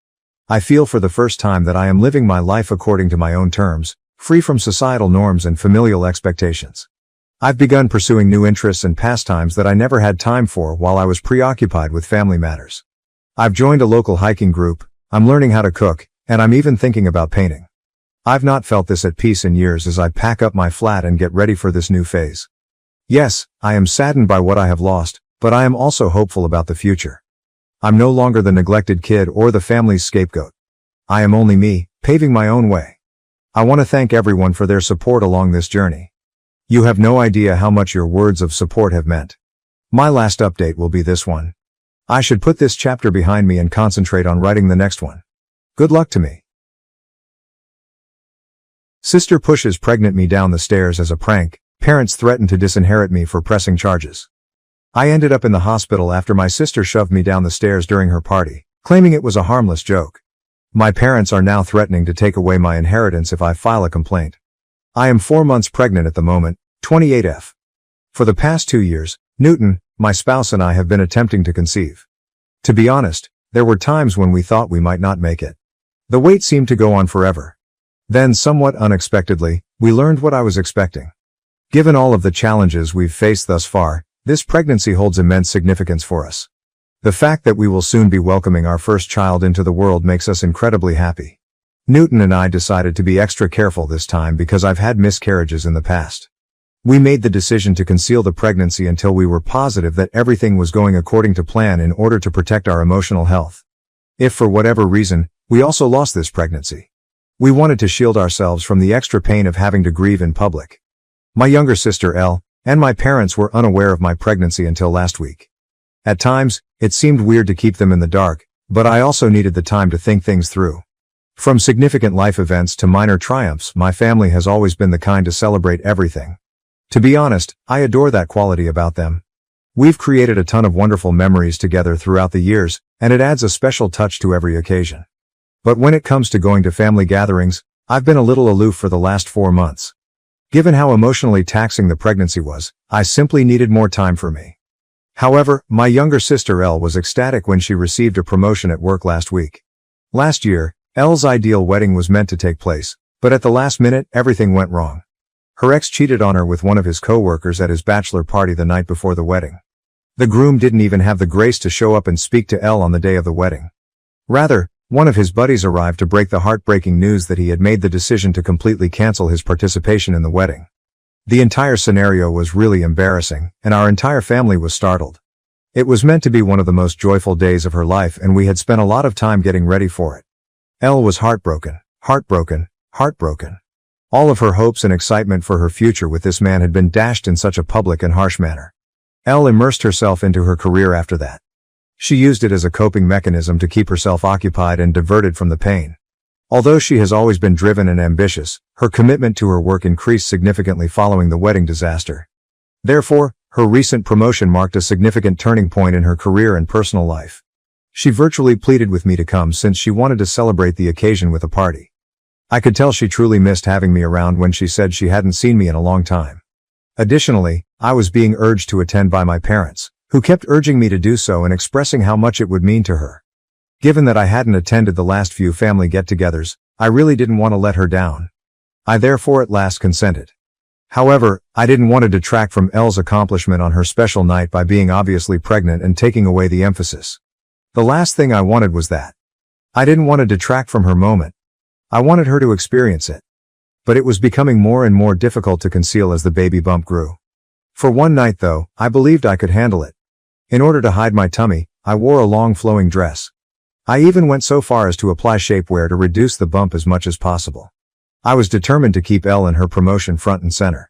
I feel for the first time that I am living my life according to my own terms, free from societal norms and familial expectations. I've begun pursuing new interests and pastimes that I never had time for while I was preoccupied with family matters. I've joined a local hiking group, I'm learning how to cook, and I'm even thinking about painting. I've not felt this at peace in years as I pack up my flat and get ready for this new phase. Yes, I am saddened by what I have lost, but I am also hopeful about the future. I'm no longer the neglected kid or the family's scapegoat. I am only me, paving my own way. I want to thank everyone for their support along this journey. You have no idea how much your words of support have meant. My last update will be this one. I should put this chapter behind me and concentrate on writing the next one. Good luck to me. Sister pushes pregnant me down the stairs as a prank. Parents threaten to disinherit me for pressing charges. I ended up in the hospital after my sister shoved me down the stairs during her party, claiming it was a harmless joke. My parents are now threatening to take away my inheritance if I file a complaint. I am 4 months pregnant at the moment, 28F. For the past 2 years, Newton, my spouse and I have been attempting to conceive. To be honest, there were times when we thought we might not make it. The wait seemed to go on forever. Then, somewhat unexpectedly, we learned what I was expecting. Given all of the challenges we've faced thus far, this pregnancy holds immense significance for us. The fact that we will soon be welcoming our first child into the world makes us incredibly happy. Newton and I decided to be extra careful this time because I've had miscarriages in the past. We made the decision to conceal the pregnancy until we were positive that everything was going according to plan in order to protect our emotional health. If for whatever reason, we also lost this pregnancy, we wanted to shield ourselves from the extra pain of having to grieve in public. My younger sister Elle, and my parents were unaware of my pregnancy until last week. At times, it seemed weird to keep them in the dark, but I also needed the time to think things through. From significant life events to minor triumphs, my family has always been the kind to celebrate everything. To be honest, I adore that quality about them. We've created a ton of wonderful memories together throughout the years, and it adds a special touch to every occasion. But when it comes to going to family gatherings, I've been a little aloof for the last 4 months. Given how emotionally taxing the pregnancy was, I simply needed more time for me. However, my younger sister Elle was ecstatic when she received a promotion at work last week. Last year, Elle's ideal wedding was meant to take place, but at the last minute, everything went wrong. Her ex cheated on her with one of his co-workers at his bachelor party the night before the wedding. The groom didn't even have the grace to show up and speak to Elle on the day of the wedding. Rather, one of his buddies arrived to break the heartbreaking news that he had made the decision to completely cancel his participation in the wedding. The entire scenario was really embarrassing, and our entire family was startled. It was meant to be one of the most joyful days of her life, and we had spent a lot of time getting ready for it. Elle was heartbroken. All of her hopes and excitement for her future with this man had been dashed in such a public and harsh manner. Elle immersed herself into her career after that. She used it as a coping mechanism to keep herself occupied and diverted from the pain. Although she has always been driven and ambitious, her commitment to her work increased significantly following the wedding disaster. Therefore, her recent promotion marked a significant turning point in her career and personal life. She virtually pleaded with me to come since she wanted to celebrate the occasion with a party. I could tell she truly missed having me around when she said she hadn't seen me in a long time. Additionally, I was being urged to attend by my parents, who kept urging me to do so and expressing how much it would mean to her. Given that I hadn't attended the last few family get-togethers, I really didn't want to let her down. I therefore at last consented. However, I didn't want to detract from Elle's accomplishment on her special night by being obviously pregnant and taking away the emphasis. The last thing I wanted was that. I didn't want to detract from her moment. I wanted her to experience it. But it was becoming more and more difficult to conceal as the baby bump grew. For one night though, I believed I could handle it. In order to hide my tummy, I wore a long flowing dress. I even went so far as to apply shapewear to reduce the bump as much as possible. I was determined to keep Elle and her promotion front and center.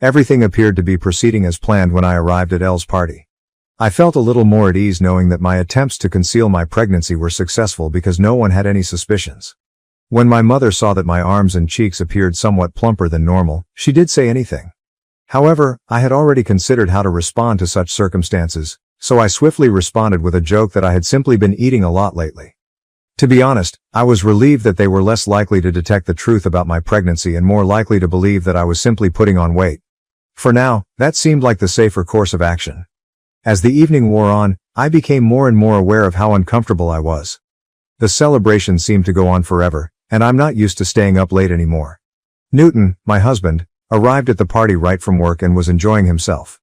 Everything appeared to be proceeding as planned when I arrived at Elle's party. I felt a little more at ease knowing that my attempts to conceal my pregnancy were successful because no one had any suspicions. When my mother saw that my arms and cheeks appeared somewhat plumper than normal, she did say anything. However, I had already considered how to respond to such circumstances, so I swiftly responded with a joke that I had simply been eating a lot lately. To be honest, I was relieved that they were less likely to detect the truth about my pregnancy and more likely to believe that I was simply putting on weight. For now, that seemed like the safer course of action. As the evening wore on, I became more and more aware of how uncomfortable I was. The celebration seemed to go on forever, and I'm not used to staying up late anymore. Newton, my husband, arrived at the party right from work and was enjoying himself.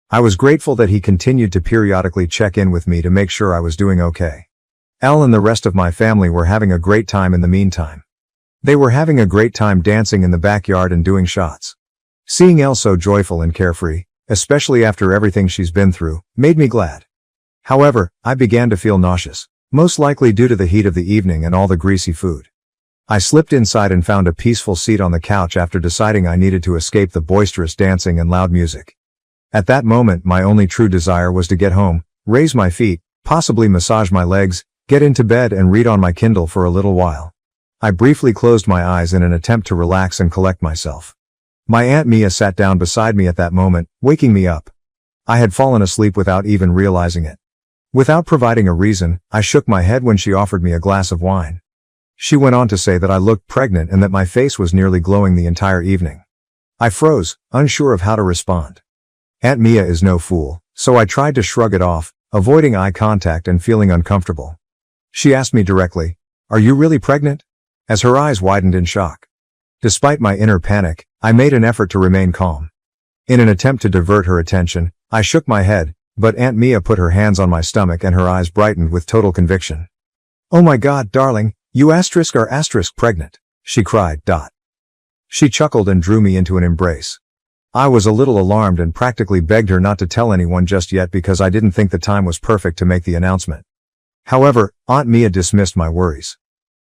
I was grateful that he continued to periodically check in with me to make sure I was doing okay. Elle and the rest of my family were having a great time in the meantime. They were having a great time dancing in the backyard and doing shots. Seeing Elle so joyful and carefree, especially after everything she's been through, made me glad. However, I began to feel nauseous, most likely due to the heat of the evening and all the greasy food. I slipped inside and found a peaceful seat on the couch after deciding I needed to escape the boisterous dancing and loud music. At that moment, my only true desire was to get home, raise my feet, possibly massage my legs, get into bed and read on my Kindle for a little while. I briefly closed my eyes in an attempt to relax and collect myself. My Aunt Mia sat down beside me at that moment, waking me up. I had fallen asleep without even realizing it. Without providing a reason, I shook my head when she offered me a glass of wine. She went on to say that I looked pregnant and that my face was nearly glowing the entire evening. I froze, unsure of how to respond. Aunt Mia is no fool, so I tried to shrug it off, avoiding eye contact and feeling uncomfortable. She asked me directly, "Are you really pregnant?" as her eyes widened in shock. Despite my inner panic, I made an effort to remain calm. In an attempt to divert her attention, I shook my head, but Aunt Mia put her hands on my stomach and her eyes brightened with total conviction. "Oh my God, darling, you are pregnant," she cried. She chuckled and drew me into an embrace. I was a little alarmed and practically begged her not to tell anyone just yet because I didn't think the time was perfect to make the announcement. However, Aunt Mia dismissed my worries.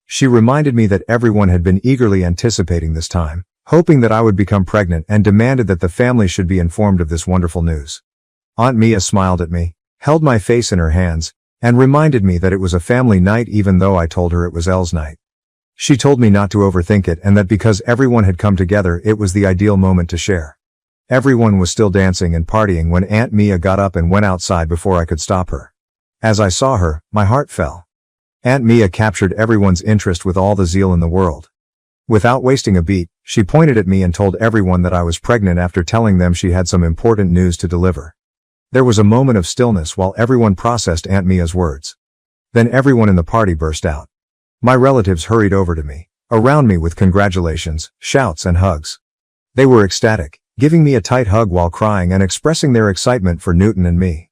She reminded me that everyone had been eagerly anticipating this time, hoping that I would become pregnant, and demanded that the family should be informed of this wonderful news. Aunt Mia smiled at me, held my face in her hands, and reminded me that it was a family night even though I told her it was Elle's night. She told me not to overthink it and that because everyone had come together it was the ideal moment to share. Everyone was still dancing and partying when Aunt Mia got up and went outside before I could stop her. As I saw her, my heart fell. Aunt Mia captured everyone's interest with all the zeal in the world. Without wasting a beat, she pointed at me and told everyone that I was pregnant after telling them she had some important news to deliver. There was a moment of stillness while everyone processed Aunt Mia's words. Then everyone in the party burst out. My relatives hurried over to me, around me with congratulations, shouts and hugs. They were ecstatic, giving me a tight hug while crying and expressing their excitement for Newton and me.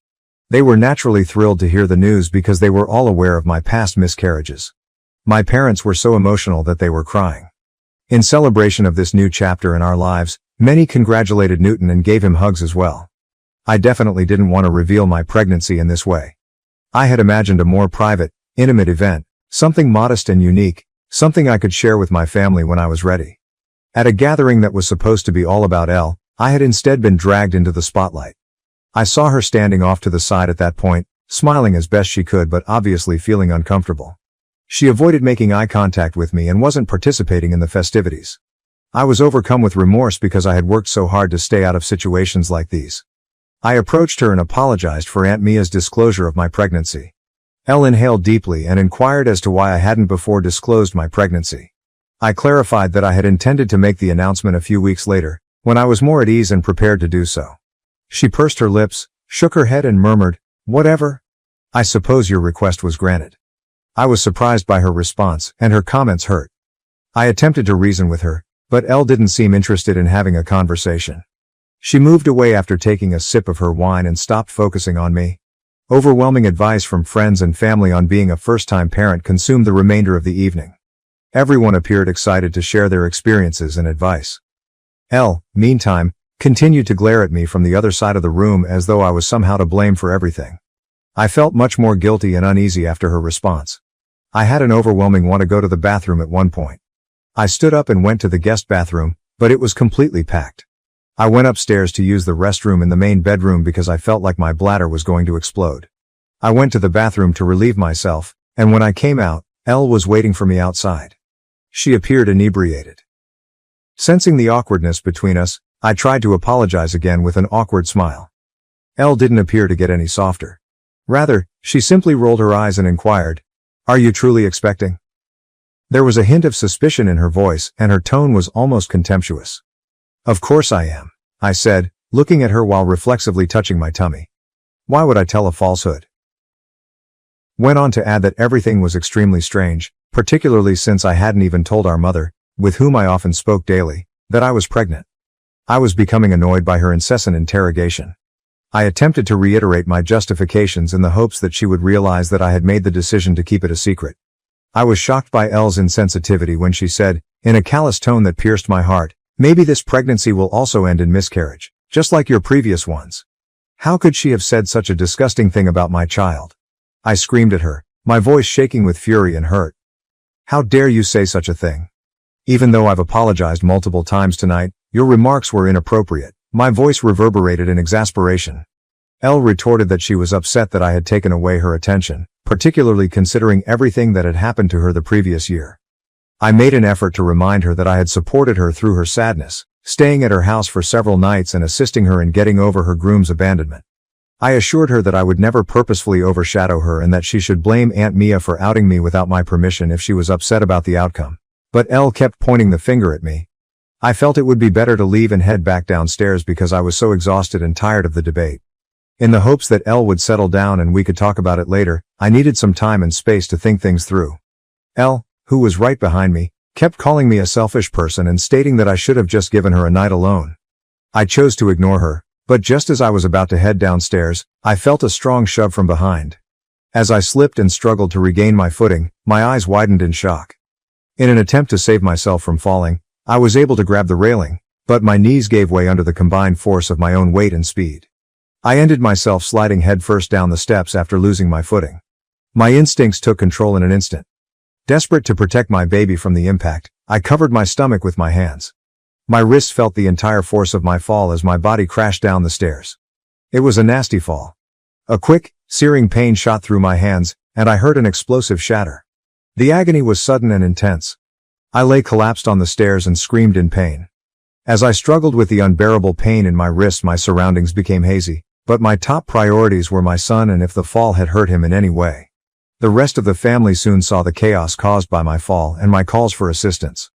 They were naturally thrilled to hear the news because they were all aware of my past miscarriages. My parents were so emotional that they were crying. In celebration of this new chapter in our lives, many congratulated Newton and gave him hugs as well. I definitely didn't want to reveal my pregnancy in this way. I had imagined a more private, intimate event, something modest and unique, something I could share with my family when I was ready. At a gathering that was supposed to be all about Elle, I had instead been dragged into the spotlight. I saw her standing off to the side at that point, smiling as best she could but obviously feeling uncomfortable. She avoided making eye contact with me and wasn't participating in the festivities. I was overcome with remorse because I had worked so hard to stay out of situations like these. I approached her and apologized for Aunt Mia's disclosure of my pregnancy. Elle inhaled deeply and inquired as to why I hadn't before disclosed my pregnancy. I clarified that I had intended to make the announcement a few weeks later, when I was more at ease and prepared to do so. She pursed her lips, shook her head and murmured, "Whatever. I suppose your request was granted." I was surprised by her response, and her comments hurt. I attempted to reason with her, but Elle didn't seem interested in having a conversation. She moved away after taking a sip of her wine and stopped focusing on me. Overwhelming advice from friends and family on being a first-time parent consumed the remainder of the evening. Everyone appeared excited to share their experiences and advice. Elle, meantime, continued to glare at me from the other side of the room as though I was somehow to blame for everything. I felt much more guilty and uneasy after her response. I had an overwhelming want to go to the bathroom at one point. I stood up and went to the guest bathroom, but it was completely packed. I went upstairs to use the restroom in the main bedroom because I felt like my bladder was going to explode. I went to the bathroom to relieve myself, and when I came out, Elle was waiting for me outside. She appeared inebriated. Sensing the awkwardness between us, I tried to apologize again with an awkward smile. Elle didn't appear to get any softer. Rather, she simply rolled her eyes and inquired, "Are you truly expecting?" There was a hint of suspicion in her voice, and her tone was almost contemptuous. "Of course I am," I said, looking at her while reflexively touching my tummy. Why would I tell a falsehood? Went on to add that everything was extremely strange, particularly since I hadn't even told our mother, with whom I often spoke daily, that I was pregnant. I was becoming annoyed by her incessant interrogation. I attempted to reiterate my justifications in the hopes that she would realize that I had made the decision to keep it a secret. I was shocked by Elle's insensitivity when she said, in a callous tone that pierced my heart, "Maybe this pregnancy will also end in miscarriage, just like your previous ones." How could she have said such a disgusting thing about my child? I screamed at her, my voice shaking with fury and hurt. "How dare you say such a thing? Even though I've apologized multiple times tonight, your remarks were inappropriate." My voice reverberated in exasperation. Elle retorted that she was upset that I had taken away her attention, particularly considering everything that had happened to her the previous year. I made an effort to remind her that I had supported her through her sadness, staying at her house for several nights and assisting her in getting over her groom's abandonment. I assured her that I would never purposefully overshadow her and that she should blame Aunt Mia for outing me without my permission if she was upset about the outcome. But Elle kept pointing the finger at me. I felt it would be better to leave and head back downstairs because I was so exhausted and tired of the debate. In the hopes that Elle would settle down and we could talk about it later, I needed some time and space to think things through. Elle, who was right behind me, kept calling me a selfish person and stating that I should have just given her a night alone. I chose to ignore her, but just as I was about to head downstairs, I felt a strong shove from behind. As I slipped and struggled to regain my footing, my eyes widened in shock. In an attempt to save myself from falling, I was able to grab the railing, but my knees gave way under the combined force of my own weight and speed. I ended myself sliding headfirst down the steps after losing my footing. My instincts took control in an instant. Desperate to protect my baby from the impact, I covered my stomach with my hands. My wrists felt the entire force of my fall as my body crashed down the stairs. It was a nasty fall. A quick, searing pain shot through my hands, and I heard an explosive shatter. The agony was sudden and intense. I lay collapsed on the stairs and screamed in pain. As I struggled with the unbearable pain in my wrists, my surroundings became hazy, but my top priorities were my son and if the fall had hurt him in any way. The rest of the family soon saw the chaos caused by my fall and my calls for assistance.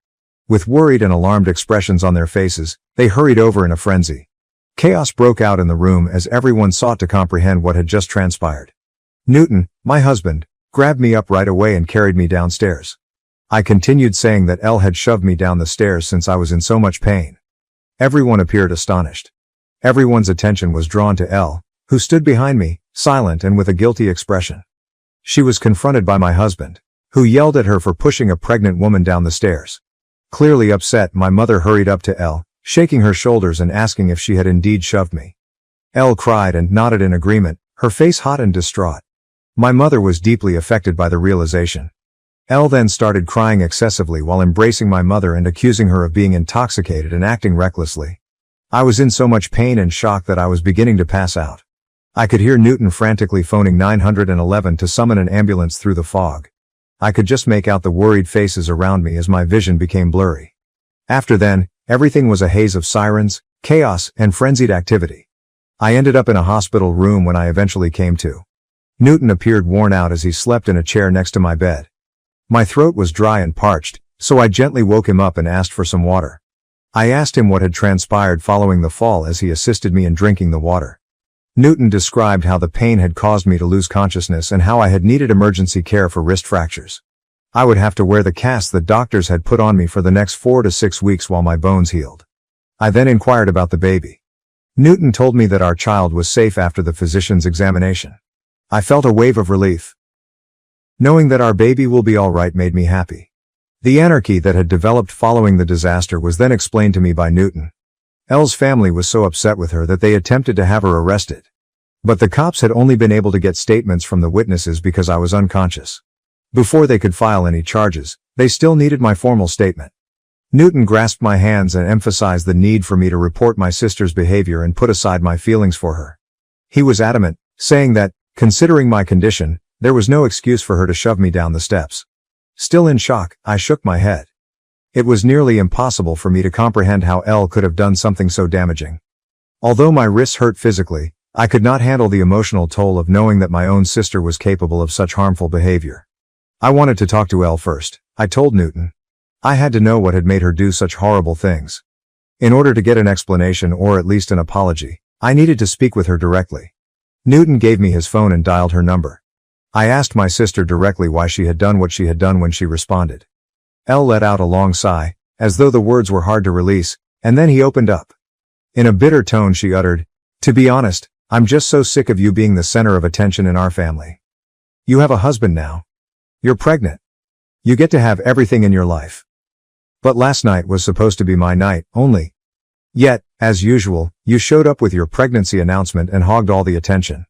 With worried and alarmed expressions on their faces, they hurried over in a frenzy. Chaos broke out in the room as everyone sought to comprehend what had just transpired. Newton, my husband, grabbed me up right away and carried me downstairs. I continued saying that Elle had shoved me down the stairs since I was in so much pain. Everyone appeared astonished. Everyone's attention was drawn to Elle, who stood behind me, silent and with a guilty expression. She was confronted by my husband, who yelled at her for pushing a pregnant woman down the stairs. Clearly upset, my mother hurried up to Elle, shaking her shoulders and asking if she had indeed shoved me. Elle cried and nodded in agreement, her face hot and distraught. My mother was deeply affected by the realization. Elle then started crying excessively while embracing my mother and accusing her of being intoxicated and acting recklessly. I was in so much pain and shock that I was beginning to pass out. I could hear Newton frantically phoning 911 to summon an ambulance through the fog. I could just make out the worried faces around me as my vision became blurry. After then, everything was a haze of sirens, chaos, and frenzied activity. I ended up in a hospital room when I eventually came to. Newton appeared worn out as he slept in a chair next to my bed. My throat was dry and parched, so I gently woke him up and asked for some water. I asked him what had transpired following the fall as he assisted me in drinking the water. Newton described how the pain had caused me to lose consciousness and how I had needed emergency care for wrist fractures. I would have to wear the cast the doctors had put on me for the next 4 to 6 weeks while my bones healed. I then inquired about the baby. Newton told me that our child was safe after the physician's examination. I felt a wave of relief. Knowing that our baby will be all right made me happy. The anarchy that had developed following the disaster was then explained to me by Newton. Elle's family was so upset with her that they attempted to have her arrested. But the cops had only been able to get statements from the witnesses because I was unconscious. Before they could file any charges, they still needed my formal statement. Newton grasped my hands and emphasized the need for me to report my sister's behavior and put aside my feelings for her. He was adamant, saying that, considering my condition, there was no excuse for her to shove me down the steps. Still in shock, I shook my head. It was nearly impossible for me to comprehend how Elle could have done something so damaging. Although my wrists hurt physically, I could not handle the emotional toll of knowing that my own sister was capable of such harmful behavior. I wanted to talk to Elle first, I told Newton. I had to know what had made her do such horrible things. In order to get an explanation or at least an apology, I needed to speak with her directly. Newton gave me his phone and dialed her number. I asked my sister directly why she had done what she had done when she responded. Elle let out a long sigh, as though the words were hard to release, and then he opened up. In a bitter tone she uttered, "To be honest, I'm just so sick of you being the center of attention in our family. You have a husband now. You're pregnant. You get to have everything in your life. But last night was supposed to be my night, only. Yet, as usual, you showed up with your pregnancy announcement and hogged all the attention."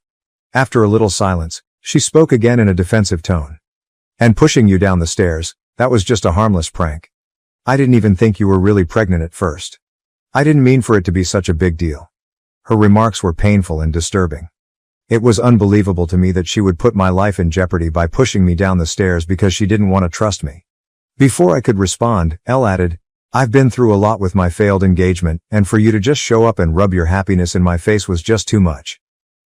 After a little silence, she spoke again in a defensive tone. "And pushing you down the stairs, that was just a harmless prank. I didn't even think you were really pregnant at first. I didn't mean for it to be such a big deal." Her remarks were painful and disturbing. It was unbelievable to me that she would put my life in jeopardy by pushing me down the stairs because she didn't want to trust me. Before I could respond, Elle added, "I've been through a lot with my failed engagement, and for you to just show up and rub your happiness in my face was just too much.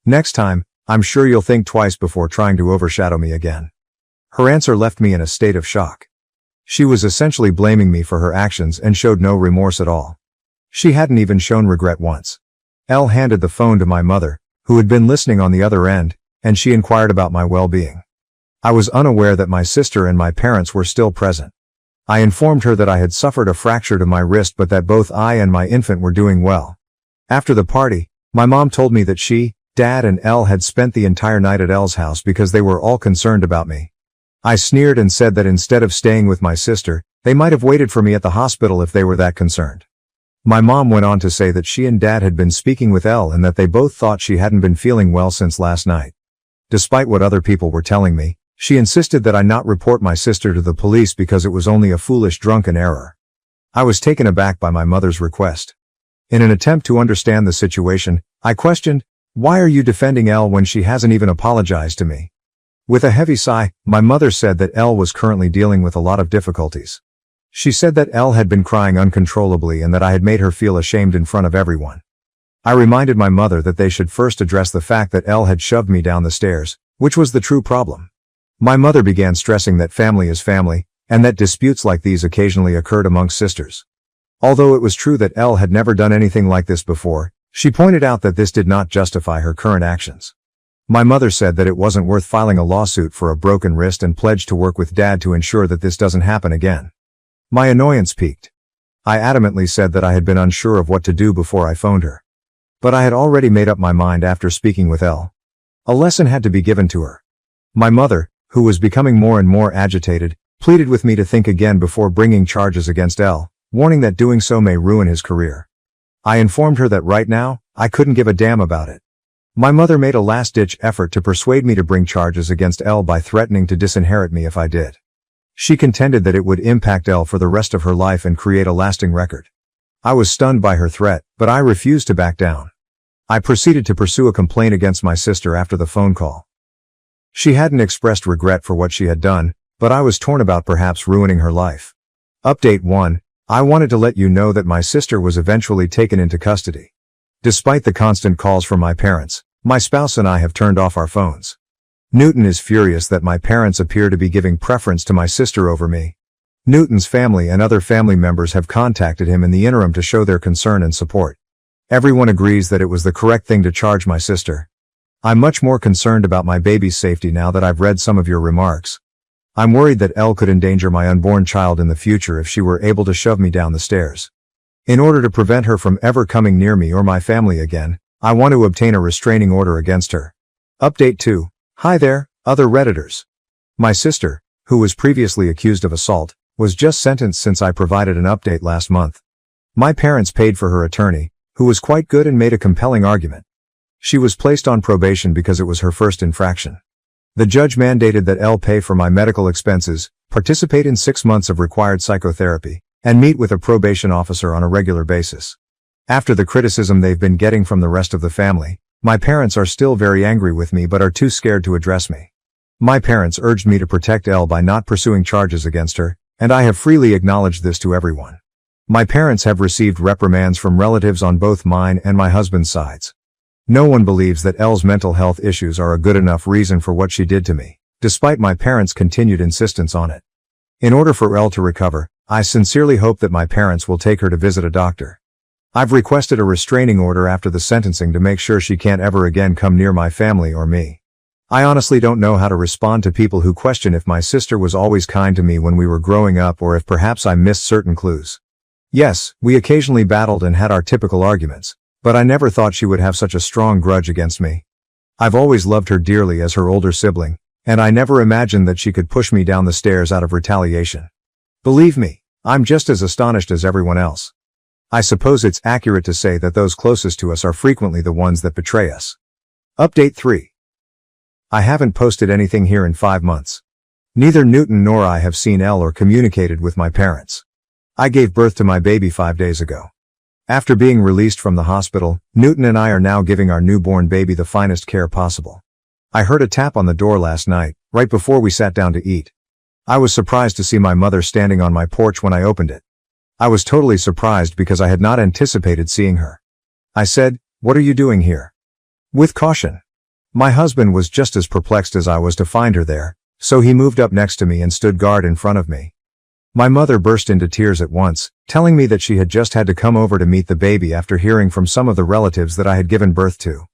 Next time, I'm sure you'll think twice before trying to overshadow me again." Her answer left me in a state of shock. She was essentially blaming me for her actions and showed no remorse at all. She hadn't even shown regret once. Elle handed the phone to my mother, who had been listening on the other end, and she inquired about my well-being. I was unaware that my sister and my parents were still present. I informed her that I had suffered a fracture to my wrist but that both I and my infant were doing well. After the party, my mom told me that she, Dad and Elle had spent the entire night at Elle's house because they were all concerned about me. I sneered and said that instead of staying with my sister, they might have waited for me at the hospital if they were that concerned. My mom went on to say that she and Dad had been speaking with Elle and that they both thought she hadn't been feeling well since last night. Despite what other people were telling me, she insisted that I not report my sister to the police because it was only a foolish drunken error. I was taken aback by my mother's request. In an attempt to understand the situation, I questioned, "Why are you defending Elle when she hasn't even apologized to me?" With a heavy sigh, my mother said that Elle was currently dealing with a lot of difficulties. She said that Elle had been crying uncontrollably and that I had made her feel ashamed in front of everyone. I reminded my mother that they should first address the fact that Elle had shoved me down the stairs, which was the true problem. My mother began stressing that family is family, and that disputes like these occasionally occurred amongst sisters. Although it was true that Elle had never done anything like this before, she pointed out that this did not justify her current actions. My mother said that it wasn't worth filing a lawsuit for a broken wrist and pledged to work with Dad to ensure that this doesn't happen again. My annoyance peaked. I adamantly said that I had been unsure of what to do before I phoned her. But I had already made up my mind after speaking with Elle. A lesson had to be given to her. My mother, who was becoming more and more agitated, pleaded with me to think again before bringing charges against Elle, warning that doing so may ruin his career. I informed her that right now, I couldn't give a damn about it. My mother made a last-ditch effort to persuade me to bring charges against Elle by threatening to disinherit me if I did. She contended that it would impact Elle for the rest of her life and create a lasting record. I was stunned by her threat, but I refused to back down. I proceeded to pursue a complaint against my sister after the phone call. She hadn't expressed regret for what she had done, but I was torn about perhaps ruining her life. Update 1. I wanted to let you know that my sister was eventually taken into custody. Despite the constant calls from my parents, my spouse and I have turned off our phones. Newton is furious that my parents appear to be giving preference to my sister over me. Newton's family and other family members have contacted him in the interim to show their concern and support. Everyone agrees that it was the correct thing to charge my sister. I'm much more concerned about my baby's safety now that I've read some of your remarks. I'm worried that Elle could endanger my unborn child in the future if she were able to shove me down the stairs. In order to prevent her from ever coming near me or my family again, I want to obtain a restraining order against her. Update 2. Hi there, other Redditors. My sister, who was previously accused of assault, was just sentenced since I provided an update last month. My parents paid for her attorney, who was quite good and made a compelling argument. She was placed on probation because it was her first infraction. The judge mandated that Elle pay for my medical expenses, participate in 6 months of required psychotherapy, and meet with a probation officer on a regular basis. After the criticism they've been getting from the rest of the family, my parents are still very angry with me but are too scared to address me. My parents urged me to protect Elle by not pursuing charges against her, and I have freely acknowledged this to everyone. My parents have received reprimands from relatives on both mine and my husband's sides. No one believes that Elle's mental health issues are a good enough reason for what she did to me, despite my parents' continued insistence on it. In order for Elle to recover, I sincerely hope that my parents will take her to visit a doctor. I've requested a restraining order after the sentencing to make sure she can't ever again come near my family or me. I honestly don't know how to respond to people who question if my sister was always kind to me when we were growing up or if perhaps I missed certain clues. Yes, we occasionally battled and had our typical arguments, but I never thought she would have such a strong grudge against me. I've always loved her dearly as her older sibling, and I never imagined that she could push me down the stairs out of retaliation. Believe me, I'm just as astonished as everyone else. I suppose it's accurate to say that those closest to us are frequently the ones that betray us. Update 3. I haven't posted anything here in 5 months. Neither Newton nor I have seen Elle or communicated with my parents. I gave birth to my baby 5 days ago. After being released from the hospital, Newton and I are now giving our newborn baby the finest care possible. I heard a tap on the door last night, right before we sat down to eat. I was surprised to see my mother standing on my porch when I opened it. I was totally surprised because I had not anticipated seeing her. I said, "What are you doing here?" With caution. My husband was just as perplexed as I was to find her there, so he moved up next to me and stood guard in front of me. My mother burst into tears at once, telling me that she had just had to come over to meet the baby after hearing from some of the relatives that I had given birth to.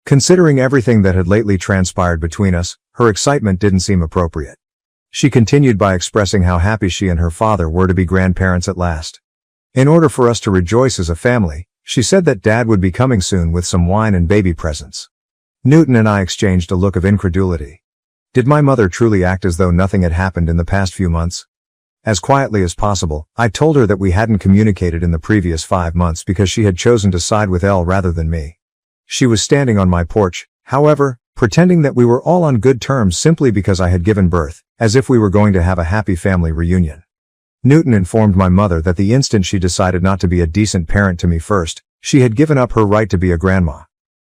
Considering everything that had lately transpired between us, her excitement didn't seem appropriate. She continued by expressing how happy she and her father were to be grandparents at last. In order for us to rejoice as a family, she said that Dad would be coming soon with some wine and baby presents. Newton and I exchanged a look of incredulity. Did my mother truly act as though nothing had happened in the past few months? As quietly as possible, I told her that we hadn't communicated in the previous 5 months because she had chosen to side with Elle rather than me. She was standing on my porch, however, pretending that we were all on good terms simply because I had given birth, as if we were going to have a happy family reunion. Newton informed my mother that the instant she decided not to be a decent parent to me first, she had given up her right to be a grandma.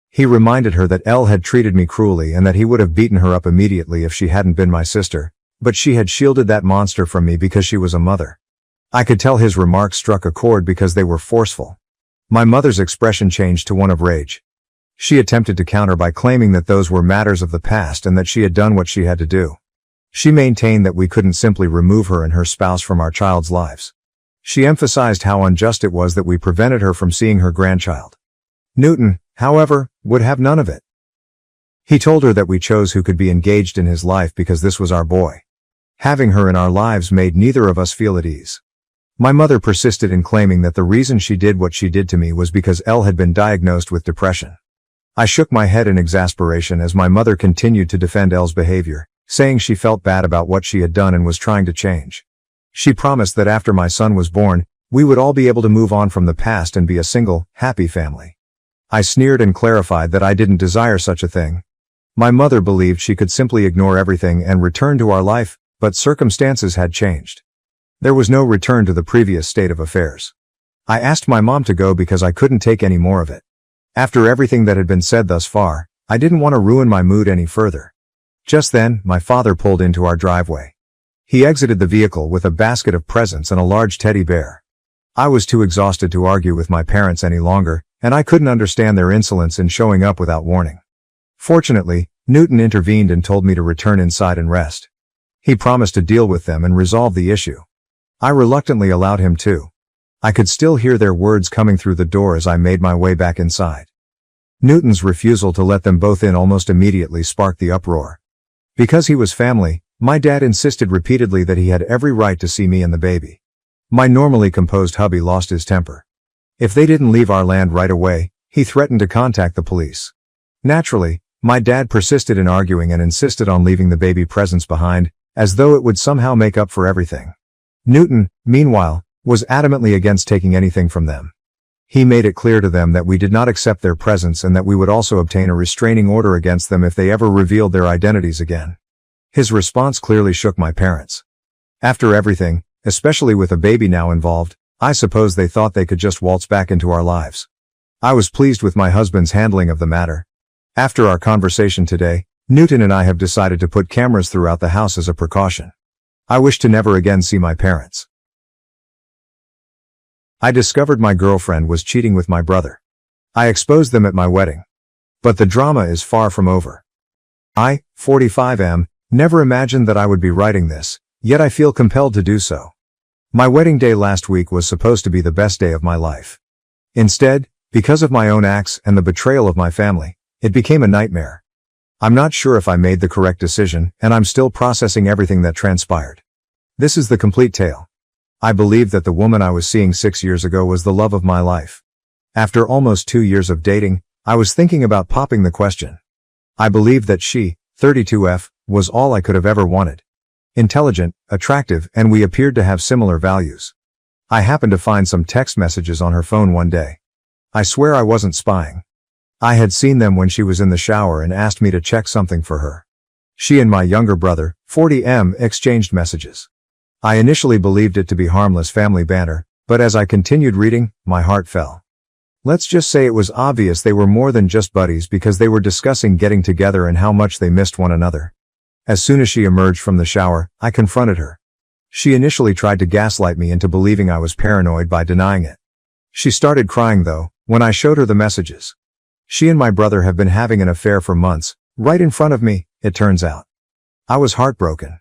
He reminded her that Elle had treated me cruelly and that he would have beaten her up immediately if she hadn't been my sister, but she had shielded that monster from me because she was a mother. I could tell his remarks struck a chord because they were forceful. My mother's expression changed to one of rage. She attempted to counter by claiming that those were matters of the past and that she had done what she had to do. She maintained that we couldn't simply remove her and her spouse from our child's lives. She emphasized how unjust it was that we prevented her from seeing her grandchild. Newton, however, would have none of it. He told her that we chose who could be engaged in his life because this was our boy. Having her in our lives made neither of us feel at ease. My mother persisted in claiming that the reason she did what she did to me was because Elle had been diagnosed with depression. I shook my head in exasperation as my mother continued to defend Elle's behavior, saying she felt bad about what she had done and was trying to change. She promised that after my son was born, we would all be able to move on from the past and be a single, happy family. I sneered and clarified that I didn't desire such a thing. My mother believed she could simply ignore everything and return to our life, but circumstances had changed. There was no return to the previous state of affairs. I asked my mom to go because I couldn't take any more of it. After everything that had been said thus far, I didn't want to ruin my mood any further. Just then, my father pulled into our driveway. He exited the vehicle with a basket of presents and a large teddy bear. I was too exhausted to argue with my parents any longer, and I couldn't understand their insolence in showing up without warning. Fortunately, Newton intervened and told me to return inside and rest. He promised to deal with them and resolve the issue. I reluctantly allowed him to. I could still hear their words coming through the door as I made my way back inside. Newton's refusal to let them both in almost immediately sparked the uproar. Because he was family, my dad insisted repeatedly that he had every right to see me and the baby. My normally composed hubby lost his temper. If they didn't leave our land right away, he threatened to contact the police. Naturally, my dad persisted in arguing and insisted on leaving the baby presents behind, as though it would somehow make up for everything. Newton, meanwhile, was adamantly against taking anything from them. He made it clear to them that we did not accept their presence and that we would also obtain a restraining order against them if they ever revealed their identities again. His response clearly shook my parents. After everything, especially with a baby now involved, I suppose they thought they could just waltz back into our lives. I was pleased with my husband's handling of the matter. After our conversation today, Newton and I have decided to put cameras throughout the house as a precaution. I wish to never again see my parents. I discovered my girlfriend was cheating with my brother. I exposed them at my wedding. But the drama is far from over. I, 45 am, never imagined that I would be writing this, yet I feel compelled to do so. My wedding day last week was supposed to be the best day of my life. Instead, because of my own acts and the betrayal of my family, it became a nightmare. I'm not sure if I made the correct decision, and I'm still processing everything that transpired. This is the complete tale. I believed that the woman I was seeing 6 years ago was the love of my life. After almost 2 years of dating, I was thinking about popping the question. I believed that she, 32F, was all I could have ever wanted. Intelligent, attractive, and we appeared to have similar values. I happened to find some text messages on her phone one day. I swear I wasn't spying. I had seen them when she was in the shower and asked me to check something for her. She and my younger brother, 40M, exchanged messages. I initially believed it to be harmless family banter, but as I continued reading, my heart fell. Let's just say it was obvious they were more than just buddies because they were discussing getting together and how much they missed one another. As soon as she emerged from the shower, I confronted her. She initially tried to gaslight me into believing I was paranoid by denying it. She started crying though, when I showed her the messages. She and my brother have been having an affair for months, right in front of me, it turns out. I was heartbroken.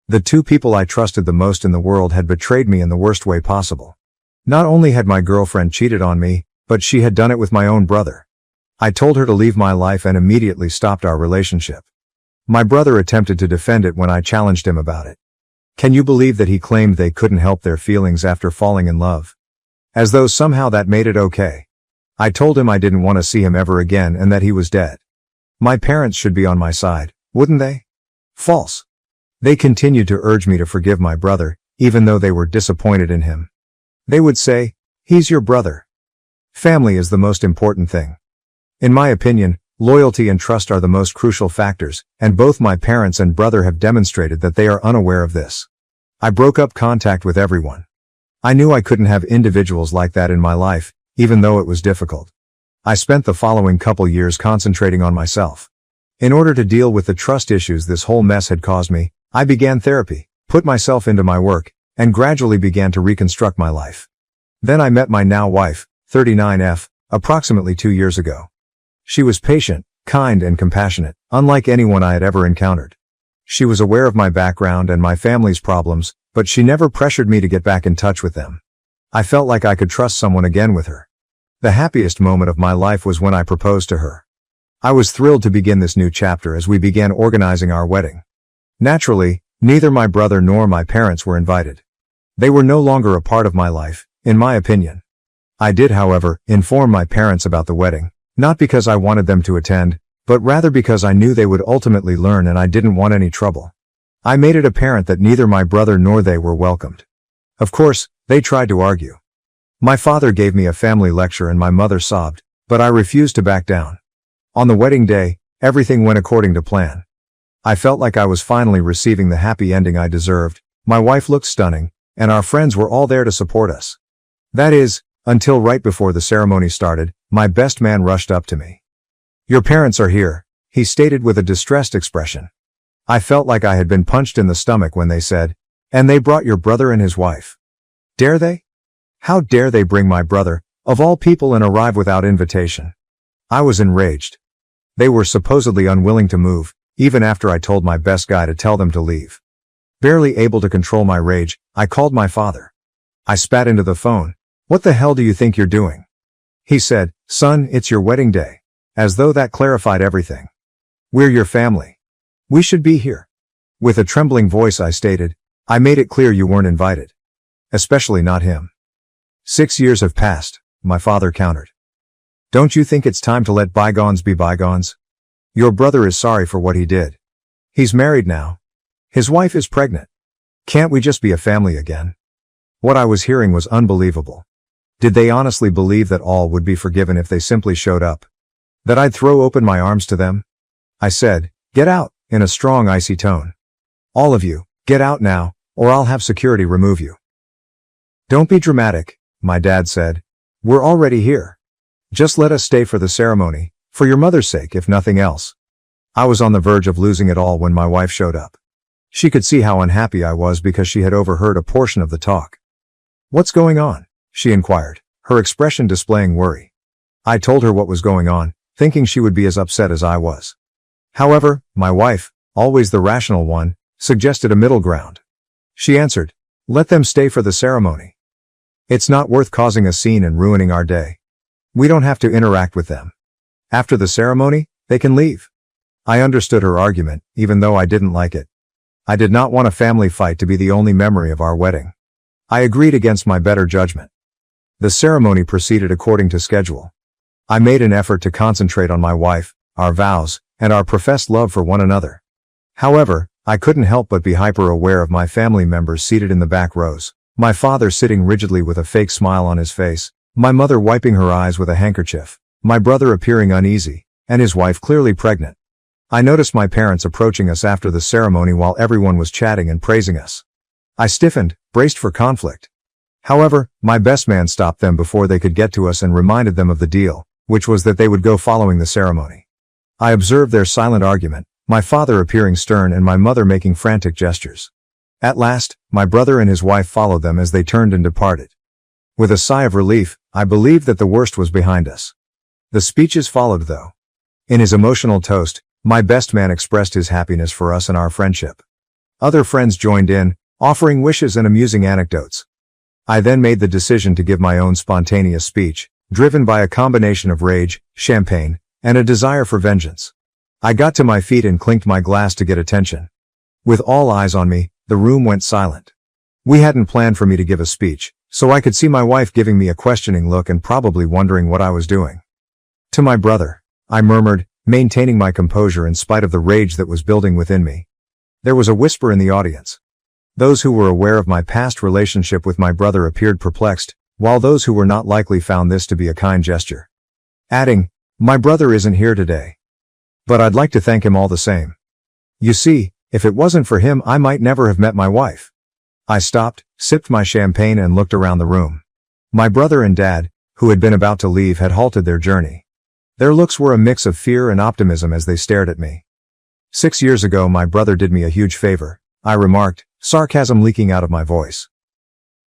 The two people I trusted the most in the world had betrayed me in the worst way possible. Not only had my girlfriend cheated on me, but she had done it with my own brother. I told her to leave my life and immediately stopped our relationship. My brother attempted to defend it when I challenged him about it. Can you believe that he claimed they couldn't help their feelings after falling in love? As though somehow that made it okay. I told him I didn't want to see him ever again and that he was dead. My parents should be on my side, wouldn't they? False. They continued to urge me to forgive my brother, even though they were disappointed in him. They would say, "He's your brother." Family is the most important thing. In my opinion, loyalty and trust are the most crucial factors, and both my parents and brother have demonstrated that they are unaware of this. I broke up contact with everyone. I knew I couldn't have individuals like that in my life, even though it was difficult. I spent the following couple years concentrating on myself. In order to deal with the trust issues this whole mess had caused me, I began therapy, put myself into my work, and gradually began to reconstruct my life. Then I met my now wife, 39F, approximately 2 years ago. She was patient, kind, and compassionate, unlike anyone I had ever encountered. She was aware of my background and my family's problems, but she never pressured me to get back in touch with them. I felt like I could trust someone again with her. The happiest moment of my life was when I proposed to her. I was thrilled to begin this new chapter as we began organizing our wedding. Naturally, neither my brother nor my parents were invited. They were no longer a part of my life, in my opinion. I did, however, inform my parents about the wedding, not because I wanted them to attend, but rather because I knew they would ultimately learn and I didn't want any trouble. I made it apparent that neither my brother nor they were welcomed. Of course, they tried to argue. My father gave me a family lecture and my mother sobbed, but I refused to back down. On the wedding day, everything went according to plan. I felt like I was finally receiving the happy ending I deserved. My wife looked stunning, and our friends were all there to support us. That is, until right before the ceremony started, my best man rushed up to me. "Your parents are here," he stated with a distressed expression. I felt like I had been punched in the stomach when they said, "And they brought your brother and his wife." Dare they? How dare they bring my brother, of all people, and arrive without invitation? I was enraged. They were supposedly unwilling to move, even after I told my best guy to tell them to leave. Barely able to control my rage, I called my father. I spat into the phone. "What the hell do you think you're doing?" He said, "Son, it's your wedding day." As though that clarified everything. "We're your family. We should be here." With a trembling voice I stated, "I made it clear you weren't invited. Especially not him." 6 years have passed, my father countered. "Don't you think it's time to let bygones be bygones? Your brother is sorry for what he did. He's married now. His wife is pregnant. Can't we just be a family again?" What I was hearing was unbelievable. Did they honestly believe that all would be forgiven if they simply showed up? That I'd throw open my arms to them? I said, "Get out," in a strong, icy tone. "All of you, get out now, or I'll have security remove you." "Don't be dramatic," my dad said. "We're already here. Just let us stay for the ceremony, for your mother's sake if nothing else." I was on the verge of losing it all when my wife showed up. She could see how unhappy I was because she had overheard a portion of the talk. "What's going on?" she inquired, her expression displaying worry. I told her what was going on, thinking she would be as upset as I was. However, my wife, always the rational one, suggested a middle ground. She answered, "Let them stay for the ceremony. It's not worth causing a scene and ruining our day. We don't have to interact with them. After the ceremony, they can leave." I understood her argument, even though I didn't like it. I did not want a family fight to be the only memory of our wedding. I agreed against my better judgment. The ceremony proceeded according to schedule. I made an effort to concentrate on my wife, our vows, and our professed love for one another. However, I couldn't help but be hyper-aware of my family members seated in the back rows, my father sitting rigidly with a fake smile on his face, my mother wiping her eyes with a handkerchief, my brother appearing uneasy, and his wife clearly pregnant. I noticed my parents approaching us after the ceremony while everyone was chatting and praising us. I stiffened, braced for conflict. However, my best man stopped them before they could get to us and reminded them of the deal, which was that they would go following the ceremony. I observed their silent argument, my father appearing stern and my mother making frantic gestures. At last, my brother and his wife followed them as they turned and departed. With a sigh of relief, I believed that the worst was behind us. The speeches followed though. In his emotional toast, my best man expressed his happiness for us and our friendship. Other friends joined in, offering wishes and amusing anecdotes. I then made the decision to give my own spontaneous speech, driven by a combination of rage, champagne, and a desire for vengeance. I got to my feet and clinked my glass to get attention. With all eyes on me, the room went silent. We hadn't planned for me to give a speech, so I could see my wife giving me a questioning look and probably wondering what I was doing. "To my brother," I murmured, maintaining my composure in spite of the rage that was building within me. There was a whisper in the audience. Those who were aware of my past relationship with my brother appeared perplexed, while those who were not likely found this to be a kind gesture. Adding, "My brother isn't here today. But I'd like to thank him all the same. You see, if it wasn't for him I might never have met my wife." I stopped, sipped my champagne and looked around the room. My brother and dad, who had been about to leave, had halted their journey. Their looks were a mix of fear and optimism as they stared at me. "6 years ago my brother did me a huge favor," I remarked, sarcasm leaking out of my voice.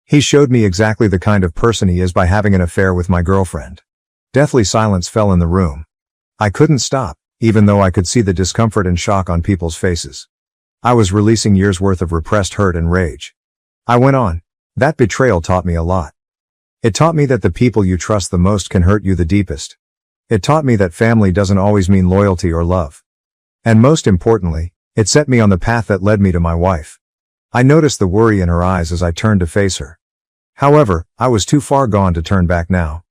"He showed me exactly the kind of person he is by having an affair with my girlfriend." Deathly silence fell in the room. I couldn't stop, even though I could see the discomfort and shock on people's faces. I was releasing years' worth of repressed hurt and rage. I went on, "That betrayal taught me a lot. It taught me that the people you trust the most can hurt you the deepest. It taught me that family doesn't always mean loyalty or love. And most importantly, it set me on the path that led me to my wife." I noticed the worry in her eyes as I turned to face her. However, I was too far gone to turn back now.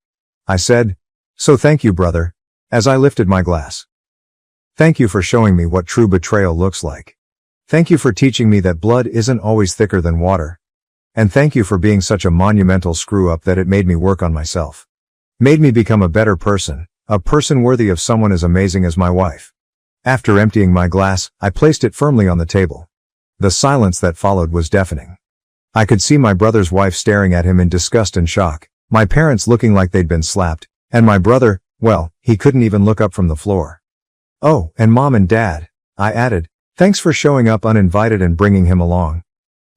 I said, "So thank you, brother," as I lifted my glass. "Thank you for showing me what true betrayal looks like. Thank you for teaching me that blood isn't always thicker than water. And thank you for being such a monumental screw-up that it made me work on myself. Made me become a better person, a person worthy of someone as amazing as my wife." After emptying my glass, I placed it firmly on the table. The silence that followed was deafening. I could see my brother's wife staring at him in disgust and shock, my parents looking like they'd been slapped, and my brother, well, he couldn't even look up from the floor. "Oh, and Mom and Dad," I added, "thanks for showing up uninvited and bringing him along.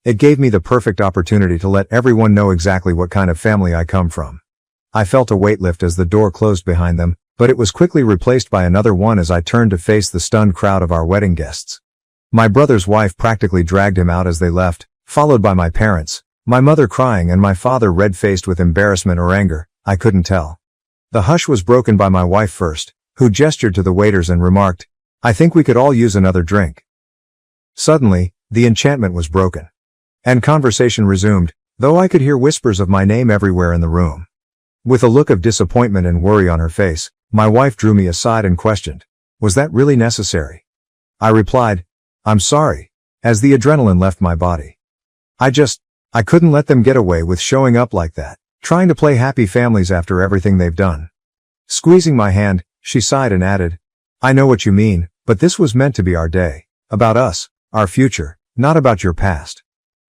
It gave me the perfect opportunity to let everyone know exactly what kind of family I come from." I felt a weight lift as the door closed behind them, but it was quickly replaced by another one as I turned to face the stunned crowd of our wedding guests. My brother's wife practically dragged him out as they left, followed by my parents, my mother crying and my father red-faced with embarrassment or anger, I couldn't tell. The hush was broken by my wife first, who gestured to the waiters and remarked, "I think we could all use another drink." Suddenly, the enchantment was broken. And conversation resumed, though I could hear whispers of my name everywhere in the room. With a look of disappointment and worry on her face, my wife drew me aside and questioned, "Was that really necessary?" I replied, "I'm sorry," as the adrenaline left my body. I couldn't let them get away with showing up like that, Trying to play happy families after everything they've done. Squeezing my hand, she sighed and added, I know what you mean, but this was meant to be our day. About us, our future, not about your past.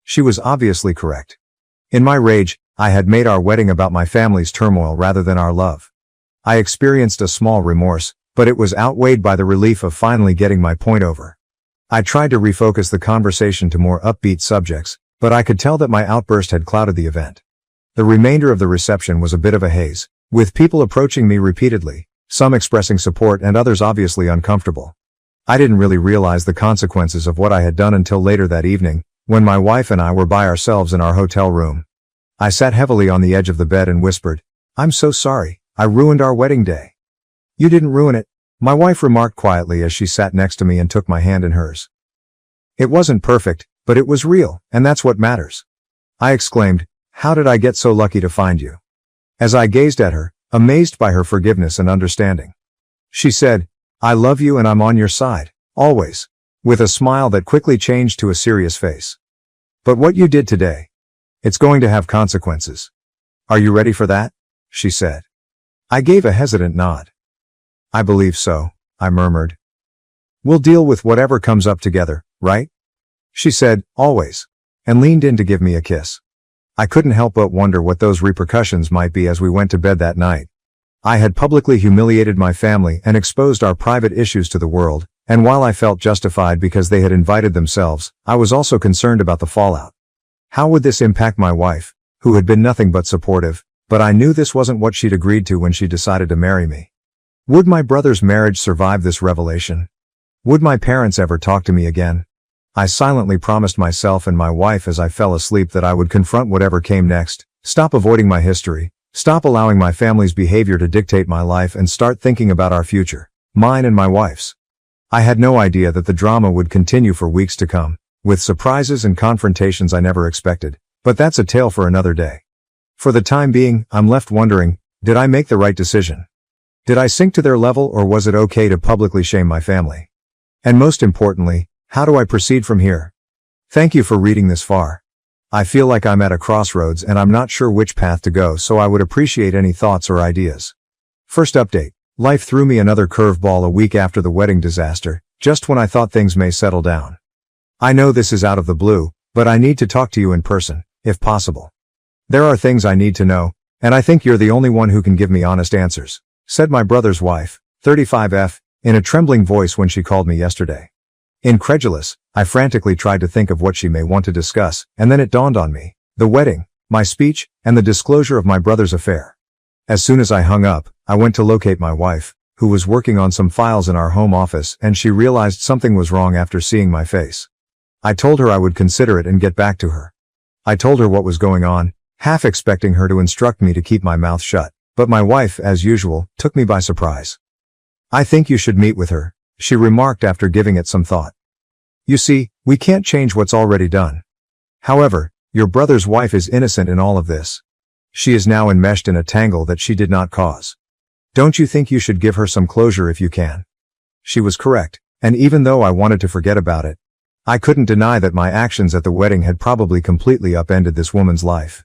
She was obviously correct. In my rage, I had made our wedding about my family's turmoil rather than our love. I experienced a small remorse, but it was outweighed by the relief of finally getting my point over. I tried to refocus the conversation to more upbeat subjects, but I could tell that my outburst had clouded the event. The remainder of the reception was a bit of a haze, with people approaching me repeatedly, some expressing support and others obviously uncomfortable. I didn't really realize the consequences of what I had done until later that evening, when my wife and I were by ourselves in our hotel room. I sat heavily on the edge of the bed and whispered, I'm so sorry, I ruined our wedding day. You didn't ruin it, my wife remarked quietly as she sat next to me and took my hand in hers. It wasn't perfect, but it was real, and that's what matters. I exclaimed, how did I get so lucky to find you? As I gazed at her, amazed by her forgiveness and understanding. She said, I love you and I'm on your side, always, with a smile that quickly changed to a serious face. But what you did today, it's going to have consequences. Are you ready for that? She said. I gave a hesitant nod. I believe so, I murmured. We'll deal with whatever comes up together, right? She said, always, and leaned in to give me a kiss. I couldn't help but wonder what those repercussions might be as we went to bed that night. I had publicly humiliated my family and exposed our private issues to the world, and while I felt justified because they had invited themselves, I was also concerned about the fallout. How would this impact my wife, who had been nothing but supportive, but I knew this wasn't what she'd agreed to when she decided to marry me. Would my brother's marriage survive this revelation? Would my parents ever talk to me again? I silently promised myself and my wife as I fell asleep that I would confront whatever came next, stop avoiding my history, stop allowing my family's behavior to dictate my life and start thinking about our future, mine and my wife's. I had no idea that the drama would continue for weeks to come, with surprises and confrontations I never expected, but that's a tale for another day. For the time being, I'm left wondering, did I make the right decision? Did I sink to their level or was it okay to publicly shame my family? And most importantly, how do I proceed from here? Thank you for reading this far. I feel like I'm at a crossroads and I'm not sure which path to go, so I would appreciate any thoughts or ideas. First update. Life threw me another curveball a week after the wedding disaster, just when I thought things may settle down. I know this is out of the blue, but I need to talk to you in person, if possible. There are things I need to know, and I think you're the only one who can give me honest answers, said my brother's wife, 35F, in a trembling voice when she called me yesterday. Incredulous, I frantically tried to think of what she may want to discuss, and then it dawned on me, the wedding, my speech, and the disclosure of my brother's affair. As soon as I hung up, I went to locate my wife, who was working on some files in our home office, and she realized something was wrong after seeing my face. I told her I would consider it and get back to her. I told her what was going on, half expecting her to instruct me to keep my mouth shut, but my wife, as usual, took me by surprise. I think you should meet with her, she remarked after giving it some thought. You see, we can't change what's already done. However, your brother's wife is innocent in all of this. She is now enmeshed in a tangle that she did not cause. Don't you think you should give her some closure if you can? She was correct, and even though I wanted to forget about it, I couldn't deny that my actions at the wedding had probably completely upended this woman's life.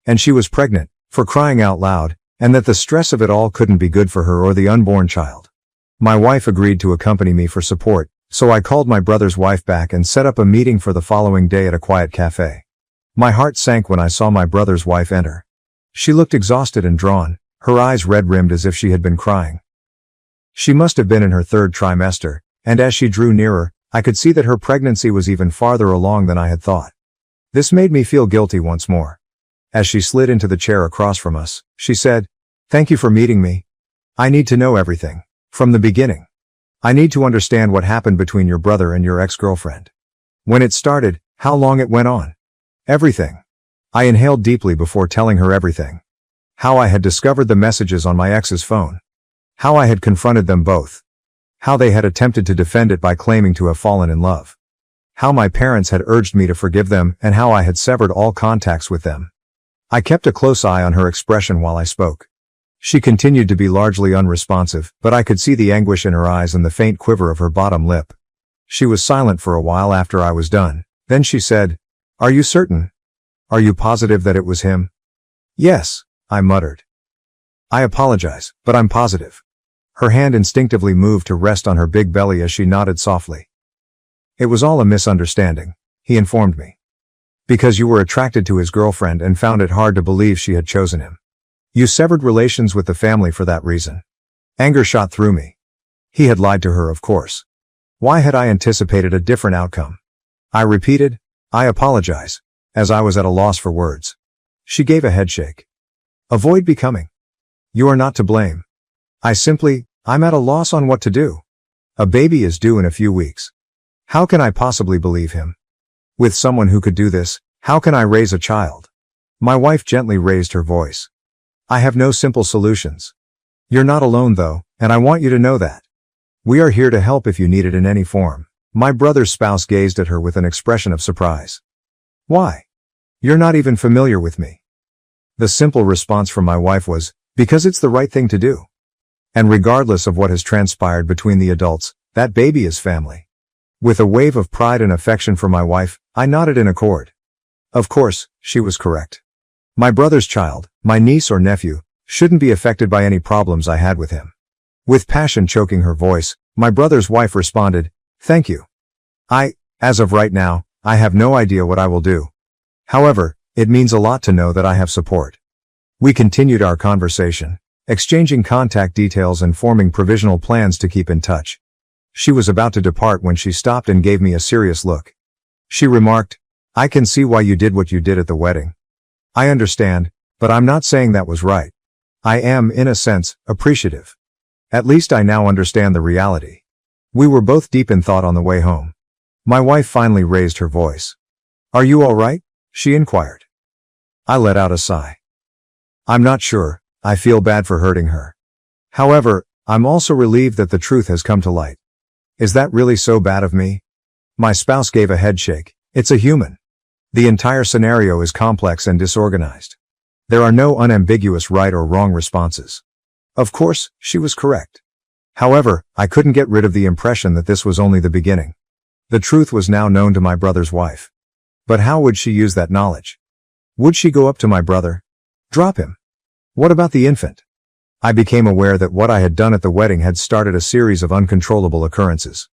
And she was pregnant, for crying out loud, and that the stress of it all couldn't be good for her or the unborn child. My wife agreed to accompany me for support, so I called my brother's wife back and set up a meeting for the following day at a quiet cafe. My heart sank when I saw my brother's wife enter. She looked exhausted and drawn, her eyes red-rimmed as if she had been crying. She must have been in her third trimester, and as she drew nearer, I could see that her pregnancy was even farther along than I had thought. This made me feel guilty once more. As she slid into the chair across from us, she said, "Thank you for meeting me. I need to know everything, from the beginning. I need to understand what happened between your brother and your ex-girlfriend. When it started, how long it went on. Everything." I inhaled deeply before telling her everything. How I had discovered the messages on my ex's phone. How I had confronted them both. How they had attempted to defend it by claiming to have fallen in love. How my parents had urged me to forgive them and how I had severed all contacts with them. I kept a close eye on her expression while I spoke. She continued to be largely unresponsive, but I could see the anguish in her eyes and the faint quiver of her bottom lip. She was silent for a while after I was done. Then she said, "Are you certain? Are you positive that it was him?" Yes, I muttered. I apologize, but I'm positive. Her hand instinctively moved to rest on her big belly as she nodded softly. It was all a misunderstanding, he informed me. Because you were attracted to his girlfriend and found it hard to believe she had chosen him. You severed relations with the family for that reason. Anger shot through me. He had lied to her, of course. Why had I anticipated a different outcome? I repeated, I apologize, as I was at a loss for words. She gave a headshake. Avoid becoming. You are not to blame. I'm at a loss on what to do. A baby is due in a few weeks. How can I possibly believe him? With someone who could do this, how can I raise a child? My wife gently raised her voice. I have no simple solutions. You're not alone though, and I want you to know that. We are here to help if you need it in any form. My brother's spouse gazed at her with an expression of surprise. Why? You're not even familiar with me. The simple response from my wife was, because it's the right thing to do. And regardless of what has transpired between the adults, that baby is family. With a wave of pride and affection for my wife, I nodded in accord. Of course, she was correct. My brother's child, my niece or nephew, shouldn't be affected by any problems I had with him. With passion choking her voice, my brother's wife responded, thank you. As of right now, I have no idea what I will do. However, it means a lot to know that I have support. We continued our conversation, exchanging contact details and forming provisional plans to keep in touch. She was about to depart when she stopped and gave me a serious look. She remarked, I can see why you did what you did at the wedding. I understand, but I'm not saying that was right. I am, in a sense, appreciative. At least I now understand the reality. We were both deep in thought on the way home. My wife finally raised her voice. Are you all right? She inquired. I let out a sigh. I'm not sure. I feel bad for hurting her. However, I'm also relieved that the truth has come to light. Is that really so bad of me? My spouse gave a headshake. It's a human. The entire scenario is complex and disorganized. There are no unambiguous right or wrong responses. Of course, she was correct. However, I couldn't get rid of the impression that this was only the beginning. The truth was now known to my brother's wife. But how would she use that knowledge? Would she go up to my brother? Drop him? What about the infant? I became aware that what I had done at the wedding had started a series of uncontrollable occurrences.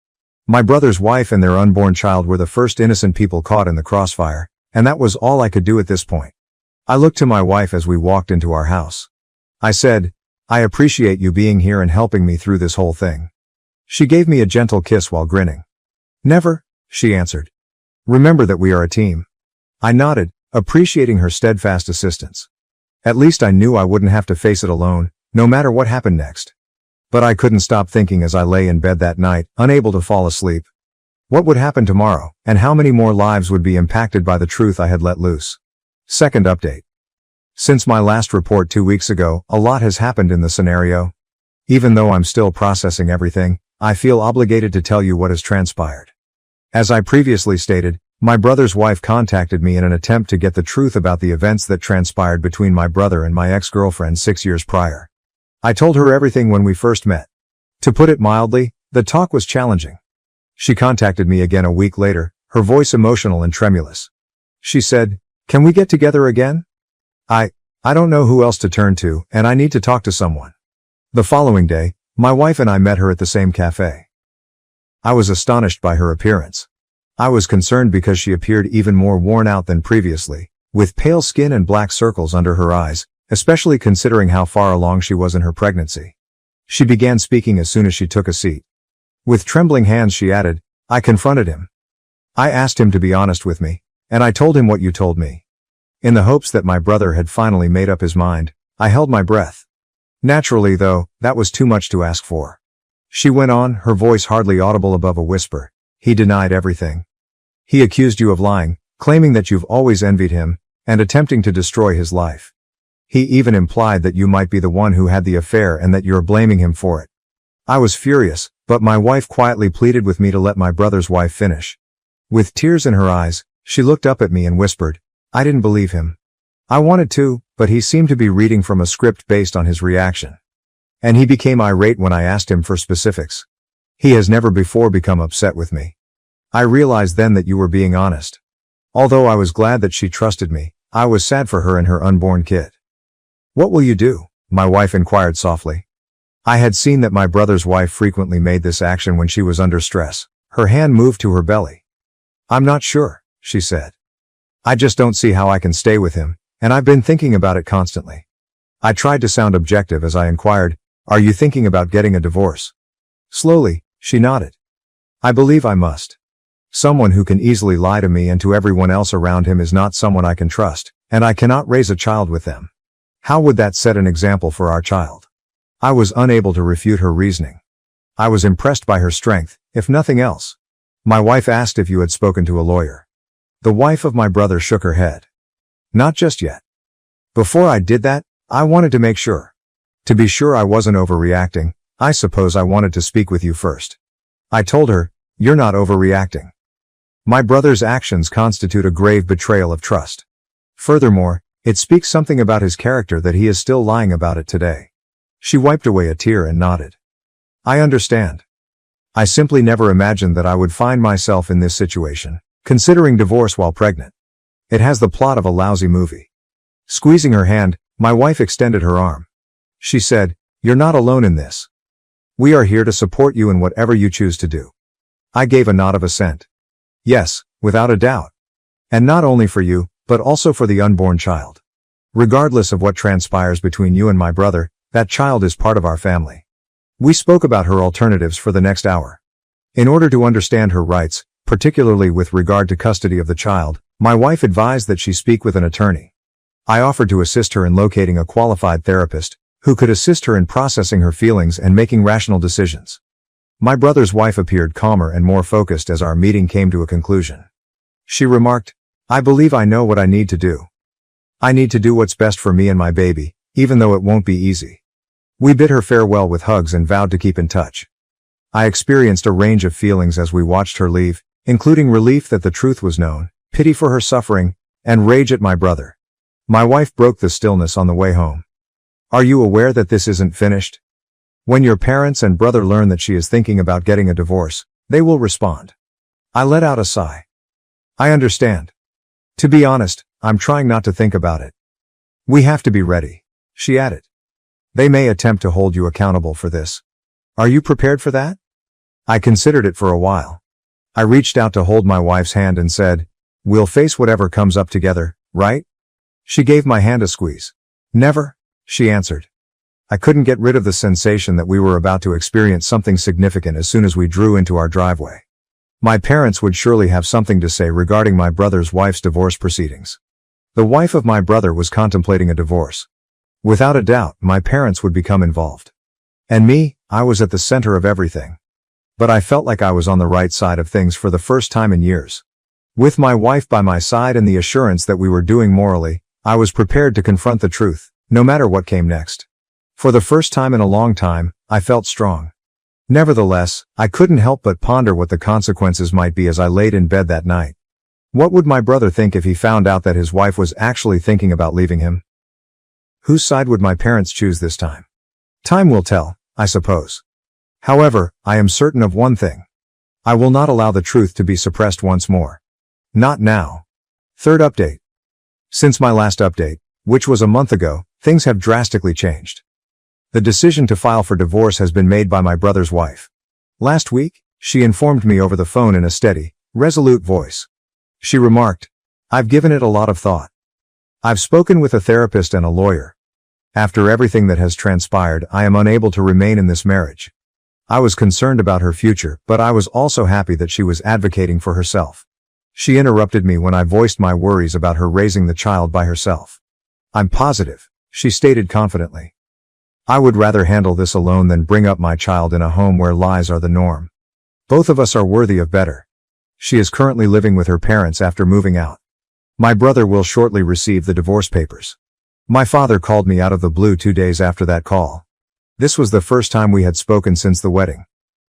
My brother's wife and their unborn child were the first innocent people caught in the crossfire, and that was all I could do at this point. I looked to my wife as we walked into our house. I said, I appreciate you being here and helping me through this whole thing. She gave me a gentle kiss while grinning. Never, she answered. Remember that we are a team. I nodded, appreciating her steadfast assistance. At least I knew I wouldn't have to face it alone, no matter what happened next. But I couldn't stop thinking as I lay in bed that night, unable to fall asleep. What would happen tomorrow, and how many more lives would be impacted by the truth I had let loose? Second update. Since my last report 2 weeks ago, a lot has happened in the scenario. Even though I'm still processing everything, I feel obligated to tell you what has transpired. As I previously stated, my brother's wife contacted me in an attempt to get the truth about the events that transpired between my brother and my ex-girlfriend 6 years prior. I told her everything when we first met. To put it mildly, the talk was challenging. She contacted me again a week later, her voice emotional and tremulous. She said, "Can we get together again? I don't know who else to turn to, and I need to talk to someone." The following day, my wife and I met her at the same cafe. I was astonished by her appearance. I was concerned because she appeared even more worn out than previously, with pale skin and black circles under her eyes, especially considering how far along she was in her pregnancy. She began speaking as soon as she took a seat. With trembling hands she added, "I confronted him. I asked him to be honest with me, and I told him what you told me." In the hopes that my brother had finally made up his mind, I held my breath. Naturally, though, that was too much to ask for. She went on, her voice hardly audible above a whisper. "He denied everything. He accused you of lying, claiming that you've always envied him, and attempting to destroy his life. He even implied that you might be the one who had the affair and that you're blaming him for it." I was furious, but my wife quietly pleaded with me to let my brother's wife finish. With tears in her eyes, she looked up at me and whispered, "I didn't believe him. I wanted to, but he seemed to be reading from a script based on his reaction. And he became irate when I asked him for specifics. He has never before become upset with me. I realized then that you were being honest." Although I was glad that she trusted me, I was sad for her and her unborn kid. What will you do? My wife inquired softly. I had seen that my brother's wife frequently made this action when she was under stress. Her hand moved to her belly. I'm not sure, she said. I just don't see how I can stay with him, and I've been thinking about it constantly. I tried to sound objective as I inquired, are you thinking about getting a divorce? Slowly, she nodded. I believe I must. Someone who can easily lie to me and to everyone else around him is not someone I can trust, and I cannot raise a child with them. How would that set an example for our child? I was unable to refute her reasoning. I was impressed by her strength, if nothing else. My wife asked if you had spoken to a lawyer. The wife of my brother shook her head. Not just yet. Before I did that, I wanted to make sure. To be sure I wasn't overreacting, I suppose I wanted to speak with you first. I told her, you're not overreacting. My brother's actions constitute a grave betrayal of trust. Furthermore, it speaks something about his character that he is still lying about it today. She wiped away a tear and nodded. I understand. I simply never imagined that I would find myself in this situation, considering divorce while pregnant. It has the plot of a lousy movie. Squeezing her hand, my wife extended her arm. She said, you're not alone in this. We are here to support you in whatever you choose to do. I gave a nod of assent. Yes, without a doubt. And not only for you, but also for the unborn child. Regardless of what transpires between you and my brother, that child is part of our family. We spoke about her alternatives for the next hour. In order to understand her rights, particularly with regard to custody of the child, my wife advised that she speak with an attorney. I offered to assist her in locating a qualified therapist, who could assist her in processing her feelings and making rational decisions. My brother's wife appeared calmer and more focused as our meeting came to a conclusion. She remarked, I believe I know what I need to do. I need to do what's best for me and my baby, even though it won't be easy. We bid her farewell with hugs and vowed to keep in touch. I experienced a range of feelings as we watched her leave, including relief that the truth was known, pity for her suffering, and rage at my brother. My wife broke the stillness on the way home. Are you aware that this isn't finished? When your parents and brother learn that she is thinking about getting a divorce, they will respond. I let out a sigh. I understand. To be honest, I'm trying not to think about it. We have to be ready, she added. They may attempt to hold you accountable for this. Are you prepared for that? I considered it for a while. I reached out to hold my wife's hand and said, we'll face whatever comes up together, right? She gave my hand a squeeze. Never, she answered. I couldn't get rid of the sensation that we were about to experience something significant as soon as we drew into our driveway. My parents would surely have something to say regarding my brother's wife's divorce proceedings. The wife of my brother was contemplating a divorce. Without a doubt, my parents would become involved. And me, I was at the center of everything. But I felt like I was on the right side of things for the first time in years. With my wife by my side and the assurance that we were doing morally, I was prepared to confront the truth, no matter what came next. For the first time in a long time, I felt strong. Nevertheless, I couldn't help but ponder what the consequences might be as I laid in bed that night. What would my brother think if he found out that his wife was actually thinking about leaving him? Whose side would my parents choose this time? Time will tell, I suppose. However, I am certain of one thing. I will not allow the truth to be suppressed once more. Not now. Third update. Since my last update, which was a month ago, things have drastically changed. The decision to file for divorce has been made by my brother's wife. Last week, she informed me over the phone in a steady, resolute voice. She remarked, I've given it a lot of thought. I've spoken with a therapist and a lawyer. After everything that has transpired, I am unable to remain in this marriage. I was concerned about her future, but I was also happy that she was advocating for herself. She interrupted me when I voiced my worries about her raising the child by herself. I'm positive, she stated confidently. I would rather handle this alone than bring up my child in a home where lies are the norm. Both of us are worthy of better. She is currently living with her parents after moving out. My brother will shortly receive the divorce papers. My father called me out of the blue 2 days after that call. This was the first time we had spoken since the wedding.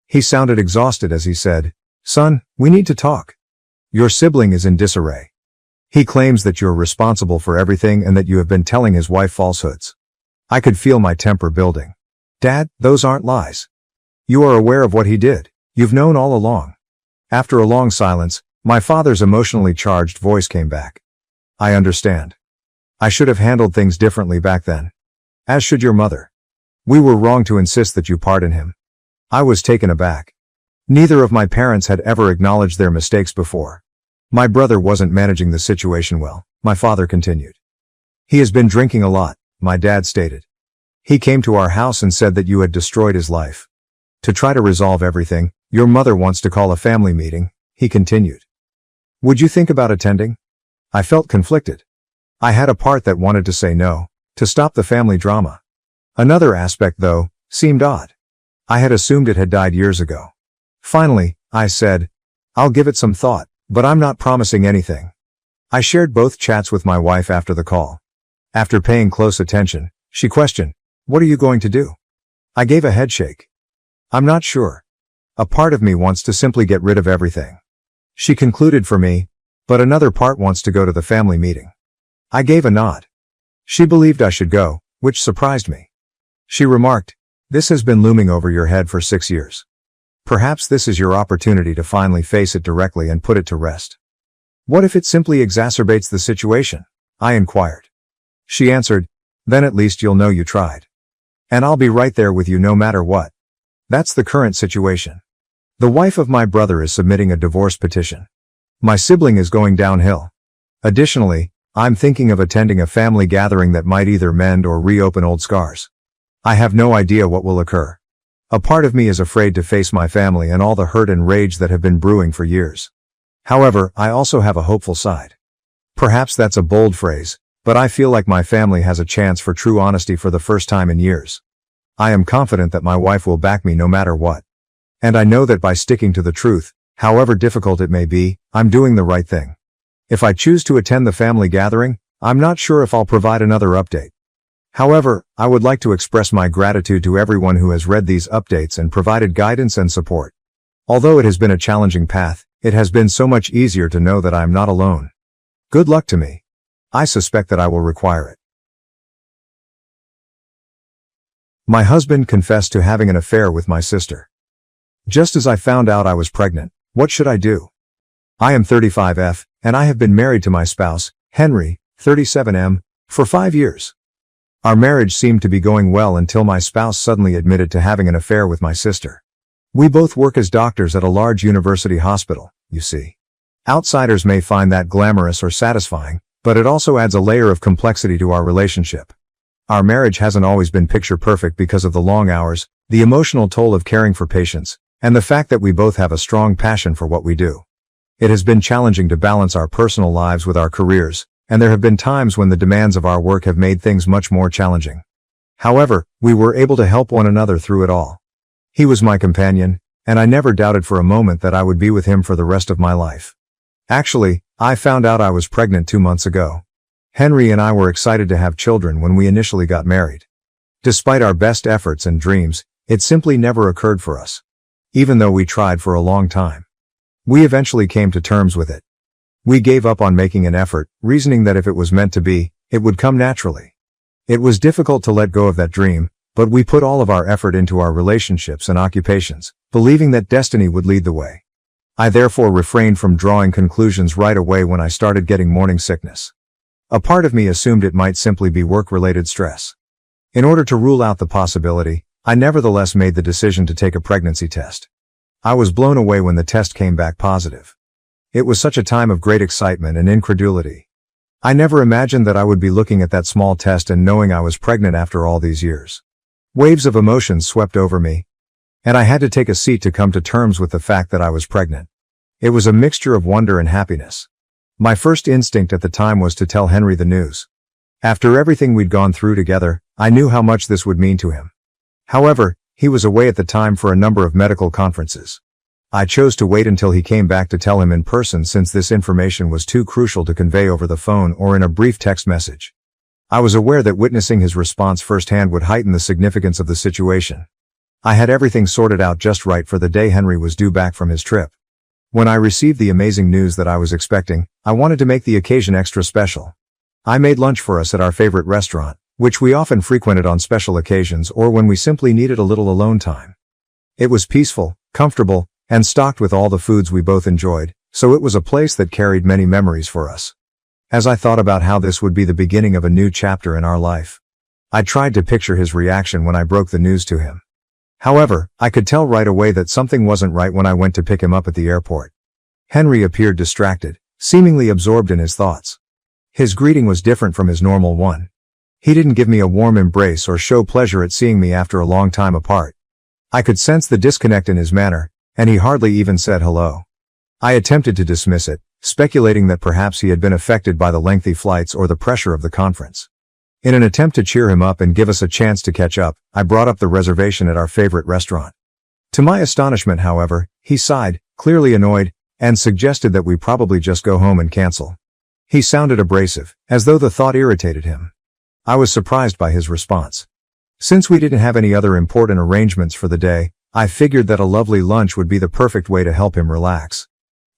He sounded exhausted as he said, Son, we need to talk. Your sibling is in disarray. He claims that you're responsible for everything and that you have been telling his wife falsehoods. I could feel my temper building. Dad, those aren't lies. You are aware of what he did. You've known all along. After a long silence, my father's emotionally charged voice came back. I understand. I should have handled things differently back then. As should your mother. We were wrong to insist that you pardon him. I was taken aback. Neither of my parents had ever acknowledged their mistakes before. My brother wasn't managing the situation well, my father continued. He has been drinking a lot, my dad stated. He came to our house and said that you had destroyed his life. To try to resolve everything, your mother wants to call a family meeting, he continued. Would you think about attending? I felt conflicted. I had a part that wanted to say no, to stop the family drama. Another aspect, though, seemed odd. I had assumed it had died years ago. Finally, I said, I'll give it some thought, but I'm not promising anything. I shared both chats with my wife after the call. After paying close attention, she questioned, what are you going to do? I gave a headshake. I'm not sure. A part of me wants to simply get rid of everything. She concluded for me, but another part wants to go to the family meeting. I gave a nod. She believed I should go, which surprised me. She remarked, this has been looming over your head for 6 years. Perhaps this is your opportunity to finally face it directly and put it to rest. What if it simply exacerbates the situation? I inquired. She answered, then at least you'll know you tried. And I'll be right there with you no matter what. That's the current situation. The wife of my brother is submitting a divorce petition. My sibling is going downhill. Additionally, I'm thinking of attending a family gathering that might either mend or reopen old scars. I have no idea what will occur. A part of me is afraid to face my family and all the hurt and rage that have been brewing for years. However, I also have a hopeful side. Perhaps that's a bold phrase, but I feel like my family has a chance for true honesty for the first time in years. I am confident that my wife will back me no matter what. And I know that by sticking to the truth, however difficult it may be, I'm doing the right thing. If I choose to attend the family gathering, I'm not sure if I'll provide another update. However, I would like to express my gratitude to everyone who has read these updates and provided guidance and support. Although it has been a challenging path, it has been so much easier to know that I am not alone. Good luck to me. I suspect that I will require it. My husband confessed to having an affair with my sister. Just as I found out I was pregnant, what should I do? I am 35F, and I have been married to my spouse, Henry, 37M, for 5 years. Our marriage seemed to be going well until my spouse suddenly admitted to having an affair with my sister. We both work as doctors at a large university hospital, you see. Outsiders may find that glamorous or satisfying, but it also adds a layer of complexity to our relationship. Our marriage hasn't always been picture perfect because of the long hours, the emotional toll of caring for patients, and the fact that we both have a strong passion for what we do. It has been challenging to balance our personal lives with our careers, and there have been times when the demands of our work have made things much more challenging. However, we were able to help one another through it all. He was my companion, and I never doubted for a moment that I would be with him for the rest of my life. Actually, I found out I was pregnant 2 months ago. Henry and I were excited to have children when we initially got married. Despite our best efforts and dreams, it simply never occurred for us. Even though we tried for a long time. We eventually came to terms with it. We gave up on making an effort, reasoning that if it was meant to be, it would come naturally. It was difficult to let go of that dream, but we put all of our effort into our relationships and occupations, believing that destiny would lead the way. I therefore refrained from drawing conclusions right away when I started getting morning sickness. A part of me assumed it might simply be work-related stress. In order to rule out the possibility, I nevertheless made the decision to take a pregnancy test. I was blown away when the test came back positive. It was such a time of great excitement and incredulity. I never imagined that I would be looking at that small test and knowing I was pregnant after all these years. Waves of emotions swept over me, and I had to take a seat to come to terms with the fact that I was pregnant. It was a mixture of wonder and happiness. My first instinct at the time was to tell Henry the news. After everything we'd gone through together, I knew how much this would mean to him. However, he was away at the time for a number of medical conferences. I chose to wait until he came back to tell him in person since this information was too crucial to convey over the phone or in a brief text message. I was aware that witnessing his response firsthand would heighten the significance of the situation. I had everything sorted out just right for the day Henry was due back from his trip. When I received the amazing news that I was expecting, I wanted to make the occasion extra special. I made lunch for us at our favorite restaurant, which we often frequented on special occasions or when we simply needed a little alone time. It was peaceful, comfortable, and stocked with all the foods we both enjoyed, so it was a place that carried many memories for us. As I thought about how this would be the beginning of a new chapter in our life, I tried to picture his reaction when I broke the news to him. However, I could tell right away that something wasn't right when I went to pick him up at the airport. Henry appeared distracted, seemingly absorbed in his thoughts. His greeting was different from his normal one. He didn't give me a warm embrace or show pleasure at seeing me after a long time apart. I could sense the disconnect in his manner, and he hardly even said hello. I attempted to dismiss it, speculating that perhaps he had been affected by the lengthy flights or the pressure of the conference. In an attempt to cheer him up and give us a chance to catch up, I brought up the reservation at our favorite restaurant. To my astonishment, however, he sighed, clearly annoyed, and suggested that we probably just go home and cancel. He sounded abrasive, as though the thought irritated him. I was surprised by his response. Since we didn't have any other important arrangements for the day, I figured that a lovely lunch would be the perfect way to help him relax.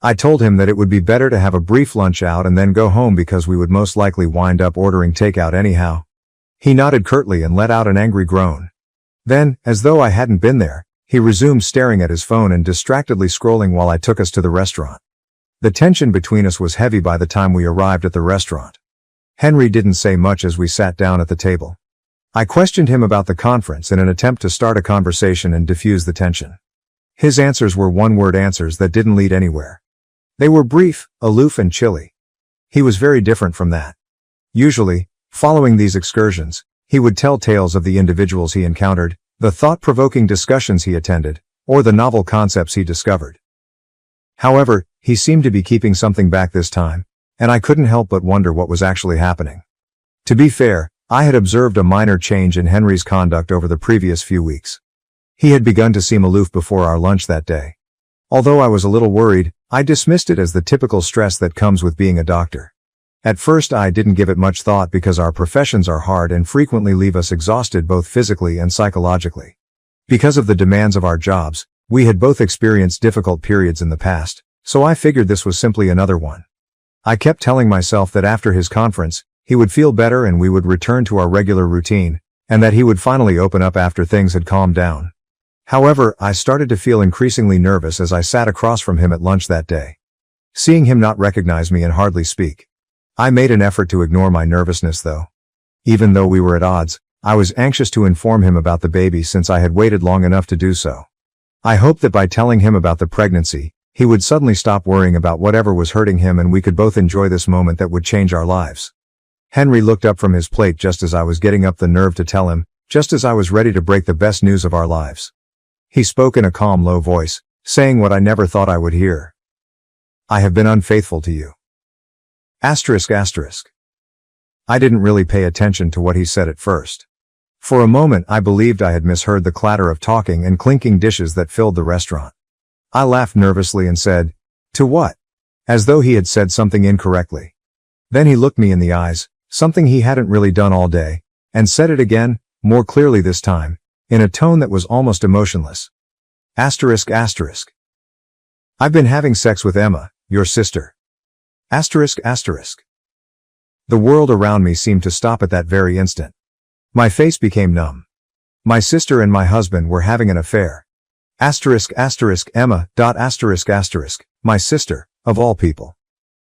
I told him that it would be better to have a brief lunch out and then go home because we would most likely wind up ordering takeout anyhow. He nodded curtly and let out an angry groan. Then, as though I hadn't been there, he resumed staring at his phone and distractedly scrolling while I took us to the restaurant. The tension between us was heavy by the time we arrived at the restaurant. Henry didn't say much as we sat down at the table. I questioned him about the conference in an attempt to start a conversation and diffuse the tension. His answers were one-word answers that didn't lead anywhere. They were brief, aloof and chilly. He was very different from that. Usually, following these excursions, he would tell tales of the individuals he encountered, the thought-provoking discussions he attended, or the novel concepts he discovered. However, he seemed to be keeping something back this time, and I couldn't help but wonder what was actually happening. To be fair, I had observed a minor change in Henry's conduct over the previous few weeks. He had begun to seem aloof before our lunch that day. Although I was a little worried, I dismissed it as the typical stress that comes with being a doctor. At first I didn't give it much thought because our professions are hard and frequently leave us exhausted both physically and psychologically. Because of the demands of our jobs, we had both experienced difficult periods in the past, so I figured this was simply another one. I kept telling myself that after his conference, he would feel better and we would return to our regular routine, and that he would finally open up after things had calmed down. However, I started to feel increasingly nervous as I sat across from him at lunch that day. Seeing him not recognize me and hardly speak. I made an effort to ignore my nervousness though. Even though we were at odds, I was anxious to inform him about the baby since I had waited long enough to do so. I hoped that by telling him about the pregnancy, he would suddenly stop worrying about whatever was hurting him and we could both enjoy this moment that would change our lives. Henry looked up from his plate just as I was getting up the nerve to tell him, just as I was ready to break the best news of our lives. He spoke in a calm, low voice, saying what I never thought I would hear. I have been unfaithful to you. I didn't really pay attention to what he said at first. For a moment I believed I had misheard the clatter of talking and clinking dishes that filled the restaurant. I laughed nervously and said, "To what?" as though he had said something incorrectly. Then he looked me in the eyes, something he hadn't really done all day, and said it again, more clearly this time, in a tone that was almost emotionless. I've been having sex with Emma, your sister. The world around me seemed to stop at that very instant. My face became numb. My sister and my husband were having an affair. Emma. My sister, of all people.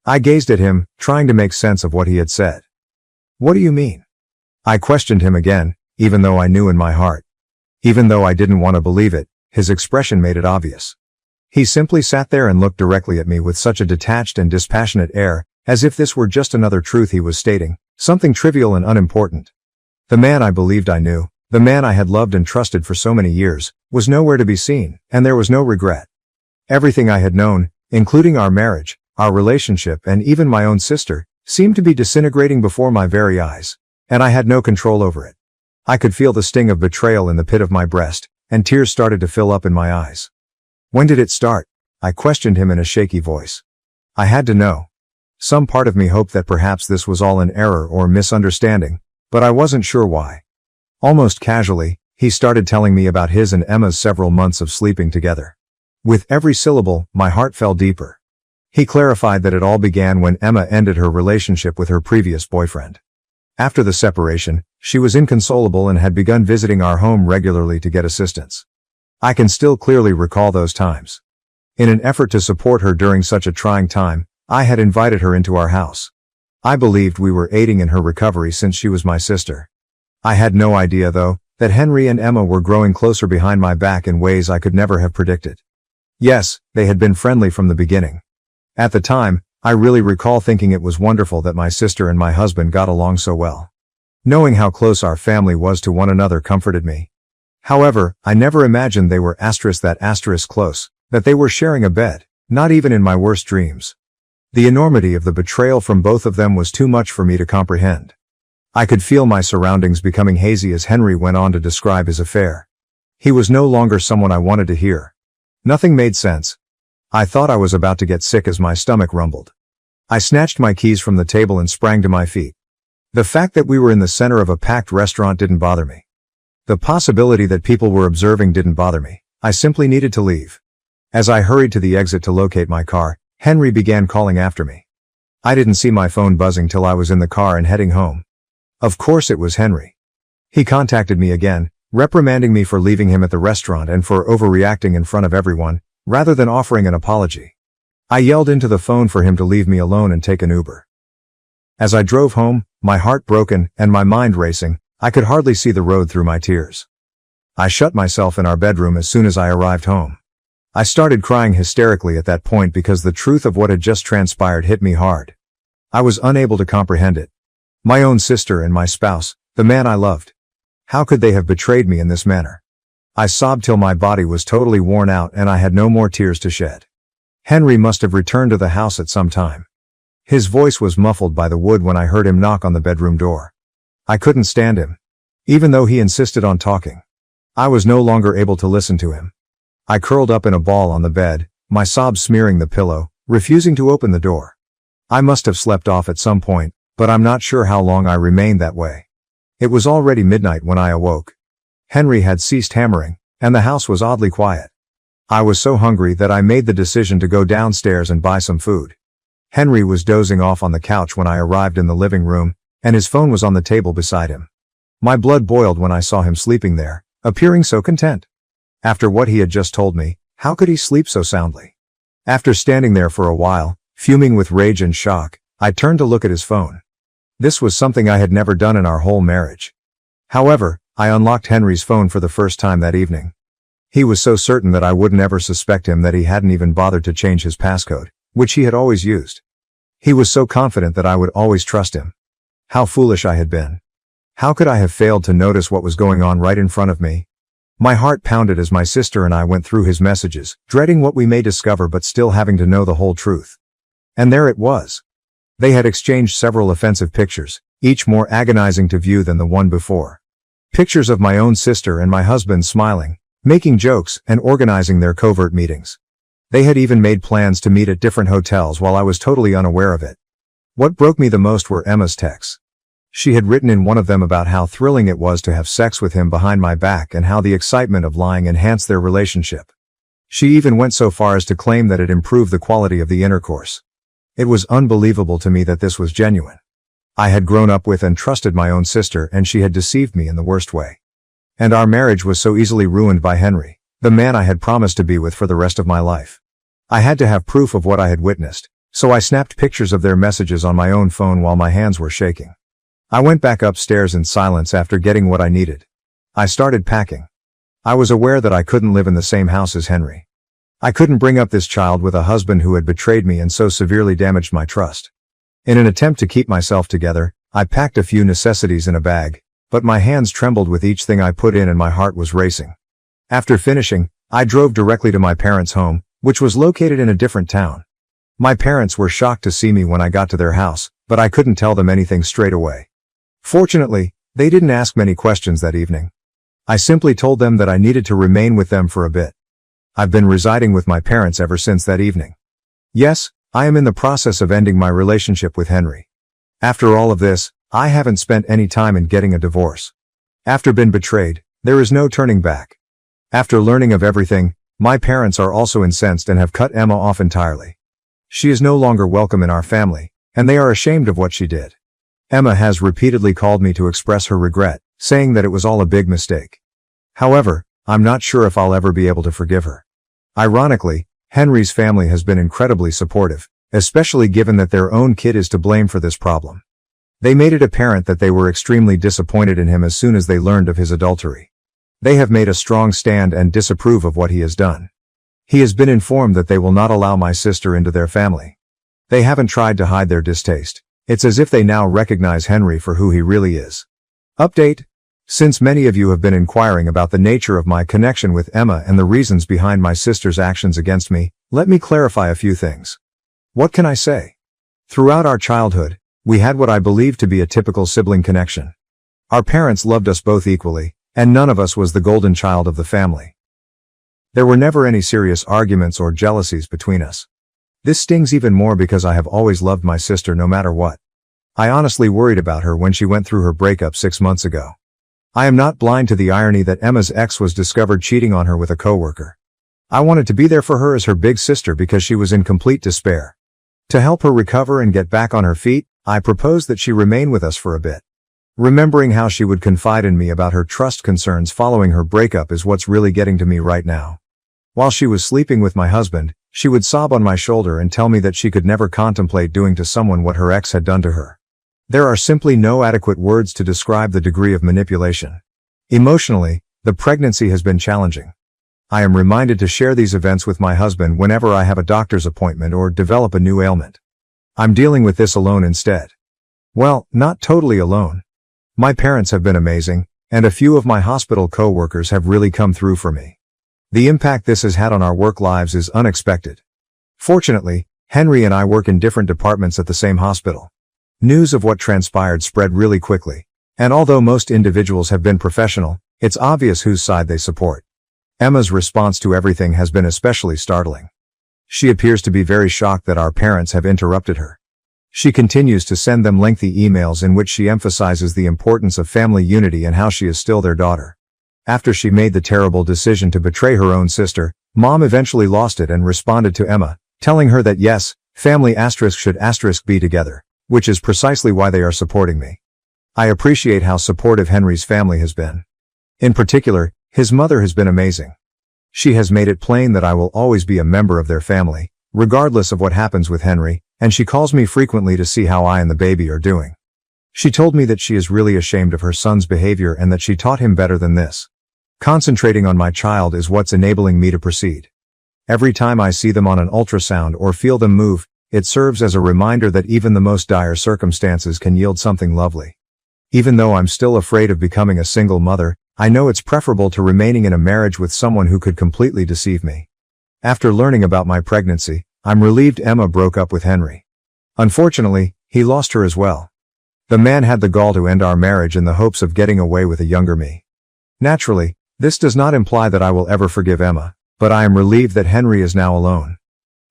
I gazed at him, trying to make sense of what he had said. What do you mean? I questioned him again, even though I knew in my heart. Even though I didn't want to believe it, his expression made it obvious. He simply sat there and looked directly at me with such a detached and dispassionate air, as if this were just another truth he was stating, something trivial and unimportant. The man I believed I knew, the man I had loved and trusted for so many years, was nowhere to be seen, and there was no regret. Everything I had known, including our marriage, our relationship and even my own sister, seemed to be disintegrating before my very eyes, and I had no control over it. I could feel the sting of betrayal in the pit of my breast, and tears started to fill up in my eyes. When did it start? I questioned him in a shaky voice. I had to know. Some part of me hoped that perhaps this was all an error or misunderstanding, but I wasn't sure why. Almost casually, he started telling me about his and Emma's several months of sleeping together. With every syllable, my heart fell deeper. He clarified that it all began when Emma ended her relationship with her previous boyfriend. After the separation, she was inconsolable and had begun visiting our home regularly to get assistance. I can still clearly recall those times. In an effort to support her during such a trying time, I had invited her into our house. I believed we were aiding in her recovery since she was my sister. I had no idea, though, that Henry and Emma were growing closer behind my back in ways I could never have predicted. Yes, they had been friendly from the beginning. At the time, I really recall thinking it was wonderful that my sister and my husband got along so well. Knowing how close our family was to one another comforted me. However, I never imagined they were close, that they were sharing a bed, not even in my worst dreams. The enormity of the betrayal from both of them was too much for me to comprehend. I could feel my surroundings becoming hazy as Henry went on to describe his affair. He was no longer someone I wanted to hear. Nothing made sense. I thought I was about to get sick as my stomach rumbled. I snatched my keys from the table and sprang to my feet. The fact that we were in the center of a packed restaurant didn't bother me. The possibility that people were observing didn't bother me. I simply needed to leave. As I hurried to the exit to locate my car, Henry began calling after me. I didn't see my phone buzzing till I was in the car and heading home. Of course it was Henry. He contacted me again, reprimanding me for leaving him at the restaurant and for overreacting in front of everyone, rather than offering an apology. I yelled into the phone for him to leave me alone and take an Uber. As I drove home, my heart broken and my mind racing, I could hardly see the road through my tears. I shut myself in our bedroom as soon as I arrived home. I started crying hysterically at that point because the truth of what had just transpired hit me hard. I was unable to comprehend it. My own sister and my spouse, the man I loved. How could they have betrayed me in this manner? I sobbed till my body was totally worn out and I had no more tears to shed. Henry must have returned to the house at some time. His voice was muffled by the wood when I heard him knock on the bedroom door. I couldn't stand him. Even though he insisted on talking. I was no longer able to listen to him. I curled up in a ball on the bed, my sobs smearing the pillow, refusing to open the door. I must have slept off at some point, but I'm not sure how long I remained that way. It was already midnight when I awoke. Henry had ceased hammering, and the house was oddly quiet. I was so hungry that I made the decision to go downstairs and buy some food. Henry was dozing off on the couch when I arrived in the living room, and his phone was on the table beside him. My blood boiled when I saw him sleeping there, appearing so content. After what he had just told me, how could he sleep so soundly? After standing there for a while, fuming with rage and shock, I turned to look at his phone. This was something I had never done in our whole marriage. However, I unlocked Henry's phone for the first time that evening. He was so certain that I wouldn't ever suspect him that he hadn't even bothered to change his passcode, which he had always used. He was so confident that I would always trust him. How foolish I had been. How could I have failed to notice what was going on right in front of me? My heart pounded as my sister and I went through his messages, dreading what we may discover but still having to know the whole truth. And there it was. They had exchanged several offensive pictures, each more agonizing to view than the one before. Pictures of my own sister and my husband smiling, making jokes, and organizing their covert meetings. They had even made plans to meet at different hotels while I was totally unaware of it. What broke me the most were Emma's texts. She had written in one of them about how thrilling it was to have sex with him behind my back and how the excitement of lying enhanced their relationship. She even went so far as to claim that it improved the quality of the intercourse. It was unbelievable to me that this was genuine. I had grown up with and trusted my own sister, and she had deceived me in the worst way. And our marriage was so easily ruined by Henry, the man I had promised to be with for the rest of my life. I had to have proof of what I had witnessed, so I snapped pictures of their messages on my own phone while my hands were shaking. I went back upstairs in silence after getting what I needed. I started packing. I was aware that I couldn't live in the same house as Henry. I couldn't bring up this child with a husband who had betrayed me and so severely damaged my trust. In an attempt to keep myself together, I packed a few necessities in a bag, but my hands trembled with each thing I put in and my heart was racing. After finishing, I drove directly to my parents' home, which was located in a different town. My parents were shocked to see me when I got to their house, but I couldn't tell them anything straight away. Fortunately, they didn't ask many questions that evening. I simply told them that I needed to remain with them for a bit. I've been residing with my parents ever since that evening. Yes, I am in the process of ending my relationship with Henry. After all of this, I haven't spent any time in getting a divorce. After being betrayed, there is no turning back. After learning of everything, my parents are also incensed and have cut Emma off entirely. She is no longer welcome in our family, and they are ashamed of what she did. Emma has repeatedly called me to express her regret, saying that it was all a big mistake. However, I'm not sure if I'll ever be able to forgive her. Ironically, Henry's family has been incredibly supportive, especially given that their own kid is to blame for this problem. They made it apparent that they were extremely disappointed in him as soon as they learned of his adultery. They have made a strong stand and disapprove of what he has done. He has been informed that they will not allow my sister into their family. They haven't tried to hide their distaste. It's as if they now recognize Henry for who he really is. Update. Since many of you have been inquiring about the nature of my connection with Emma and the reasons behind my sister's actions against me, let me clarify a few things. What can I say? Throughout our childhood, we had what I believe to be a typical sibling connection. Our parents loved us both equally, and none of us was the golden child of the family. There were never any serious arguments or jealousies between us. This stings even more because I have always loved my sister no matter what. I honestly worried about her when she went through her breakup 6 months ago. I am not blind to the irony that Emma's ex was discovered cheating on her with a coworker. I wanted to be there for her as her big sister because she was in complete despair. To help her recover and get back on her feet, I proposed that she remain with us for a bit. Remembering how she would confide in me about her trust concerns following her breakup is what's really getting to me right now. While she was sleeping with my husband, she would sob on my shoulder and tell me that she could never contemplate doing to someone what her ex had done to her. There are simply no adequate words to describe the degree of manipulation. Emotionally, the pregnancy has been challenging. I am reminded to share these events with my husband whenever I have a doctor's appointment or develop a new ailment. I'm dealing with this alone instead. Well, not totally alone. My parents have been amazing, and a few of my hospital co-workers have really come through for me. The impact this has had on our work lives is unexpected. Fortunately, Henry and I work in different departments at the same hospital. News of what transpired spread really quickly, and although most individuals have been professional, it's obvious whose side they support. Emma's response to everything has been especially startling. She appears to be very shocked that our parents have interrupted her. She continues to send them lengthy emails in which she emphasizes the importance of family unity and how she is still their daughter. After she made the terrible decision to betray her own sister, Mom eventually lost it and responded to Emma, telling her that yes, family should be together, which is precisely why they are supporting me. I appreciate how supportive Henry's family has been. In particular, his mother has been amazing. She has made it plain that I will always be a member of their family, regardless of what happens with Henry, and she calls me frequently to see how I and the baby are doing. She told me that she is really ashamed of her son's behavior and that she taught him better than this. Concentrating on my child is what's enabling me to proceed. Every time I see them on an ultrasound or feel them move, it serves as a reminder that even the most dire circumstances can yield something lovely. Even though I'm still afraid of becoming a single mother, I know it's preferable to remaining in a marriage with someone who could completely deceive me. After learning about my pregnancy, I'm relieved Emma broke up with Henry. Unfortunately, he lost her as well. The man had the gall to end our marriage in the hopes of getting away with a younger me. Naturally, this does not imply that I will ever forgive Emma, but I am relieved that Henry is now alone.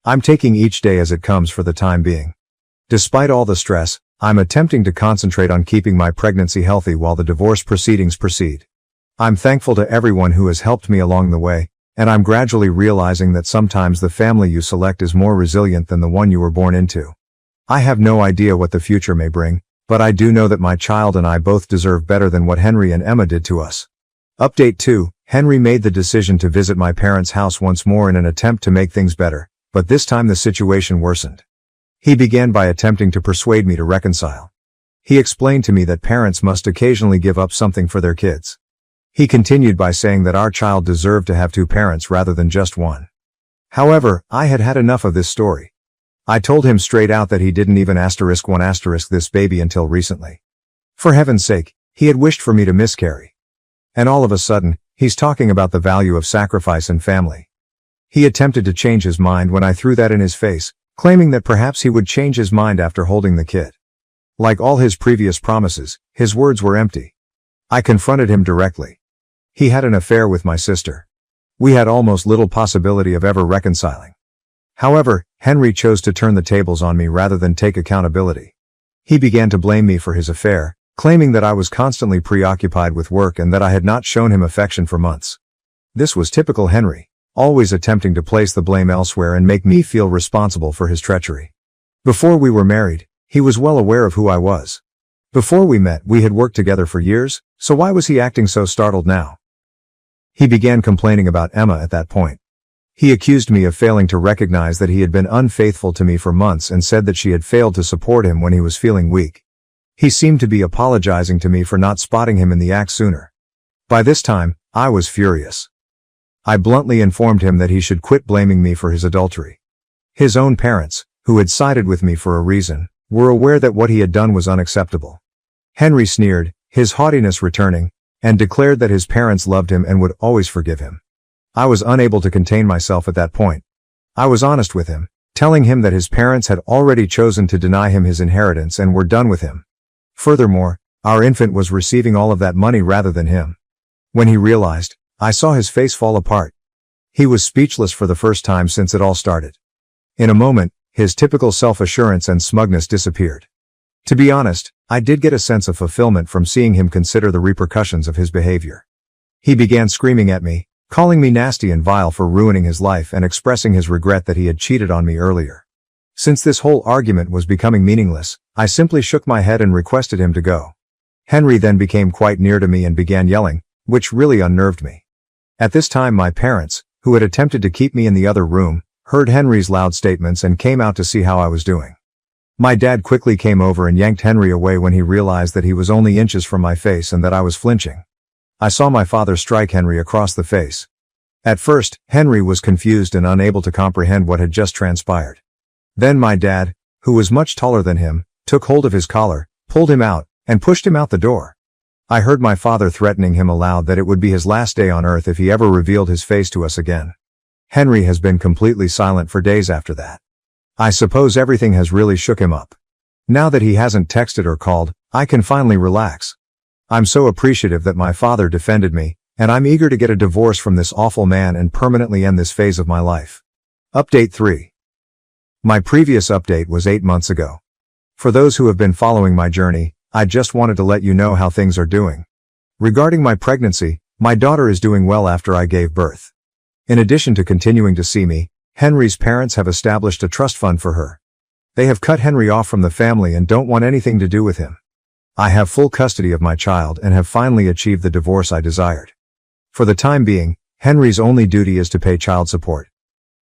I'm taking each day as it comes for the time being. Despite all the stress, I'm attempting to concentrate on keeping my pregnancy healthy while the divorce proceedings proceed. I'm thankful to everyone who has helped me along the way, and I'm gradually realizing that sometimes the family you select is more resilient than the one you were born into. I have no idea what the future may bring, but I do know that my child and I both deserve better than what Henry and Emma did to us. Update 2. Henry made the decision to visit my parents' house once more in an attempt to make things better, but this time the situation worsened. He began by attempting to persuade me to reconcile. He explained to me that parents must occasionally give up something for their kids. He continued by saying that our child deserved to have 2 parents rather than just one. However, I had had enough of this story. I told him straight out that he didn't even *1* this baby until recently. For heaven's sake, he had wished for me to miscarry. And all of a sudden, he's talking about the value of sacrifice and family. He attempted to change his mind when I threw that in his face, claiming that perhaps he would change his mind after holding the kid. Like all his previous promises, his words were empty. I confronted him directly. He had an affair with my sister. We had almost little possibility of ever reconciling. However, Henry chose to turn the tables on me rather than take accountability. He began to blame me for his affair, claiming that I was constantly preoccupied with work and that I had not shown him affection for months. This was typical Henry, always attempting to place the blame elsewhere and make me feel responsible for his treachery. Before we were married, he was well aware of who I was. Before we met, we had worked together for years, so why was he acting so startled now? He began complaining about Emma at that point. He accused me of failing to recognize that he had been unfaithful to me for months and said that she had failed to support him when he was feeling weak. He seemed to be apologizing to me for not spotting him in the act sooner. By this time, I was furious. I bluntly informed him that he should quit blaming me for his adultery. His own parents, who had sided with me for a reason, were aware that what he had done was unacceptable. Henry sneered, his haughtiness returning, and declared that his parents loved him and would always forgive him. I was unable to contain myself at that point. I was honest with him, telling him that his parents had already chosen to deny him his inheritance and were done with him. Furthermore, our infant was receiving all of that money rather than him. When he realized, I saw his face fall apart. He was speechless for the first time since it all started. In a moment, his typical self-assurance and smugness disappeared. To be honest, I did get a sense of fulfillment from seeing him consider the repercussions of his behavior. He began screaming at me, calling me nasty and vile for ruining his life and expressing his regret that he had cheated on me earlier. Since this whole argument was becoming meaningless, I simply shook my head and requested him to go. Henry then became quite near to me and began yelling, which really unnerved me. At this time my parents, who had attempted to keep me in the other room, heard Henry's loud statements and came out to see how I was doing. My dad quickly came over and yanked Henry away when he realized that he was only inches from my face and that I was flinching. I saw my father strike Henry across the face. At first, Henry was confused and unable to comprehend what had just transpired. Then my dad, who was much taller than him, took hold of his collar, pulled him out, and pushed him out the door. I heard my father threatening him aloud that it would be his last day on earth if he ever revealed his face to us again. Henry has been completely silent for days after that. I suppose everything has really shook him up. Now that he hasn't texted or called, I can finally relax. I'm so appreciative that my father defended me, and I'm eager to get a divorce from this awful man and permanently end this phase of my life. Update 3. My previous update was 8 months ago. For those who have been following my journey, I just wanted to let you know how things are doing. Regarding my pregnancy, my daughter is doing well after I gave birth. In addition to continuing to see me, Henry's parents have established a trust fund for her. They have cut Henry off from the family and don't want anything to do with him. I have full custody of my child and have finally achieved the divorce I desired. For the time being, Henry's only duty is to pay child support.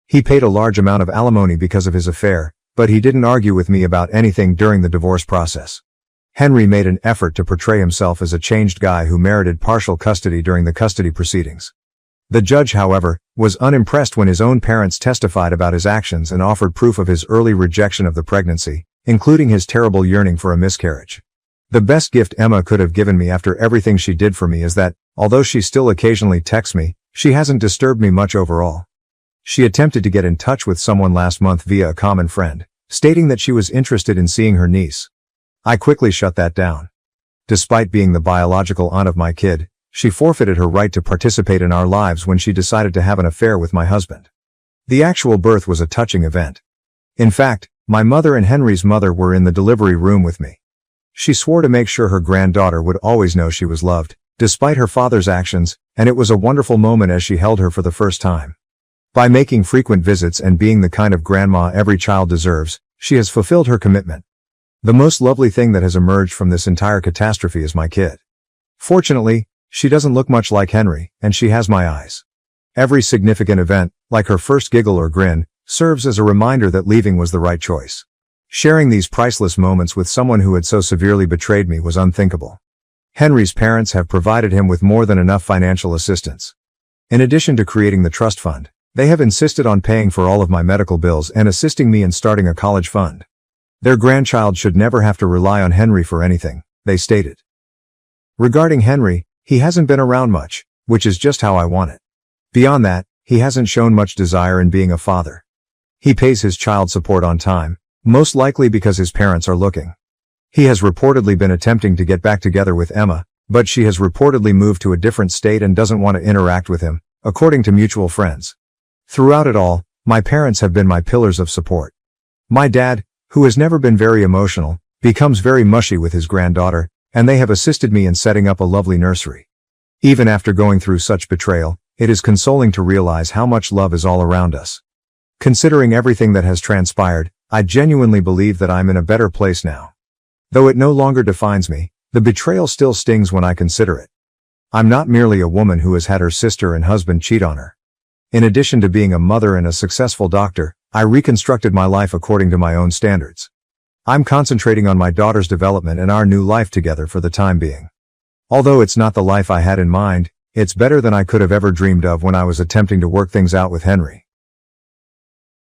He paid a large amount of alimony because of his affair, but he didn't argue with me about anything during the divorce process. Henry made an effort to portray himself as a changed guy who merited partial custody during the custody proceedings. The judge, however, was unimpressed when his own parents testified about his actions and offered proof of his early rejection of the pregnancy, including his terrible yearning for a miscarriage. The best gift Emma could have given me after everything she did for me is that, although she still occasionally texts me, she hasn't disturbed me much overall. She attempted to get in touch with someone last month via a common friend, stating that she was interested in seeing her niece. I quickly shut that down. Despite being the biological aunt of my kid, she forfeited her right to participate in our lives when she decided to have an affair with my husband. The actual birth was a touching event. In fact, my mother and Henry's mother were in the delivery room with me. She swore to make sure her granddaughter would always know she was loved, despite her father's actions, and it was a wonderful moment as she held her for the first time. By making frequent visits and being the kind of grandma every child deserves, she has fulfilled her commitment. The most lovely thing that has emerged from this entire catastrophe is my kid. Fortunately, she doesn't look much like Henry, and she has my eyes. Every significant event, like her first giggle or grin, serves as a reminder that leaving was the right choice. Sharing these priceless moments with someone who had so severely betrayed me was unthinkable. Henry's parents have provided him with more than enough financial assistance. In addition to creating the trust fund, they have insisted on paying for all of my medical bills and assisting me in starting a college fund. Their grandchild should never have to rely on Henry for anything, they stated. Regarding Henry, he hasn't been around much, which is just how I want it. Beyond that, he hasn't shown much desire in being a father. He pays his child support on time, most likely because his parents are looking. He has reportedly been attempting to get back together with Emma, but she has reportedly moved to a different state and doesn't want to interact with him, according to mutual friends. Throughout it all, my parents have been my pillars of support. My dad, who has never been very emotional, becomes very mushy with his granddaughter, and they have assisted me in setting up a lovely nursery. Even after going through such betrayal, it is consoling to realize how much love is all around us. Considering everything that has transpired, I genuinely believe that I'm in a better place now. Though it no longer defines me, the betrayal still stings when I consider it. I'm not merely a woman who has had her sister and husband cheat on her. In addition to being a mother and a successful doctor, I reconstructed my life according to my own standards. I'm concentrating on my daughter's development and our new life together for the time being. Although it's not the life I had in mind, it's better than I could have ever dreamed of when I was attempting to work things out with Henry.